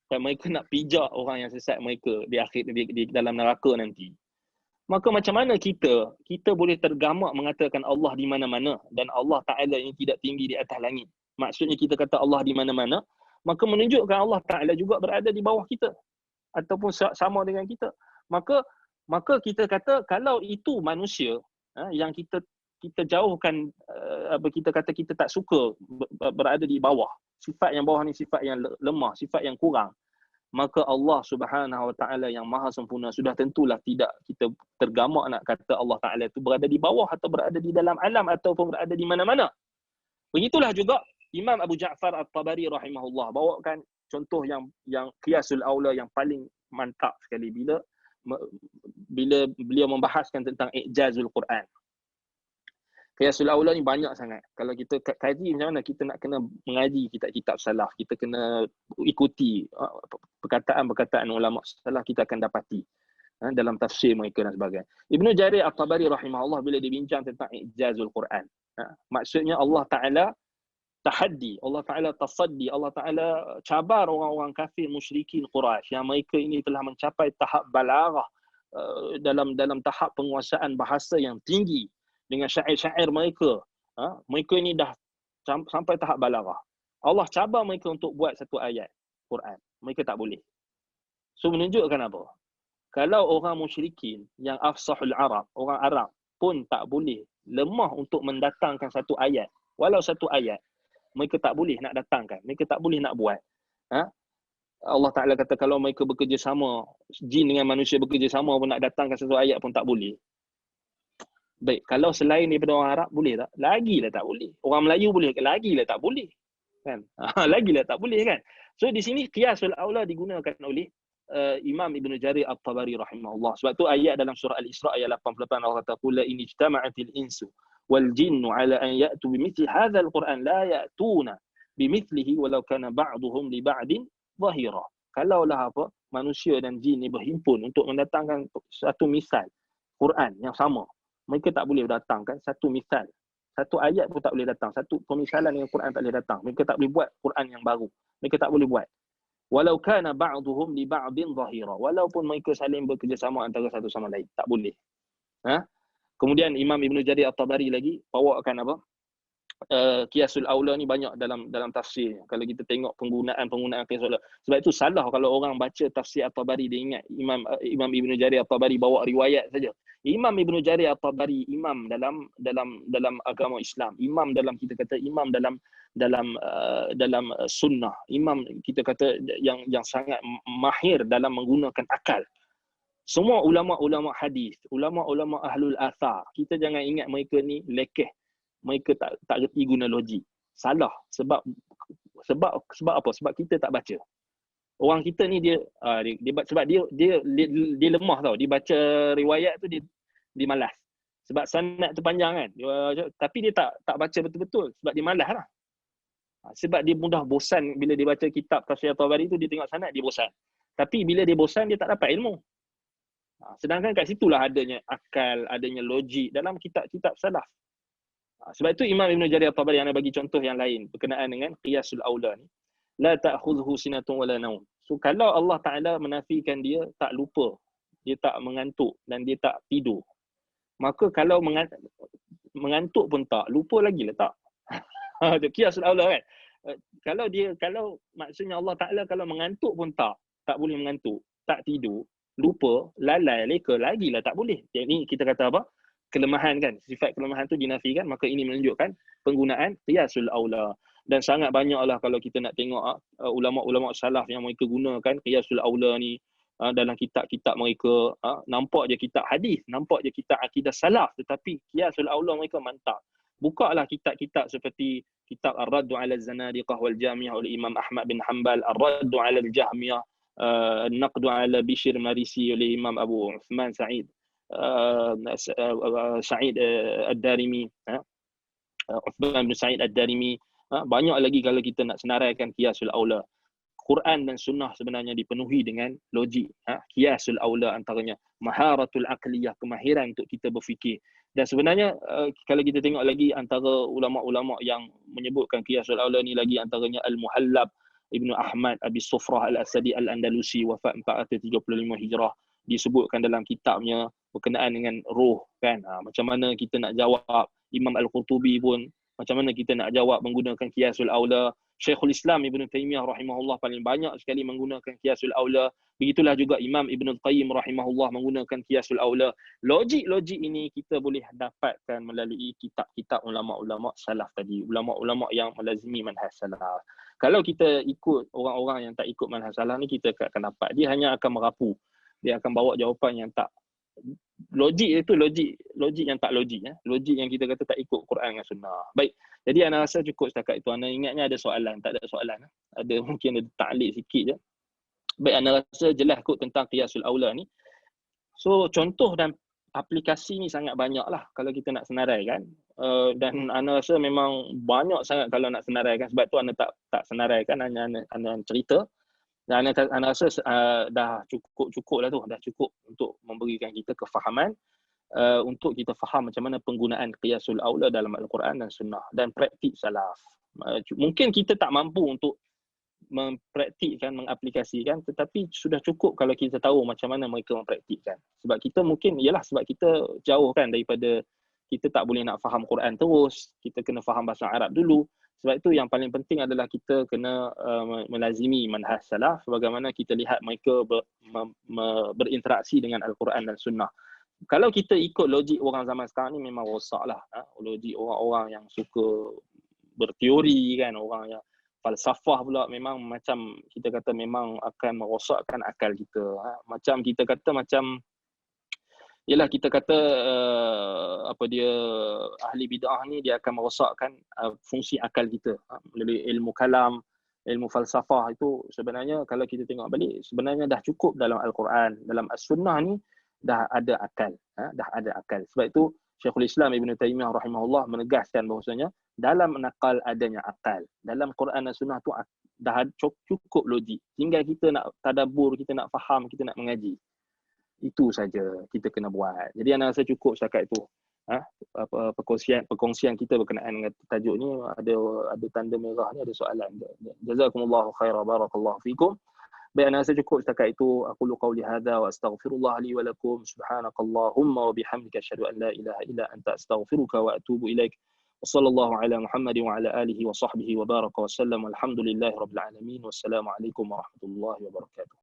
Dan mereka nak pijak orang yang sesat mereka di akhir di dalam neraka nanti. Maka macam mana kita boleh tergamak mengatakan Allah di mana-mana dan Allah Ta'ala yang tidak tinggi di atas langit. Maksudnya kita kata Allah di mana-mana, maka menunjukkan Allah Ta'ala juga berada di bawah kita ataupun sama dengan kita. Maka kita kata kalau itu manusia yang kita kita jauhkan kita kata kita tak suka berada di bawah. Sifat yang bawah ni sifat yang lemah, sifat yang kurang. Maka Allah Subhanahu Wa Taala yang Maha Sempurna sudah tentulah tidak kita tergamak nak kata Allah Taala itu berada di bawah atau berada di dalam alam ataupun berada di mana-mana. Begitulah juga Imam Abu Ja'far At-Tabari rahimahullah bawakan contoh yang qiyasul aula yang paling mantap sekali bila beliau membahaskan tentang i'jazul Quran. Qiyasul aula ni banyak sangat. Kalau kita kaji macam mana kita nak kena mengaji kitab-kitab salaf, kita kena ikuti perkataan-perkataan ulama salaf, kita akan dapati dalam tafsir mereka dan sebagainya. Ibnu Jarir At-Tabari rahimahullah bila dibincang tentang i'jazul Quran, maksudnya Allah Taala tahaddi, Allah Taala tasaddi, Allah Taala cabar orang-orang kafir musyrikin Quraisy yang mereka ini telah mencapai tahap balaghah dalam tahap penguasaan bahasa yang tinggi dengan syair-syair mereka. Mereka ini dah sampai tahap balaghah. Allah cabar mereka untuk buat satu ayat Quran. Mereka tak boleh. So menunjukkan apa? Kalau orang musyrikin yang afsahul Arab, orang Arab pun tak boleh, lemah untuk mendatangkan satu ayat. Walau satu ayat, mereka tak boleh nak datangkan. Mereka tak boleh nak buat. Allah Ta'ala kata kalau mereka bekerjasama, jin dengan manusia bekerjasama pun nak datangkan satu ayat pun tak boleh. Baik, kalau selain daripada orang Arab boleh tak? Lagilah tak boleh. Orang Melayu boleh ke? Lagilah tak boleh. Kan? Lagilah tak boleh kan? So di sini qiyasul aula digunakan oleh Imam Ibn Jarir At-Tabari rahimahullah. Sebab tu ayat dalam surah Al-Isra ayat 88 Allah kata qul in ijtama'atil insu wal jinnu ala an ya'tu bimithli hadzal Qur'an la ya'tuna bimithlihi walau kana ba'dhum li ba'din zahira. Kalaulah apa manusia dan jin ni berhimpun untuk mendatangkan satu misal Quran yang sama, mereka tak boleh datangkan satu misal. Satu ayat pun tak boleh datang. Satu pemisalan dengan Quran tak boleh datang. Mereka tak boleh buat Quran yang baru. Mereka tak boleh buat. Walau kana ba'duhum li ba'din zahira. Walaupun mereka saling bekerjasama antara satu sama lain. Tak boleh. Kemudian Imam Ibn Jarir At-Tabari lagi bawakan apa? Qiyasul aula ni banyak dalam tafsir. Kalau kita tengok penggunaan qiyasul aula. Sebab itu salah kalau orang baca tafsir At-Tabari dia ingat Imam Ibn Jarir At-Tabari bawa riwayat saja. Imam Ibn Jarir At-Tabari imam dalam agama Islam, imam dalam kita kata imam dalam sunnah, imam kita kata yang sangat mahir dalam menggunakan akal. Semua ulama-ulama hadis, ulama-ulama ahlul athar, kita jangan ingat mereka ni lekeh. Mereka tak reti guna logik. Salah. Sebab apa? Sebab kita tak baca. Orang kita ni dia sebab dia lemah tau. Dia baca riwayat tu dia malas. Sebab sanad tu panjang kan. Tapi dia tak baca betul-betul sebab dia malas lah. Sebab dia mudah bosan bila dia baca kitab tafsir At-Tabari tu, dia tengok sanad dia bosan. Tapi bila dia bosan dia tak dapat ilmu. Sedangkan kat situlah adanya akal, adanya logik dalam kitab-kitab salaf. Sebab itu Imam Ibn Jarir At-Tabari yang bagi contoh yang lain berkenaan dengan qiyasul aula ni. La ta'khudhuhu sinatun wala naum. So kalau Allah Taala menafikan dia tak lupa, dia tak mengantuk dan dia tak tidur. Maka kalau mengantuk pun tak, lupa lagi lah tak. Qiyasul aula kan. Kalau maksudnya Allah Taala kalau mengantuk pun tak boleh mengantuk, tak tidur, lupa, lalai, leka lagilah tak boleh. Jadi kita kata apa? Kelemahan kan, sifat kelemahan tu dinafikan, maka ini menunjukkan penggunaan qiyasul aula. Dan sangat banyaklah kalau kita nak tengok ulama-ulama salaf yang mereka gunakan qiyasul aula ni dalam kitab-kitab mereka. Nampak je kitab hadis, nampak je kitab akidah salaf, tetapi qiyasul aula mereka mantap. Bukalah kitab-kitab seperti kitab Ar-Raddu 'ala Az-Zanadiqah wal Jami'ah oleh Imam Ahmad bin Hanbal, Ar-Raddu 'ala Al-Jahmiyah, An-Naqdu 'ala Bishr Marisi oleh Imam Abu Uthman Sa'id Ad-Darimi, Uthman bin Sa'id Ad-Darimi. Banyak lagi kalau kita nak senaraikan qiyasul aula. Quran dan sunnah sebenarnya dipenuhi dengan logik. Qiyasul aula antaranya maharatul aqliyah, kemahiran untuk kita berfikir. Dan sebenarnya kalau kita tengok lagi antara ulama-ulama yang menyebutkan qiyasul aula ni lagi antaranya Al-Muhallab Ibnu Ahmad Abi Sufrah Al-Asadi Al-Andalusi, wafat 435 Hijrah. Disebutkan dalam kitabnya berkenaan dengan roh kan. Macam mana kita nak jawab. Imam Al-Qurtubi pun Macam mana kita nak jawab menggunakan qiyasul aula. Syekhul Islam Ibn Taymiyah rahimahullah paling banyak sekali menggunakan qiyasul aula. Begitulah juga Imam Ibn Qayyim rahimahullah menggunakan qiyasul aula. Logik-logik ini kita boleh dapatkan melalui kitab-kitab ulama-ulama salaf tadi, ulama-ulama yang melazimi manhaj salaf. Kalau kita ikut orang-orang yang tak ikut manhaj salaf ni, kita akan dapat dia hanya akan merapu. Dia akan bawa jawapan yang tak logik, itu logik yang tak logik, logik yang kita kata tak ikut Quran dan Sunnah. Baik, jadi ana rasa cukup setakat itu. Ana ingatnya ada soalan, tak ada soalan. Ada mungkin ada ta'liq sikit je. Baik, ana rasa jelas kot tentang qiyasul aula ni. So contoh dan aplikasi ni sangat banyak lah kalau kita nak senaraikan. Dan ana rasa memang banyak sangat kalau nak senaraikan, sebab tu ana tak senaraikan, hanya ana cerita. Dan ana rasa dah cukup lah tu, dah cukup untuk memberikan kita kefahaman untuk kita faham macam mana penggunaan qiyasul aula dalam Al-Quran dan Sunnah dan praktik salaf. Mungkin kita tak mampu untuk mempraktikkan, mengaplikasikan, tetapi sudah cukup kalau kita tahu macam mana mereka mempraktikkan. Sebab kita mungkin, sebab kita jauh kan daripada, kita tak boleh nak faham Quran terus, kita kena faham bahasa Arab dulu. Sebab itu yang paling penting adalah kita kena melazimi manhaj salaf, bagaimana kita lihat mereka berinteraksi dengan Al-Quran dan Sunnah. Kalau kita ikut logik orang zaman sekarang ni memang rosak lah. Logik orang-orang yang suka berteori kan, orang yang falsafah pula, memang macam kita kata memang akan merosakkan akal kita. Macam kita kata macam, kita kata ahli bid'ah ni dia akan merosakkan fungsi akal kita melalui ilmu kalam, ilmu falsafah. Itu sebenarnya kalau kita tengok balik, sebenarnya dah cukup dalam Al-Quran, dalam As-Sunnah ni dah ada akal, dah ada akal. Sebab itu Syekhul Islam Ibn Taymiyah rahimahullah menegaskan bahawasanya dalam nakal adanya akal. Dalam Quran dan Sunnah tu dah cukup logik. Tinggal kita nak tadabbur, kita nak faham, kita nak mengaji. Itu saja kita kena buat. Jadi ana rasa cukup setakat itu. Perkongsian kita berkenaan dengan tajuk ni, ada tanda merah ni, ada soalan. Jazakumullahu khairan, barakallahu fikum. Baik, ana rasa cukup setakat itu. Aqulu qawli hadza wa astaghfirullah li wa lakum. Subhanakallahumma wa bihamdika asyhadu an la ilaha illa anta astaghfiruka wa atubu ilaik. Wassallallahu ala Muhammadin wa ala alihi wa sahbihi wa baraka wa sallam. Alhamdulillahi rabbil alamin. Wassalamu alaikum warahmatullahi wabarakatuh.